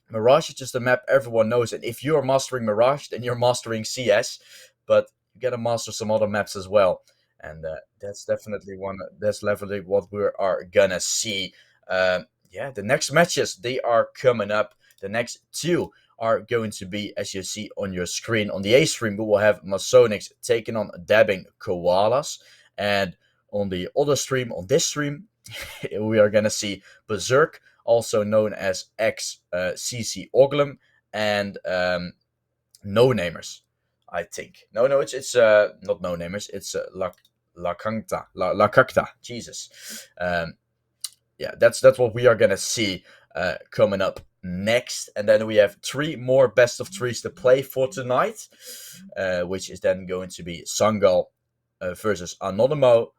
Mirage is just a map everyone knows, and if you're mastering Mirage, then you're mastering CS. But you gotta master some other maps as well, and that's definitely one. That's definitely what we are gonna see. Yeah, the next matches they are coming up. The next two are going to be, as you see on your screen, on the A stream. We will have Masonics taking on Dabbing Koalas, and on the other stream, on this stream, we are gonna see Berserk, also known as XCC Oglum, and No Namers, I think. No, it's not No Namers. It's La Cacta. Jesus. Um, yeah, that's what we are gonna see coming up next, and then we have three more best of threes to play for tonight, which is then going to be Sangal versus Anonymo,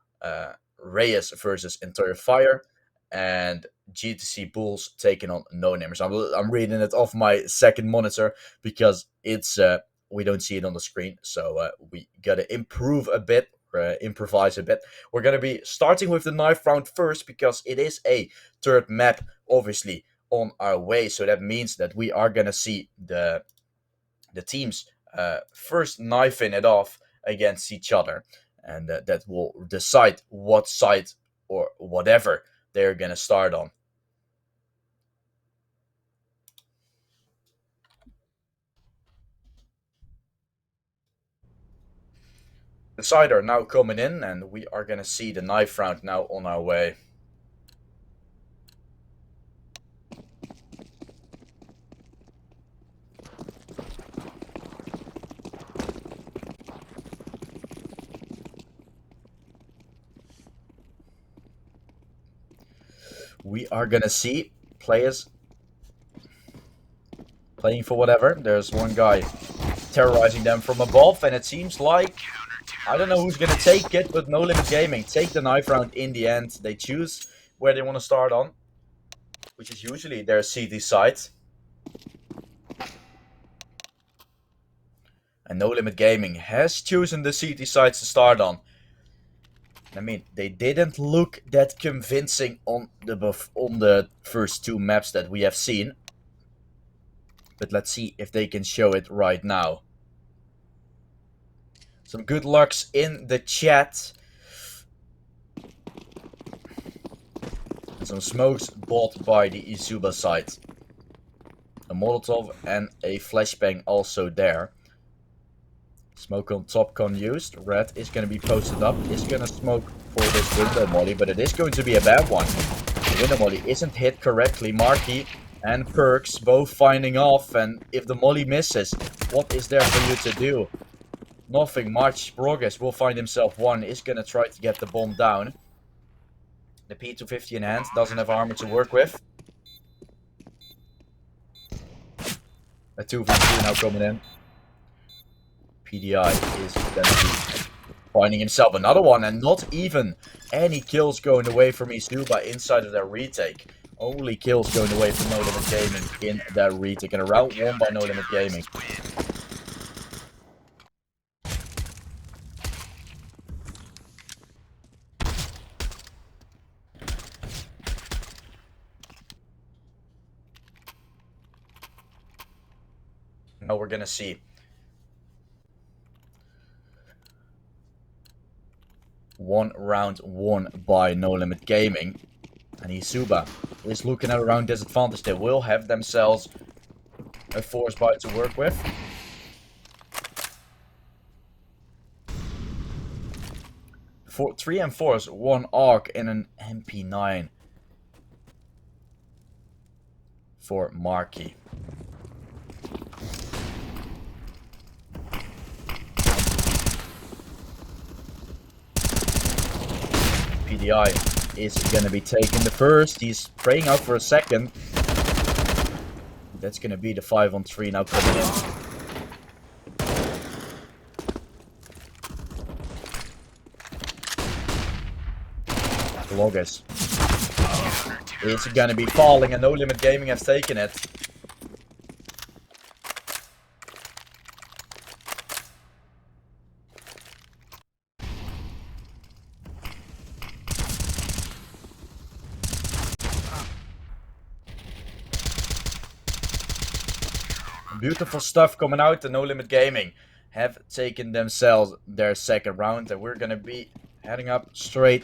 Reyes versus Interior Fire, and GTC Bulls taking on No Namers. I'm reading it off my second monitor because it's we don't see it on the screen, so we gotta improve a bit, improvise a bit. We're gonna be starting with the knife round first because it is a third map, obviously, on our way. So that means that we are gonna see the teams first knifing it off against each other, and that will decide what side or whatever they're gonna start on. The side are now coming in, and we are gonna see the knife round now on our way. We are gonna see players playing for whatever. There's one guy terrorizing them from above, and it seems like I don't know who's gonna take it, but No Limit Gaming take the knife round in the end. They choose where they want to start on, which is usually their CT side. And No Limit Gaming has chosen the CT sides to start on. I mean, they didn't look that convincing on the first two maps that we have seen. But let's see if they can show it right now. Some good lucks in the chat. And some smokes bought by the eSuba side. A Molotov and a flashbang also there. Smoke on top con used. Red is going to be posted up. Is going to smoke for this window molly, but it is going to be a bad one. The window molly isn't hit correctly. Marky and Perks both finding off, and if the molly misses, what is there for you to do? Nothing much. Progress will find himself one. Is going to try to get the bomb down. The P250 in hand. Doesn't have armor to work with. A 2v2 now coming in. PDI is going to be finding himself another one, and not even any kills going away from eSuba inside of their retake. Only kills going away from No Limit Gaming in that retake, and a round won by No Limit Gaming. Now we're gonna see one round won by No Limit Gaming, and eSuba is looking at a round disadvantage. They will have themselves a force bite to work with. For 3 and 4s, one ARC and an MP9. for Marky. PDI is going to be taking the first. He's praying out for a second. That's going to be the 5-on-3 now coming in. Vloggers is going to be falling, and No Limit Gaming has taken it. Beautiful stuff coming out. The No Limit Gaming have taken themselves their second round, and we're going to be heading up straight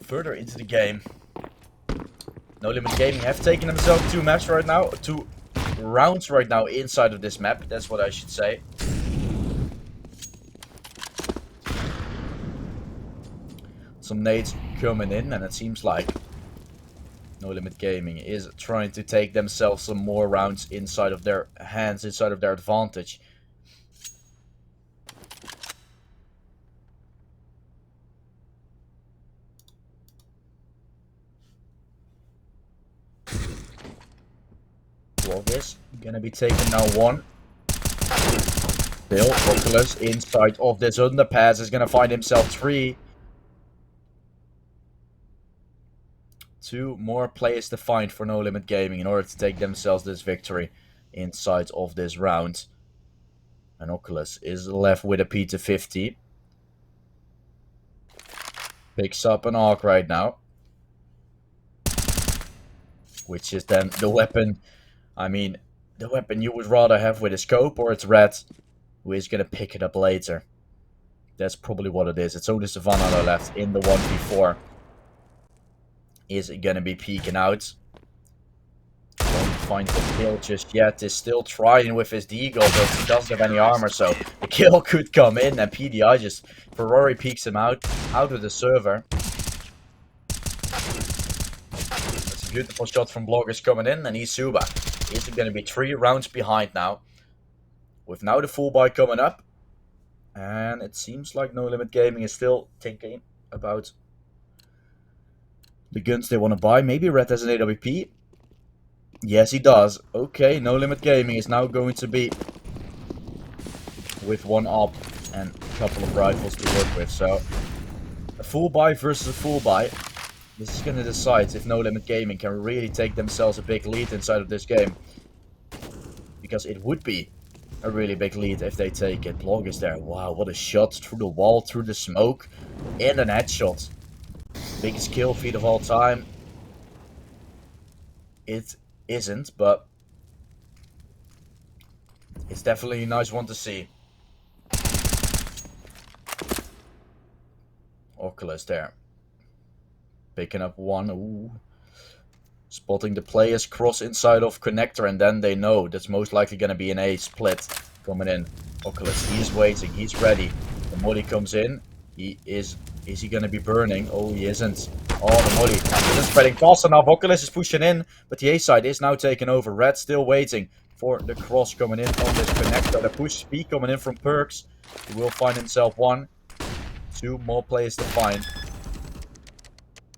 further into the game. No Limit Gaming have taken themselves 2 maps right now, 2 rounds right now inside of this map. That's what I should say. Some nades coming in, and it seems like No Limit Gaming is trying to take themselves some more rounds inside of their hands, inside of their advantage. Vloggers gonna be taking now 1. Still, Oculus inside of this underpass is gonna find himself 3. 2 more players to find for No Limit Gaming in order to take themselves this victory inside of this round. And Oculus is left with a P250. Picks up an ARC right now. Which is then the weapon. I mean, the weapon you would rather have with a scope, or it's Red, who is going to pick it up later. That's probably what it is. It's only Savannah left in the 1v4. Is going to be peeking out. Won't find the kill just yet. Is still trying with his deagle, but he doesn't have any armor, so the kill could come in, and PDI just Ferrari peeks him out of the server. That's a beautiful shot from Bloggers coming in, and eSuba is going to be 3 rounds behind now. With now the full buy coming up, and it seems like No Limit Gaming is still thinking about the guns they want to buy. Maybe Red has an AWP. Yes, he does. Okay, No Limit Gaming is now going to be with 1 op and a couple of rifles to work with. So, a full buy versus a full buy. This is going to decide if No Limit Gaming can really take themselves a big lead inside of this game. Because it would be a really big lead if they take it. Blog is there. Wow, what a shot through the wall, through the smoke, and an headshot. Biggest kill feed of all time. It isn't, but it's definitely a nice one to see. Oculus there. Picking up 1. Ooh. Spotting the players cross inside of connector, and then they know that's most likely going to be an A split coming in. Oculus, he's waiting, he's ready. The molly comes in. Is he going to be burning? Oh, he isn't. Oh, the molly isn't spreading fast enough. Oculus is pushing in, but the A side is now taken over. Red still waiting for the cross coming in on this connector. The push speed coming in from Perks. He will find himself 1. 2 more players to find.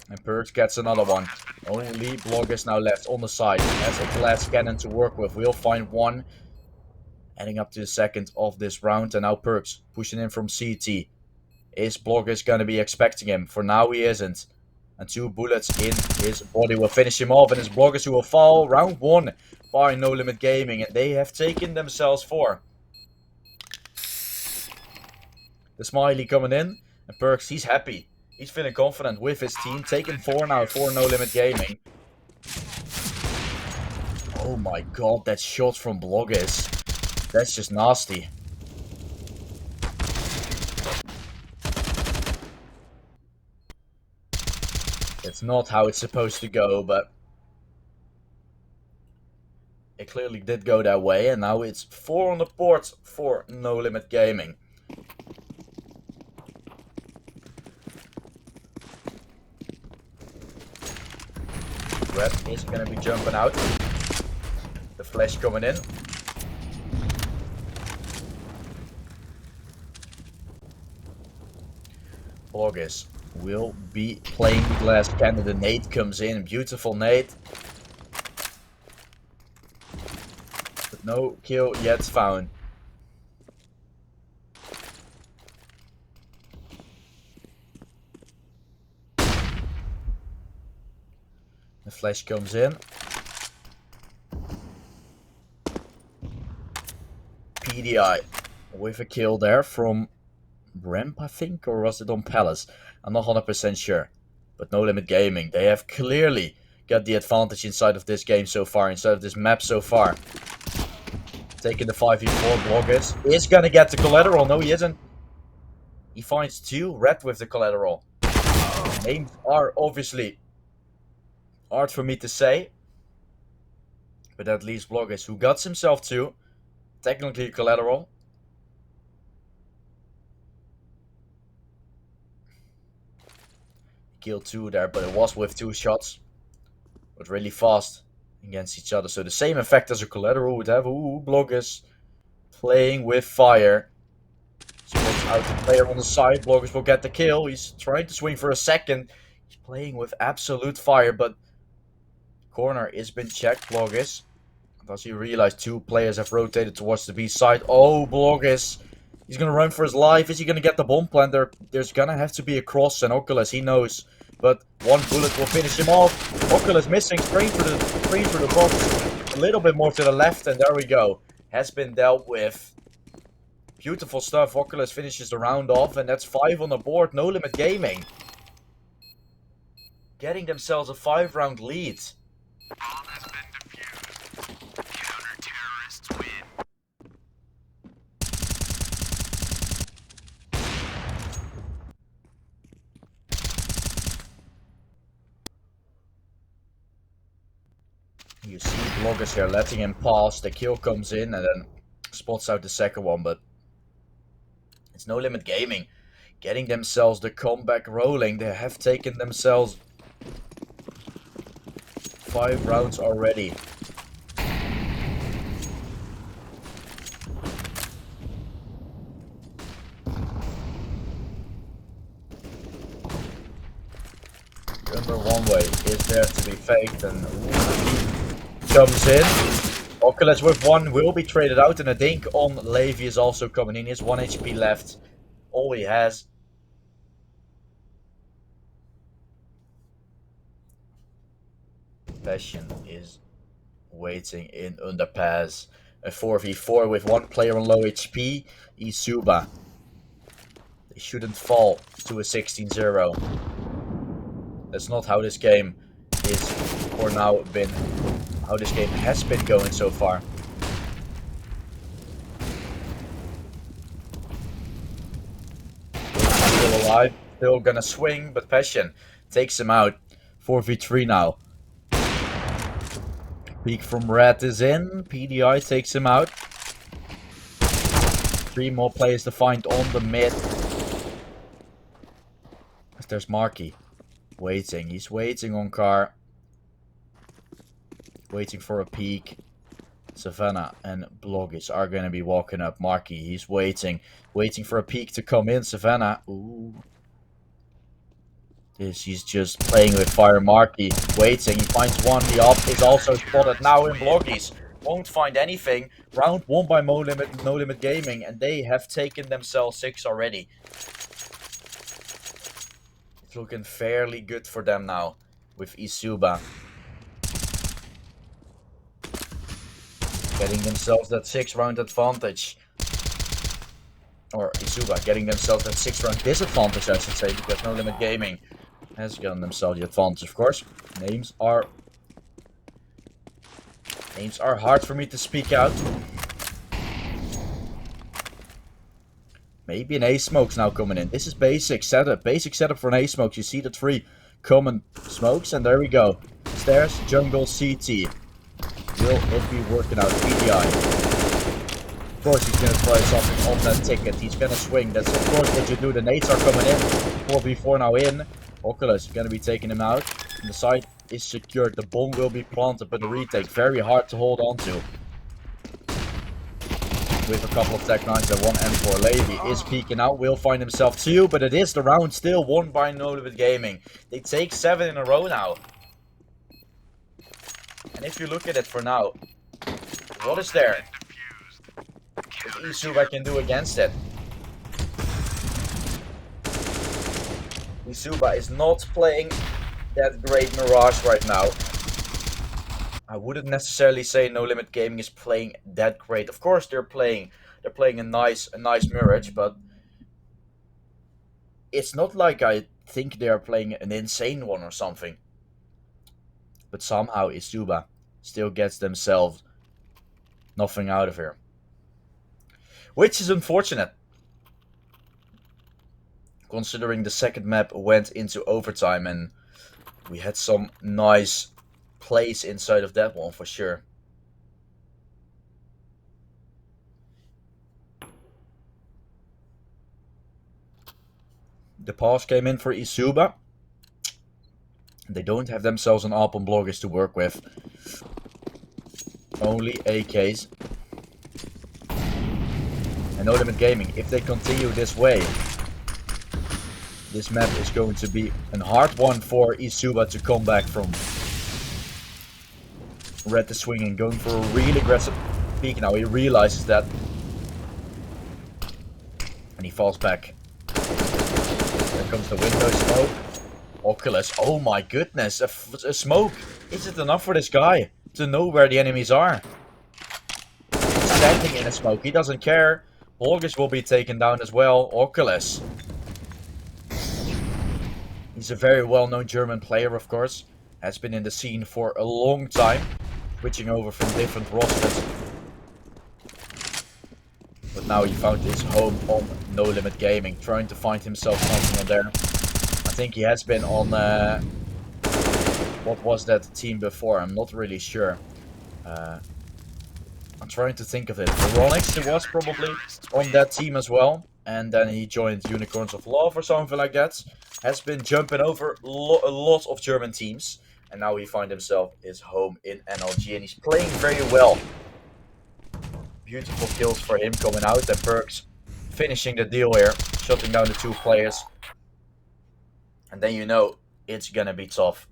And Perks gets another one. Only Bloggers now left on the side. Has a glass cannon to work with. We'll find 1. Heading up to the second of this round. And now Perks pushing in from CT. Is Bloggers going to be expecting him? For now he isn't. And 2 bullets in his body will finish him off. And it's Bloggers who will fall. Round 1 by No Limit Gaming. And they have taken themselves 4. The smiley coming in. And Perks, he's happy. He's feeling confident with his team. Taking 4 now for No Limit Gaming. Oh my god, that shot from Bloggers. That's just nasty. It's not how it's supposed to go, but it clearly did go that way. And now it's 4 on the board for No Limit Gaming. Red is gonna be jumping out. The flash coming in. August will be playing the glass cannon. The nade comes in. Beautiful nade. But no kill yet found. The flash comes in. PDI with a kill there from Ramp, I think, or was it on Palace? I'm not 100% sure. But No Limit Gaming, they have clearly got the advantage inside of this game so far, inside of this map so far. Taking the 5v4, Bloggers is gonna get the collateral. No, he isn't. He finds 2 Red with the collateral. Names are obviously hard for me to say. But at least Bloggers, who got himself 2, technically collateral. Killed 2 there, but it was with 2 shots. But really fast against each other. So the same effect as a collateral would have. Ooh, Bloggers playing with fire. Spots out the player on the side. Bloggers will get the kill. He's trying to swing for a second. He's playing with absolute fire, but corner has been checked. Bloggers. Does he realize 2 players have rotated towards the B side? Oh, Bloggers. He's going to run for his life. Is he going to get the bomb plant? There's going to have to be a cross, and Oculus, he knows. But 1 bullet will finish him off. Oculus missing, straight through the box. A little bit more to the left, and there we go. Has been dealt with. Beautiful stuff. Oculus finishes the round off, and that's 5 on the board. No Limit Gaming getting themselves a 5-round lead. You see Bloggers here letting him pass. The kill comes in and then spots out the second one, but it's No Limit Gaming getting themselves the comeback rolling. They have taken themselves 5 rounds already. Number 1 way is there to be faked, and comes in. Oculus with 1 will be traded out, and a dink on Levy is also coming in. He has 1 HP left. All he has. Passion is waiting in underpass. A 4v4 with 1 player on low HP. eSuba. They shouldn't fall to a 16-0. That's not how this game is for now been. How this game has been going so far. Still alive, still gonna swing, but Passion takes him out. 4v3 now. Peek from Red is in, PDI takes him out. 3 more players to find on the mid. There's Marky. Waiting, he's waiting on car. Waiting for a peek. Savannah and Bloggers are going to be walking up. Marky, he's waiting. Waiting for a peek to come in. Savannah. Ooh. He's just playing with fire. Marky waiting. He finds 1. The up is also spotted now in Bloggers. Won't find anything. Round 1 by No Limit Gaming. And they have taken themselves 6 already. It's looking fairly good for them now. With eSuba. Getting themselves that 6-round advantage. Or eSuba getting themselves that 6-round disadvantage, I should say, because No Limit Gaming has gotten themselves the advantage, of course. Names are hard for me to speak out. Maybe an A-smokes now coming in. This is basic setup. Basic setup for an A-smokes. You see the 3 common smokes, and there we go. Stairs, jungle, CT. Will it be working out? PDI. Of course he's going to try something on that ticket. He's going to swing. That's of course what you do. The nades are coming in. 4v4 now in. Oculus is going to be taking him out. On the side, is secured. The bomb will be planted, but the retake very hard to hold on to. With a couple of Tech 9s and one M4. Levy is peeking out, will find himself 2, but it is the round still won by No Limit Gaming. They take 7 in a row now. And if you look at it for now, what is there that eSuba can do against it? eSuba is not playing that great Mirage right now. I wouldn't necessarily say No Limit Gaming is playing that great. Of course, they're playing a nice Mirage, but it's not like I think they are playing an insane one or something. But somehow eSuba still gets themselves nothing out of here, which is unfortunate, considering the second map went into overtime and we had some nice plays inside of that one for sure. The pass came in for eSuba. They don't have themselves an AWP on bloggers to work with. Only AKs. And No Limit Gaming, if they continue this way, this map is going to be a hard one for eSuba to come back from. Red is swinging, going for a really aggressive peek now. He realizes that. And he falls back. There comes the window smoke. Oculus, oh my goodness, a smoke. Is it enough for this guy to know where the enemies are? He's standing in a smoke, he doesn't care. August will be taken down as well. Oculus. He's a very well-known German player, of course. Has been in the scene for a long time. Switching over from different rosters. But now he found his home on No Limit Gaming. Trying to find himself something on there. I think he has been on... what was that team before? I'm not really sure. I'm trying to think of it. Veronix, he was probably on that team as well. And then he joined Unicorns of Love or something like that. Has been jumping over a lot of German teams. And now he finds himself his home in NLG. And he's playing very well. Beautiful kills for him coming out. And Perks finishing the deal here. Shutting down the 2 players. And then you know it's gonna be tough.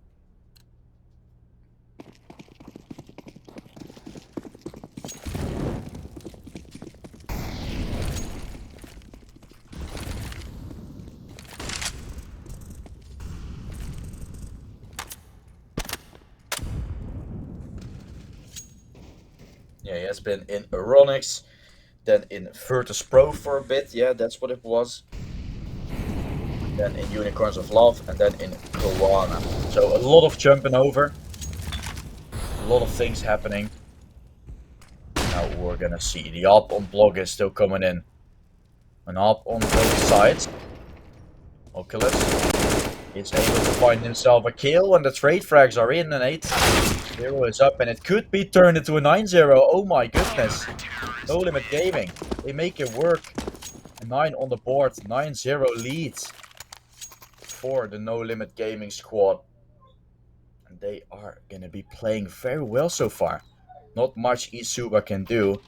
Yeah, he has been in Aeronix, then in Virtus Pro for a bit. Yeah, that's what it was. Then in Unicorns of Love, and then in Koana. So a lot of jumping over. A lot of things happening. Now we're gonna see the AWP on blog is still coming in. An AWP on both sides. Oculus is able to find himself a kill, and the trade frags are in. An 8-0 is up, and it could be turned into a 9-0. Oh my goodness. No Limit Gaming. They make it work. A 9 on the board. 9-0 lead for the No Limit Gaming squad. And they are going to be playing very well so far. Not much eSuba can do.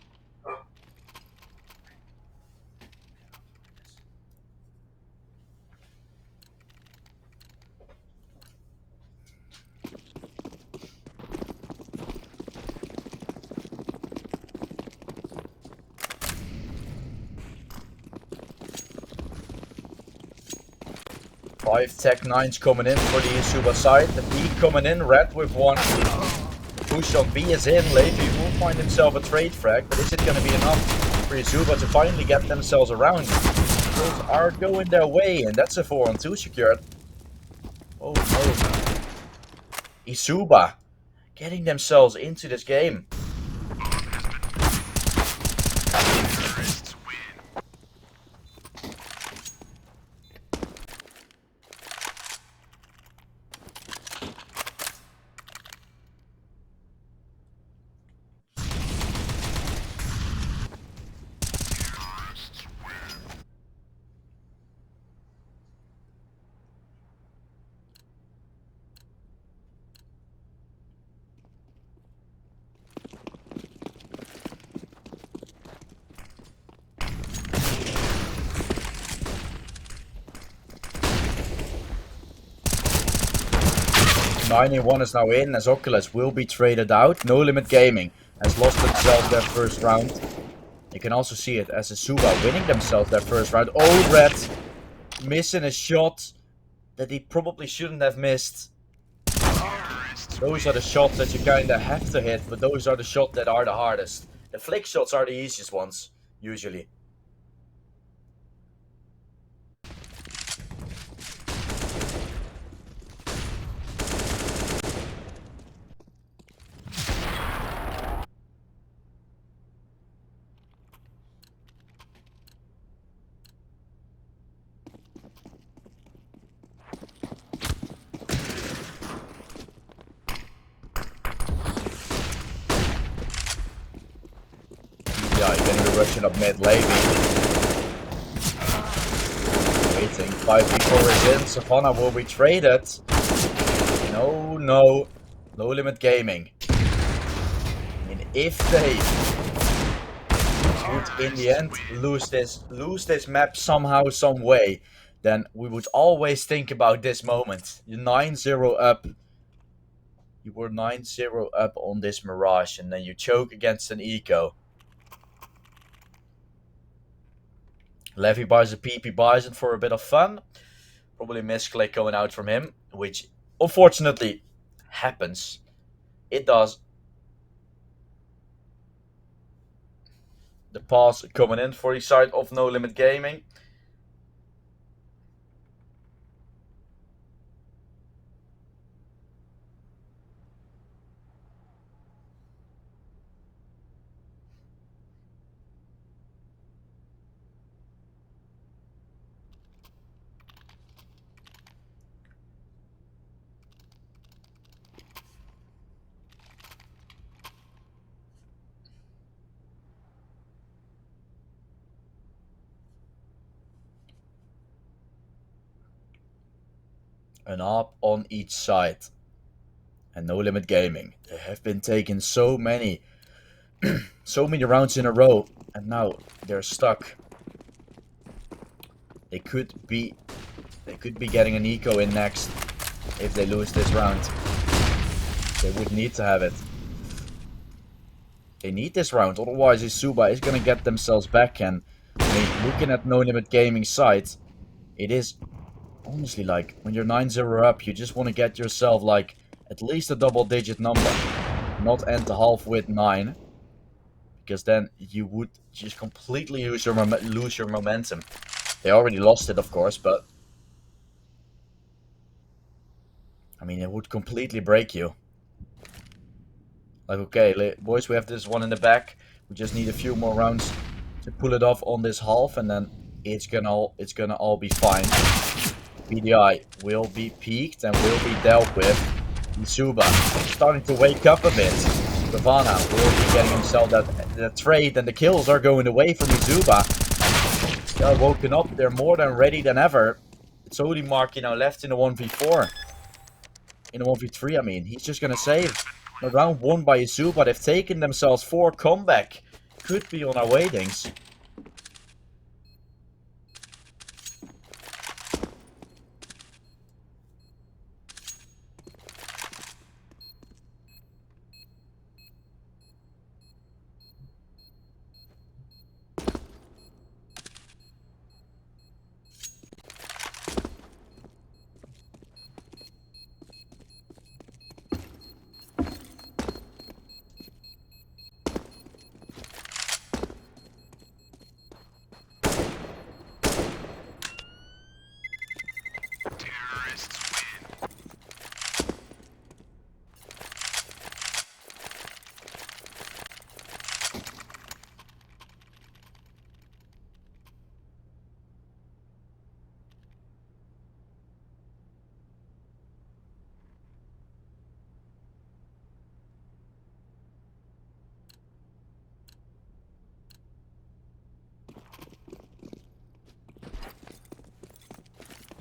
Five Tech 9s coming in for the eSuba side. The B coming in, Red with 1. Push on B is in. Levy will find himself a trade frag, but is it going to be enough for eSuba to finally get themselves around? Those are going their way, and that's a 4-on-2 secured. Oh no. eSuba getting themselves into this game. 91 is now in as Oculus will be traded out. No Limit Gaming has lost themselves their first round. You can also see it as eSuba winning themselves their first round. Oh, Red missing a shot that he probably shouldn't have missed. Those are the shots that you kinda have to hit, but those are the shots that are the hardest. The flick shots are the easiest ones, usually. Yeah, getting the Russian up mid lane. Waiting, 5v4 is in. Savannah will be traded. No. No Limit Gaming. I mean, if they would in the end lose this map somehow, some way, then we would always think about this moment. You're 9-0 up. You were 9-0 up on this Mirage, and then you choke against an eco. Levy buys a PP Bison for a bit of fun. Probably misclick going out from him, which unfortunately happens. It does. The pass coming in for the side of No Limit Gaming. An AWP on each side. And No Limit Gaming. They have been taking so many rounds in a row, and now they're stuck. They could be getting an eco in next if they lose this round. They would need to have it. They need this round, otherwise eSuba is gonna get themselves back. And I mean, looking at No Limit Gaming's side, it is honestly like when you're 9-0 up, you just want to get yourself like at least a double-digit number, not end the half with 9, because then you would just completely lose your momentum. They already lost it, of course, but I mean, it would completely break you. Like, okay, boys, we have this one in the back. We just need a few more rounds to pull it off on this half, and then it's gonna all be fine. PDI will be peaked and will be dealt with. eSuba starting to wake up a bit. Savannah will be getting himself that trade, and the kills are going away from eSuba. They are woken up. They're more than ready than ever. It's only Marky now left in the 1v4. In the 1v3, I mean. He's just gonna save. A round won by eSuba. They've taken themselves 4 comeback. Could be on our waitings.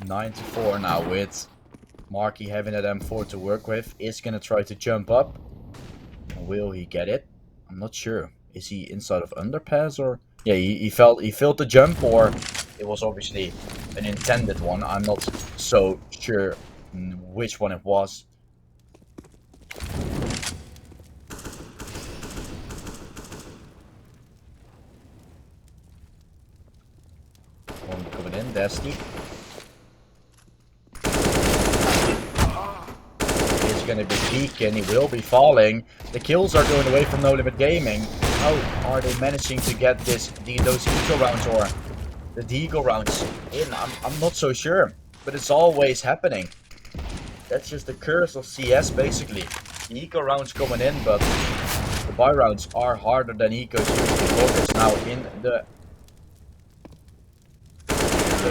(9-4) now with Marky having that M4 to work with. Is gonna try to jump up. Will he get it? I'm not sure. Is he inside of underpass or? Yeah, he failed the jump, or it was obviously an intended one. I'm not so sure which one it was. Dusty. He's gonna be peeking, he will be falling. The kills are going away from No Limit Gaming. How are they managing to get those eco rounds or the deagle rounds in? I'm not so sure, but it's always happening. That's just the curse of CS, basically. The eco rounds coming in, but the buy rounds are harder than ecos usually. Focus now in the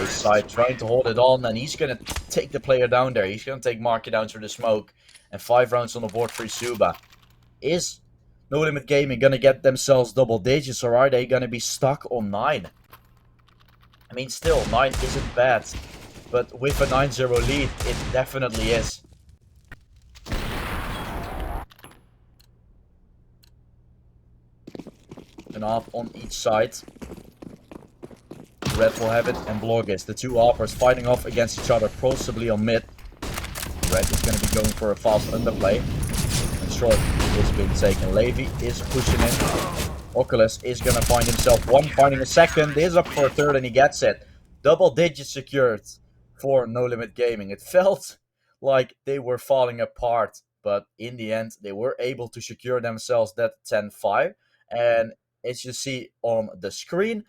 side, trying to hold it on, and he's gonna take the player down there. He's gonna take Marky down through the smoke, and 5 rounds on the board for eSuba. Is No Limit Gaming gonna get themselves double digits, or are they gonna be stuck on 9? I mean, still, 9 isn't bad, but with a 9-0 lead, it definitely is. An AWP on each side. Red will have it, and Blorgis, the two AWPers fighting off against each other, possibly on mid. Red is going to be going for a fast underplay. And short is being taken. Levy is pushing in. Oculus is going to find himself one, finding a second. Is up for a third, and he gets it. Double digits secured for No Limit Gaming. It felt like they were falling apart, but in the end, they were able to secure themselves that 10-5. And as you see on the screen,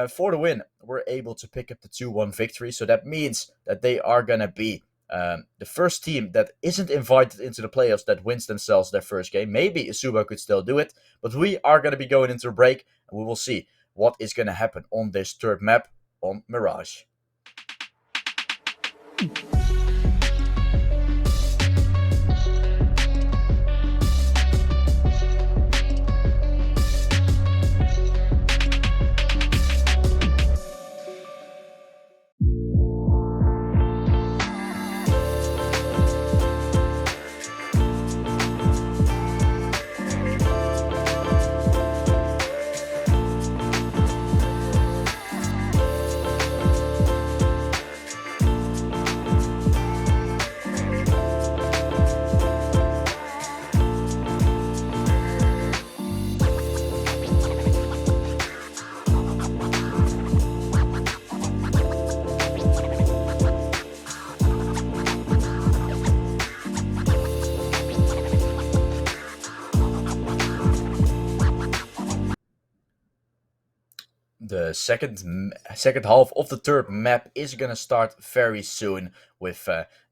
for the win, we're able to pick up the 2-1 victory. So that means that they are going to be the first team that isn't invited into the playoffs that wins themselves their first game. Maybe eSuba could still do it, but we are going to be going into a break, and we will see what is going to happen on this third map on Mirage. The second half of the third map is gonna start very soon with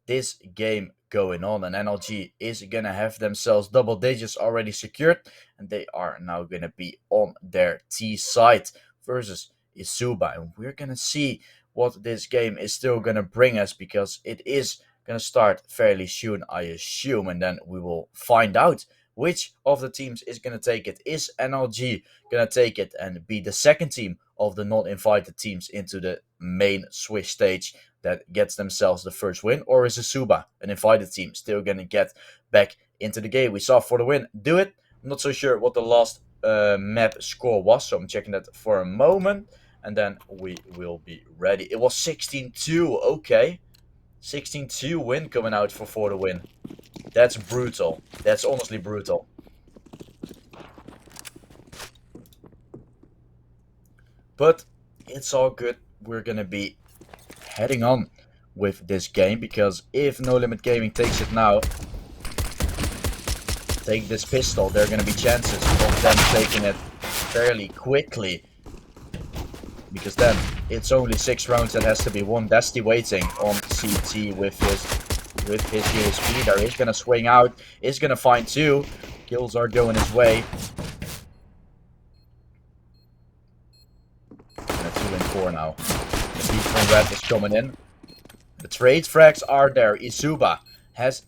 this game going on, and NLG is gonna have themselves double digits already secured, and they are now gonna be on their T side versus eSuba, and we're gonna see what this game is still gonna bring us, because it is gonna start fairly soon, I assume, and then we will find out which of the teams is gonna take it. Is NLG gonna take it and be the second team of the non-invited teams into the main Swiss stage that gets themselves the first win, or is eSuba, an invited team, still gonna get back into the game? We saw For the Win do it. I'm not so sure what the last map score was, so I'm checking that for a moment, and then we will be ready. It was 16-2, okay. 16-2 win coming out for the Win. That's brutal. That's honestly brutal. But it's all good. We're gonna be heading on with this game, because if No Limit Gaming takes it now, take this pistol, there are gonna be chances of them taking it fairly quickly, because then it's only 6 rounds that has to be won. Dusty waiting on CT with his USP. There is gonna swing out, is gonna find 2. Kills are going his way. And a 2-4 now. The beat from Red is coming in. The trade frags are there. eSuba has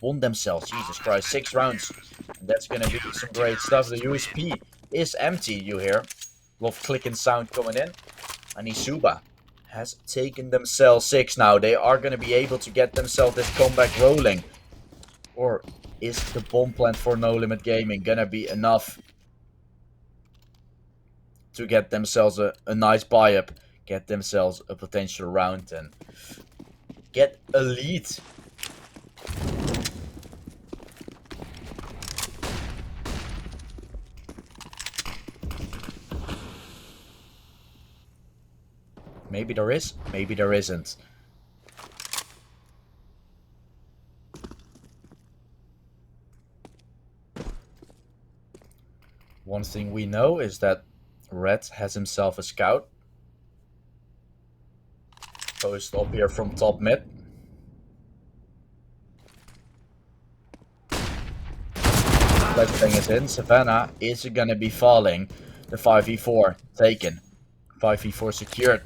won themselves, Jesus Christ, 6 rounds. And that's gonna be some great stuff. The USP is empty, you hear. A lot of clicking sound coming in. And eSuba has taken themselves 6 now. They are gonna be able to get themselves this comeback rolling. Or is the bomb plant for No Limit Gaming gonna be enough to get themselves a nice buy-up, get themselves a potential round, and get a lead? Maybe there is, maybe there isn't. One thing we know is that Red has himself a scout. Post up here from top mid. Flashbang is in. Savannah is gonna be falling. The 5v4 taken. 5v4 secured.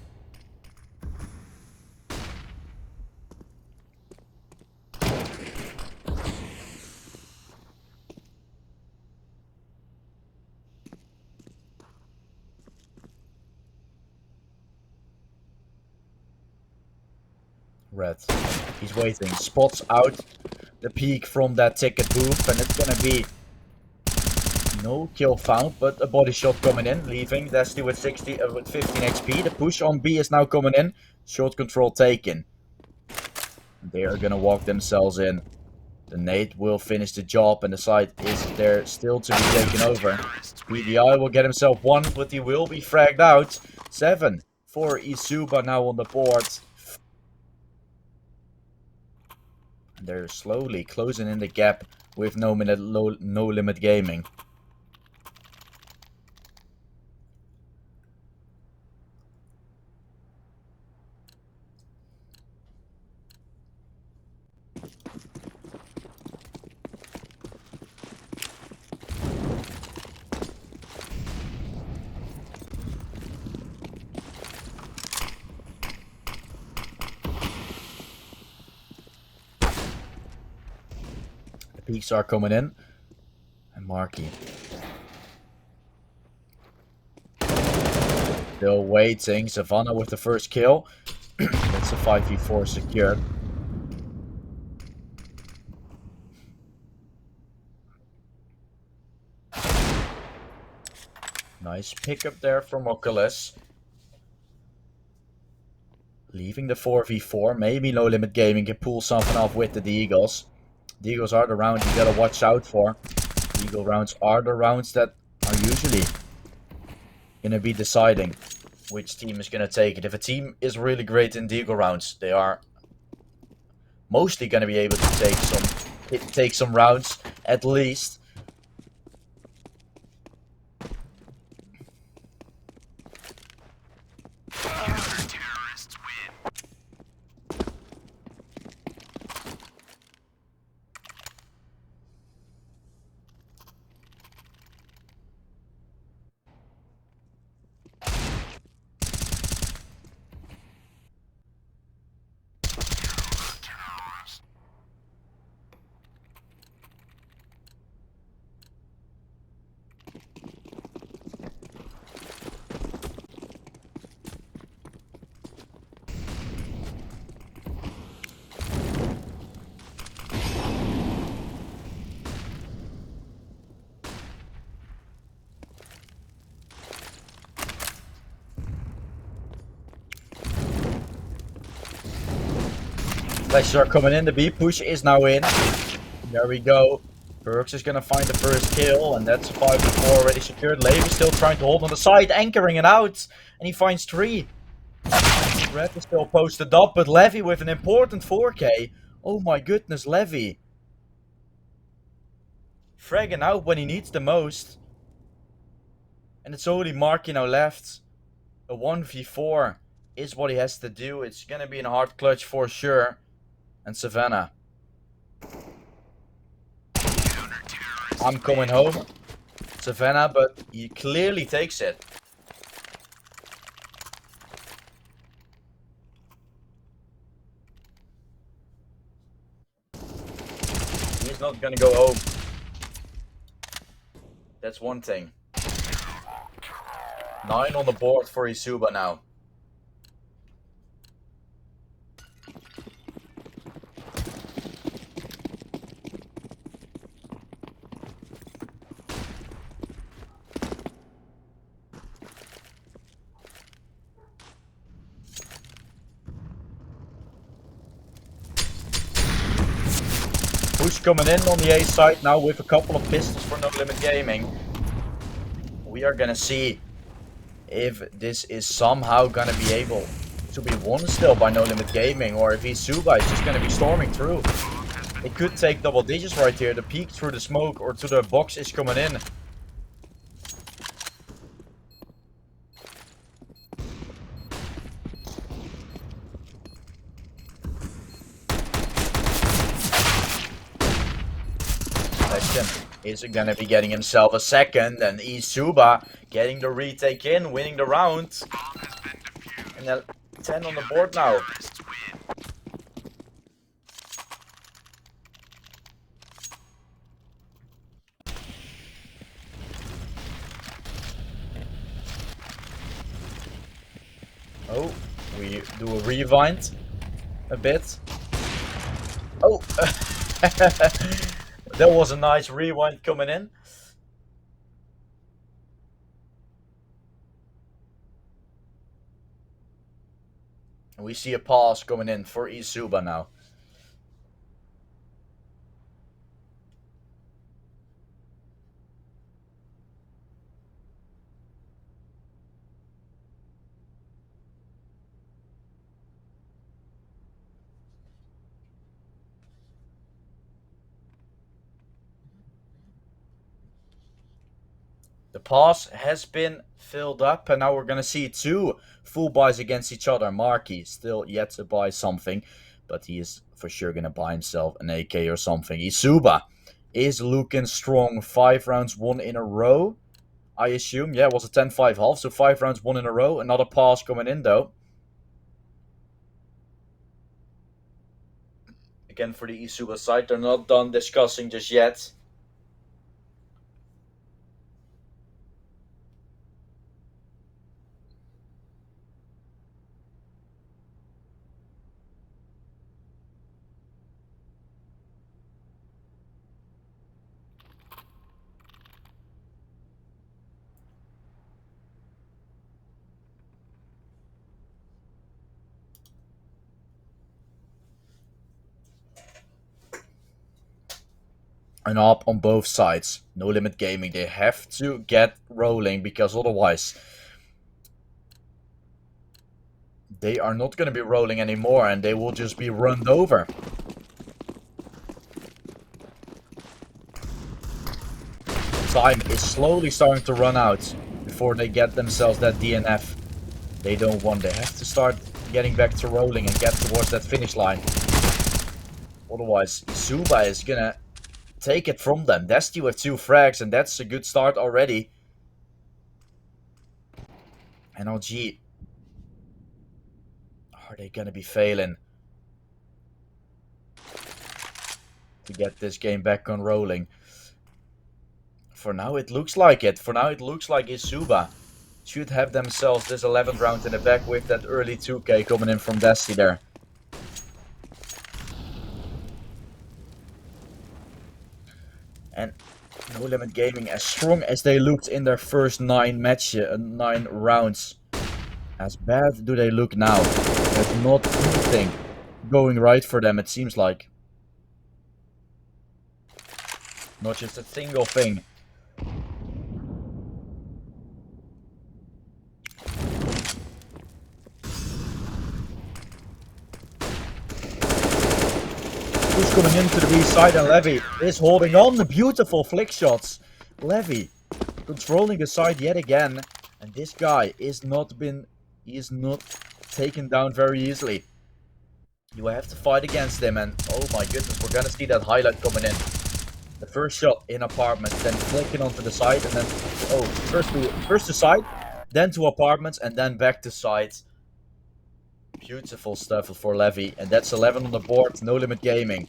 Red. He's waiting. Spots out the peak from that ticket booth, and it's gonna be no kill found, but a body shot coming in, leaving Destiny with 15 XP. The push on B is now coming in. Short control taken. They are gonna walk themselves in. The nade will finish the job, and the site is there still to be taken over. PDI will get himself one, but he will be fragged out. 7 for eSuba now on the board. They're slowly closing in the gap with No Limit Gaming. Peaks are coming in. And Marky. Still waiting. Savannah with the first kill. That's a 5v4 secured. Nice pickup there from Oculus. Leaving the 4v4. Maybe No Limit Gaming can pull something off with the Eagles. The Eagles are the round you gotta watch out for. The Eagle rounds are the rounds that are usually gonna be deciding which team is gonna take it. If a team is really great in the Eagle rounds, they are mostly gonna be able to take some rounds at least. Flashes are coming in. The B push is now in. There we go. Perks is gonna find the first kill, and that's 5v4 already secured. Levy still trying to hold on the side, anchoring it out, and he finds 3. Red is still posted up, but Levy with an important 4k. Oh my goodness, Levy. Fragging out when he needs the most. And it's only Marky now left. A 1v4 is what he has to do. It's gonna be in a hard clutch for sure. And Savannah. I'm coming home. Savannah, but he clearly takes it. He's not gonna go home. That's one thing. 9 on the board for eSuba now. Push coming in on the A side now with a couple of pistols for No Limit Gaming. We are gonna see if this is somehow gonna be able to be won still by No Limit Gaming, or if eSuba is just going to be storming through. It could take double digits right here. The peek through the smoke or to the box is coming in. Is gonna be getting himself a second, and eSuba getting the retake in, winning the round. And then 10 on the board now. Oh, we do a rewind a bit. Oh, that was a nice rewind coming in. And we see a pause coming in for eSuba now. The pause has been filled up, and now we're gonna see two full buys against each other. Marky still yet to buy something, but he is for sure gonna buy himself an AK or something. eSuba is looking strong. 5 rounds won in a row, I assume. Yeah, it was a 10-5 half, so 5 rounds won in a row. Another pause coming in though. Again for the eSuba side, they're not done discussing just yet. And up on both sides. No Limit Gaming. They have to get rolling, because otherwise they are not going to be rolling anymore, and they will just be run over. Time is slowly starting to run out before they get themselves that DNF they don't want. They have to start getting back to rolling and get towards that finish line. Otherwise, eSuba is going to take it from them. Desti with 2 frags, and that's a good start already. NLG, are they gonna be failing to get this game back on rolling? For now it looks like it. For now it looks like eSuba should have themselves this 11th round in the back with that early 2k coming in from Desti there. And No Limit Gaming, as strong as they looked in their first 9 rounds, as bad do they look now? There's not anything going right for them, it seems like. Not just a single thing. Who's coming into the B side, and Levy is holding on. The beautiful flick shots. Levy controlling the side yet again, and this guy is not taken down very easily. You will have to fight against him, and oh my goodness, we're gonna see that highlight coming in. The first shot in apartments, then flicking onto the side, and then first to side, then to apartments, and then back to side. Beautiful stuff for Levy, and that's 11 on the board. No Limit Gaming.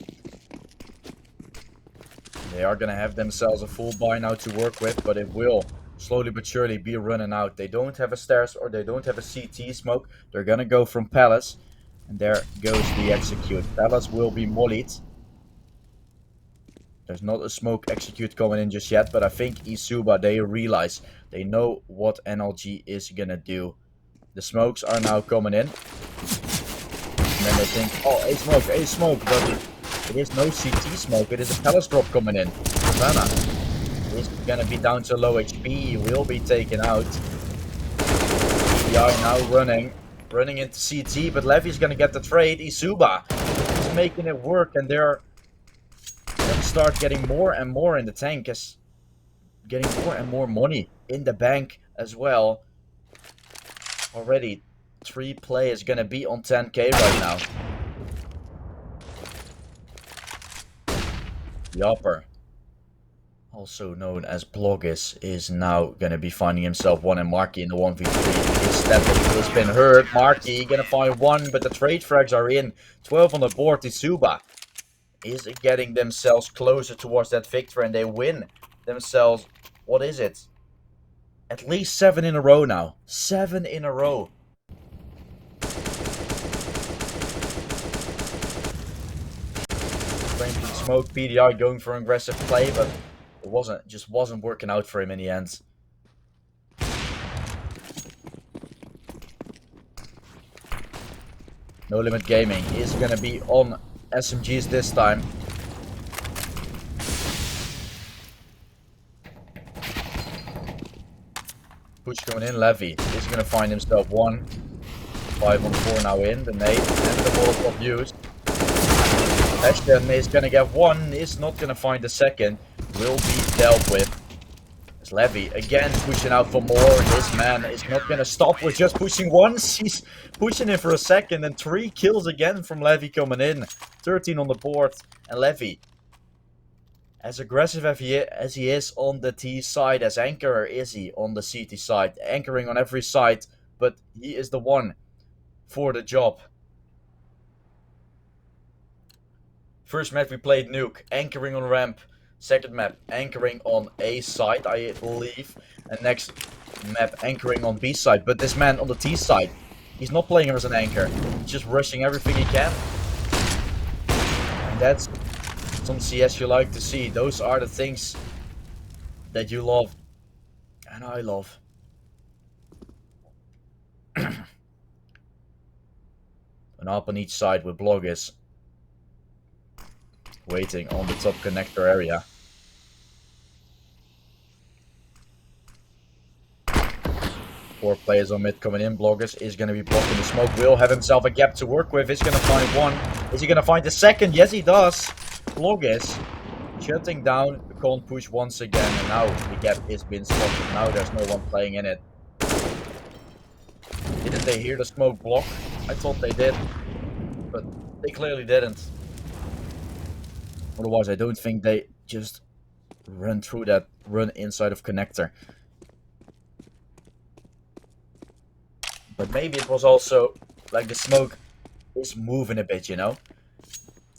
They are gonna have themselves a full buy now to work with, but it will slowly but surely be running out. They don't have a stairs, or they don't have a CT smoke. They're gonna go from Palace, and there goes the execute. Palace will be mollied. There's not a smoke execute coming in just yet, but I think eSuba, they realize, they know what NLG is gonna do. The smokes are now coming in. And then they think, oh, a smoke, but it is no CT smoke, it is a Palace drop coming in. Savannah is gonna be down to low HP, he will be taken out. EI now running. running into CT, but Levy's gonna get the trade. eSuba is making it work, and they're gonna start getting more and more in the tank, as getting more and more money in the bank as well. Already, 3 players gonna be on 10k right now. The upper, also known as Blogis, is now gonna be finding himself one and Marky in the 1v3. His step has been hurt. Marky gonna find one, but the trade frags are in. 12 on the board. eSuba is getting themselves closer towards that victory, and they win themselves, what is it? At least 7 in a row now. 7 in a row. Playing for the smoke, PDR going for an aggressive play, but it just wasn't working out for him in the end. No Limit Gaming is gonna be on SMGs this time. Push going in. Levy is gonna find himself one. 5 on 4 now in. The nade and the Molotov used. Ashton is gonna get one, is not gonna find the second. Will be dealt with. As Levy again pushing out for more. This man is not gonna stop with just pushing once. He's pushing in for a second, and 3 kills again from Levy coming in. 13 on the board, and Levy, as aggressive as he is on the T side, as anchorer is he on the CT side, anchoring on every side, but he is the one for the job. First map we played Nuke, anchoring on ramp. Second map, anchoring on A side, I believe. And next map, anchoring on B side. But this man on the T side, he's not playing him as an anchor. He's just rushing everything he can. And that's some CS you like to see. Those are the things that you love. And I love. And up on each side with Bloggers waiting on the top connector area. Four players on mid coming in. Bloggers is going to be blocking the smoke. Will have himself a gap to work with. He's going to find one. Is he going to find the second? Yes, he does. Bloggers shutting down the con push once again. And now the gap is being spotted. Now there's no one playing in it. Didn't they hear the smoke block? I thought they did. But they clearly didn't. Otherwise, I don't think they just run through that run inside of connector. But maybe it was also like the smoke is moving a bit, you know?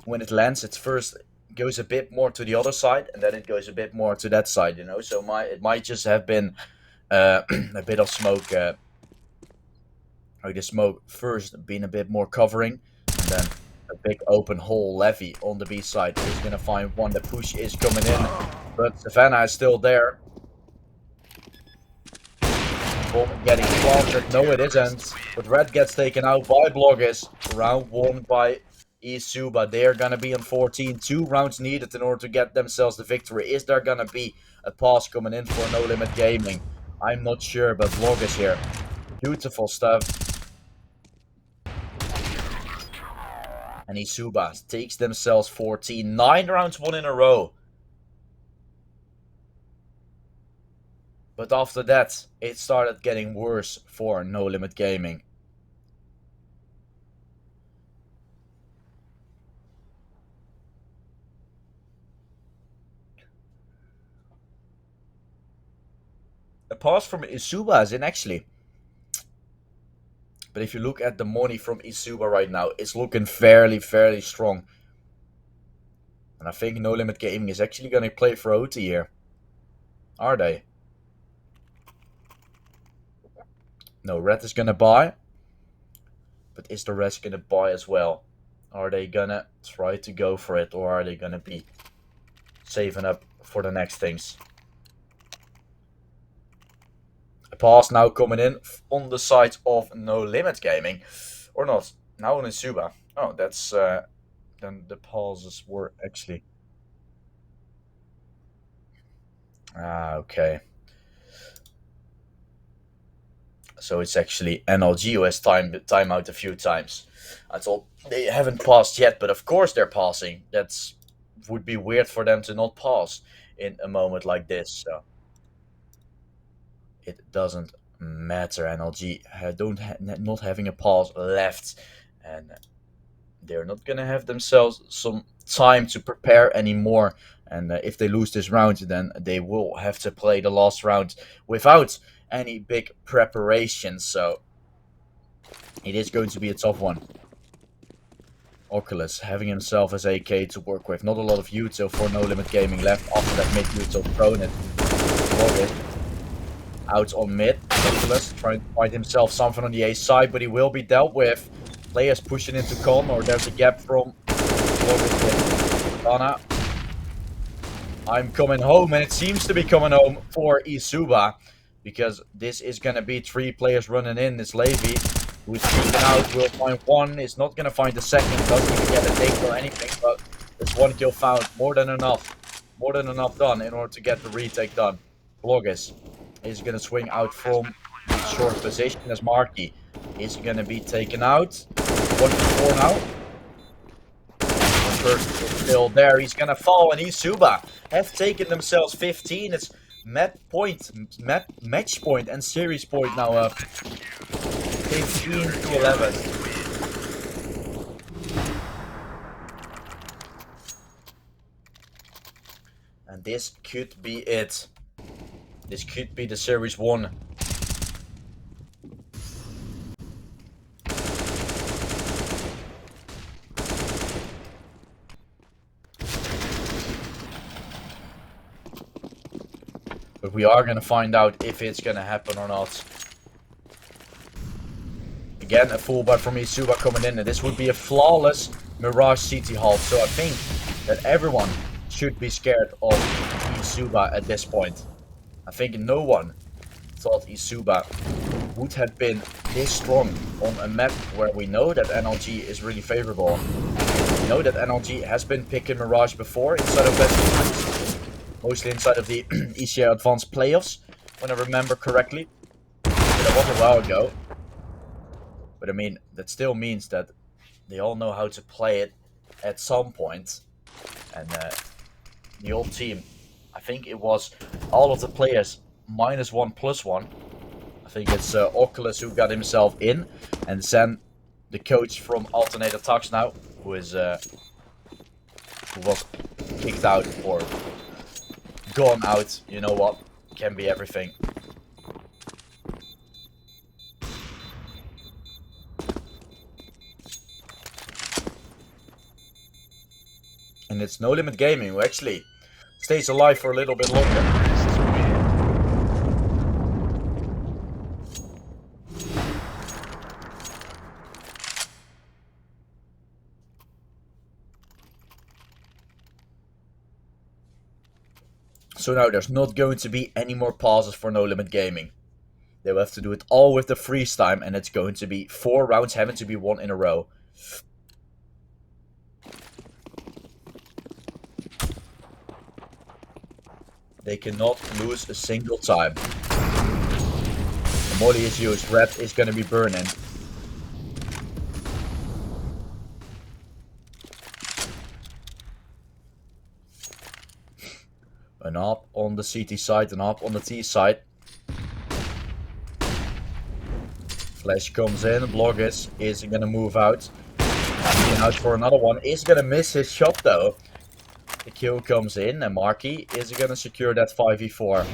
When it lands, it first goes a bit more to the other side, and then it goes a bit more to that side, you know? So it might just have been a bit of smoke, like the smoke first being a bit more covering, and then a big open hole. Levy on the B side is going to find one. The push is coming in, but Savannah is still there. Bomb getting planted. No, it isn't. But Red gets taken out by Bloggers. Round 1 by eSuba. They're going to be on 14. 2 rounds needed in order to get themselves the victory. Is there going to be a pass coming in for No Limit Gaming? I'm not sure, but Bloggers here. Beautiful stuff. And eSuba takes themselves 14. 9 rounds won in a row. But after that, it started getting worse for No Limit Gaming. A pass from eSuba is in actually. But if you look at the money from eSuba right now, it's looking fairly strong. And I think No Limit Gaming is actually going to play for OT here. Are they? No, Red is going to buy. But is the rest going to buy as well? Are they going to try to go for it? Or are they going to be saving up for the next things? A pass now coming in on the side of No Limit Gaming. Or not. Now on eSuba. Oh, that's... then the pauses were actually... Ah, okay. So it's actually NLG who has time out a few times. I thought they haven't passed yet, but of course they're passing. That's would be weird for them to not pass in a moment like this. So it doesn't matter. NLG not having a pass left, and they're not gonna have themselves some time to prepare anymore. And if they lose this round, then they will have to play the last round without any big preparation. So it is going to be a tough one. Oculus having himself as AK to work with. Not a lot of util for No Limit Gaming left after that mid util thrown it. Logit out on mid. Oculus trying to find himself something on the A side, but he will be dealt with. Players pushing into con, or there's a gap from Logit with Dana. I'm coming home, and it seems to be coming home for eSuba, because this is going to be 3 players running in. This Levy, who is peeking out, will find one, is not going to find the second, doesn't even get a take or anything, but there's 1 kill found. More than enough. More than enough done in order to get the retake done. Blogis is going to swing out from the short position as Marky is going to be taken out. 1-4 now. First is still there. He's gonna fall, and eSuba have taken themselves 15. It's match point, and series point now up 15-11. And this could be it. This could be the series 1. But we are going to find out if it's going to happen or not. Again, a full buy from eSuba coming in, and this would be a flawless Mirage CT halt. So I think that everyone should be scared of eSuba at this point. I think no one thought eSuba would have been this strong on a map where we know that NLG is really favorable. We know that NLG has been picking Mirage before inside of best defense. Mostly inside of the ECA Advanced playoffs, when I remember correctly. But that was a while ago. But I mean, that still means that they all know how to play it at some point. And the old team, I think it was all of the players -1/+1. I think it's Oculus who got himself in. And then the coach from Alternator Talks now, who was kicked out or gone out, you know what, can be everything. And it's No Limit Gaming who actually stays alive for a little bit longer. So now there's not going to be any more pauses for No Limit Gaming. They will have to do it all with the freeze time, and it's going to be 4 rounds having to be won in a row. They cannot lose a single time. The molly is used, red is going to be burning. An up on the CT side, an up on the T side. Flash comes in, Blogis is going to move out. Being out for another one, is going to miss his shot though. The kill comes in, and Marky is going to secure that 5v4.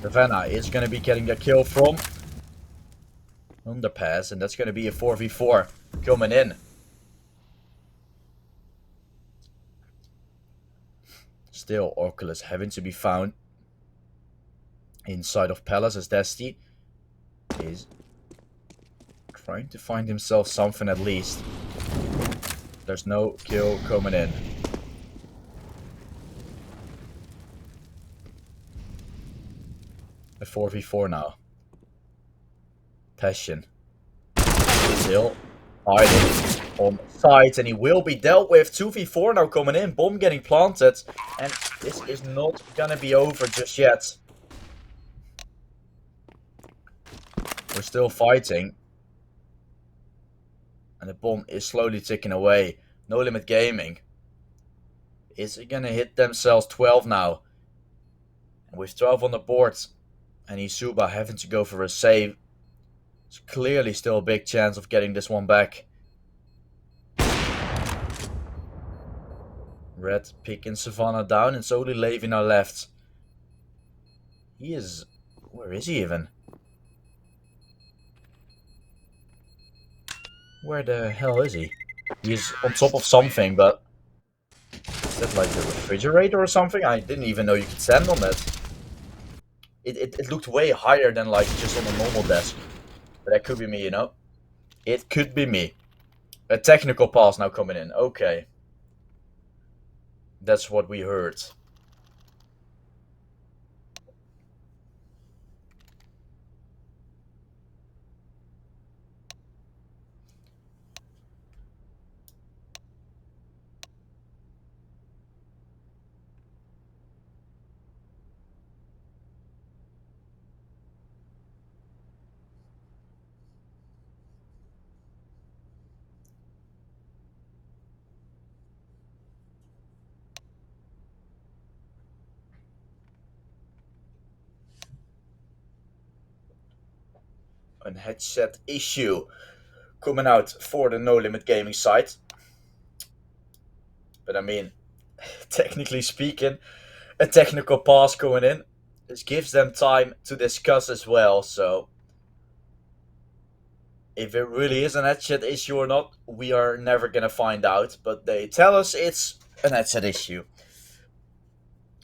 Savannah is going to be getting the kill from Underpass, and that's going to be a 4v4 coming in. Still, Oculus having to be found inside of Palace as Desti is trying to find himself something at least. There's no kill coming in. A 4v4 now. Passion. Still hiding. on site, and he will be dealt with. 2v4 now coming in, bomb getting planted, and this is not gonna be over just yet. We're still fighting, and the bomb is slowly ticking away. No Limit Gaming is gonna hit themselves 12 now, and with 12 on the board, and eSuba having to go for a save. It's clearly still a big chance of getting this one back. Red picking Savannah down, and it's only Levi now left. He is... Where is he even? Where the hell is he? He's on top of something, but... Is that like the refrigerator or something? I didn't even know you could stand on that. It looked way higher than like just on a normal desk. But that could be me, you know? It could be me. A technical pass now coming in. Okay. That's what we heard. A headset issue coming out for the No Limit Gaming site. But I mean, technically speaking, a technical pass going in. This gives them time to discuss as well. So if it really is an headset issue or not, we are never gonna find out. But they tell us it's an headset issue,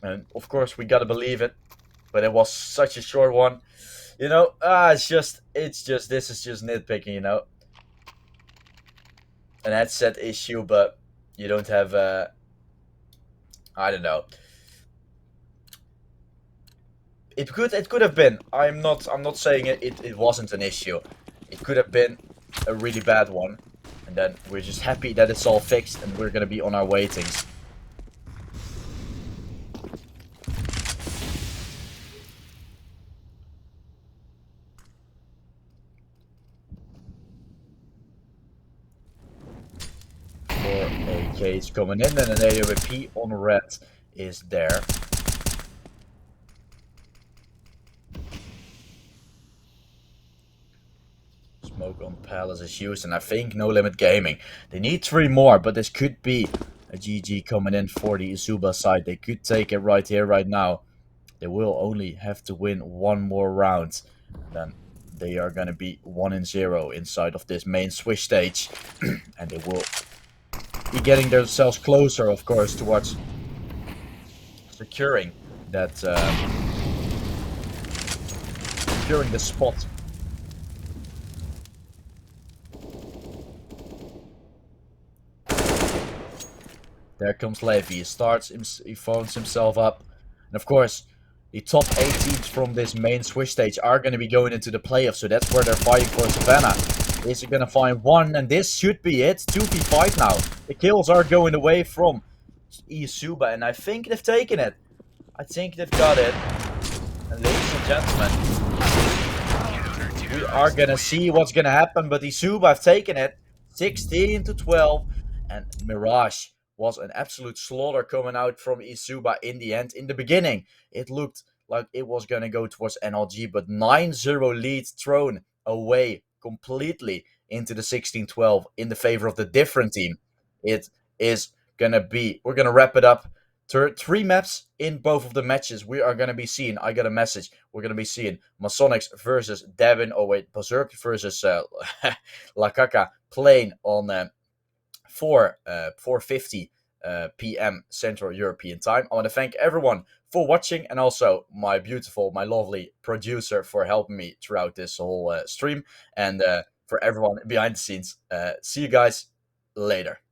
and of course we gotta believe it. But it was such a short one, you know. It's just this is just nitpicking, you know. An headset issue, but you don't have I don't know. It could have been. I'm not saying it wasn't an issue. It could have been a really bad one. And then we're just happy that it's all fixed and we're gonna be on our waitings. For a case coming in, and an AWP on red is there. Smoke on Palace is used, and I think No Limit Gaming. They need 3 more, but this could be a GG coming in for the eSuba side. They could take it right here, right now. They will only have to win 1 more round. Then they are going to be 1-0 inside of this main Swiss stage. And they will be getting themselves closer, of course, towards securing that... securing the spot. There comes Levi. He phones himself up. And of course, the top 8 teams from this main Swiss stage are going to be going into the playoffs. So that's where they're fighting for. Savannah is going to find one. And this should be it. 2v5 now. The kills are going away from eSuba. And I think they've taken it. I think they've got it. And ladies and gentlemen, we are going to see what's going to happen. But eSuba have taken it. 16-12. And Mirage was an absolute slaughter coming out from eSuba in the end. In the beginning, it looked like it was going to go towards NLG, but 9-0 lead thrown away completely into the 16-12 in the favor of the different team. It is going to be, we're going to wrap it up. 3 maps in both of the matches. We are going to be seeing, I got a message, we're going to be seeing Masonics versus Devin, Berserk versus Lakaka playing on 4:50 p.m. Central European time. I want to thank everyone for watching, and also my lovely producer for helping me throughout this whole stream, and for everyone behind the scenes. See you guys later.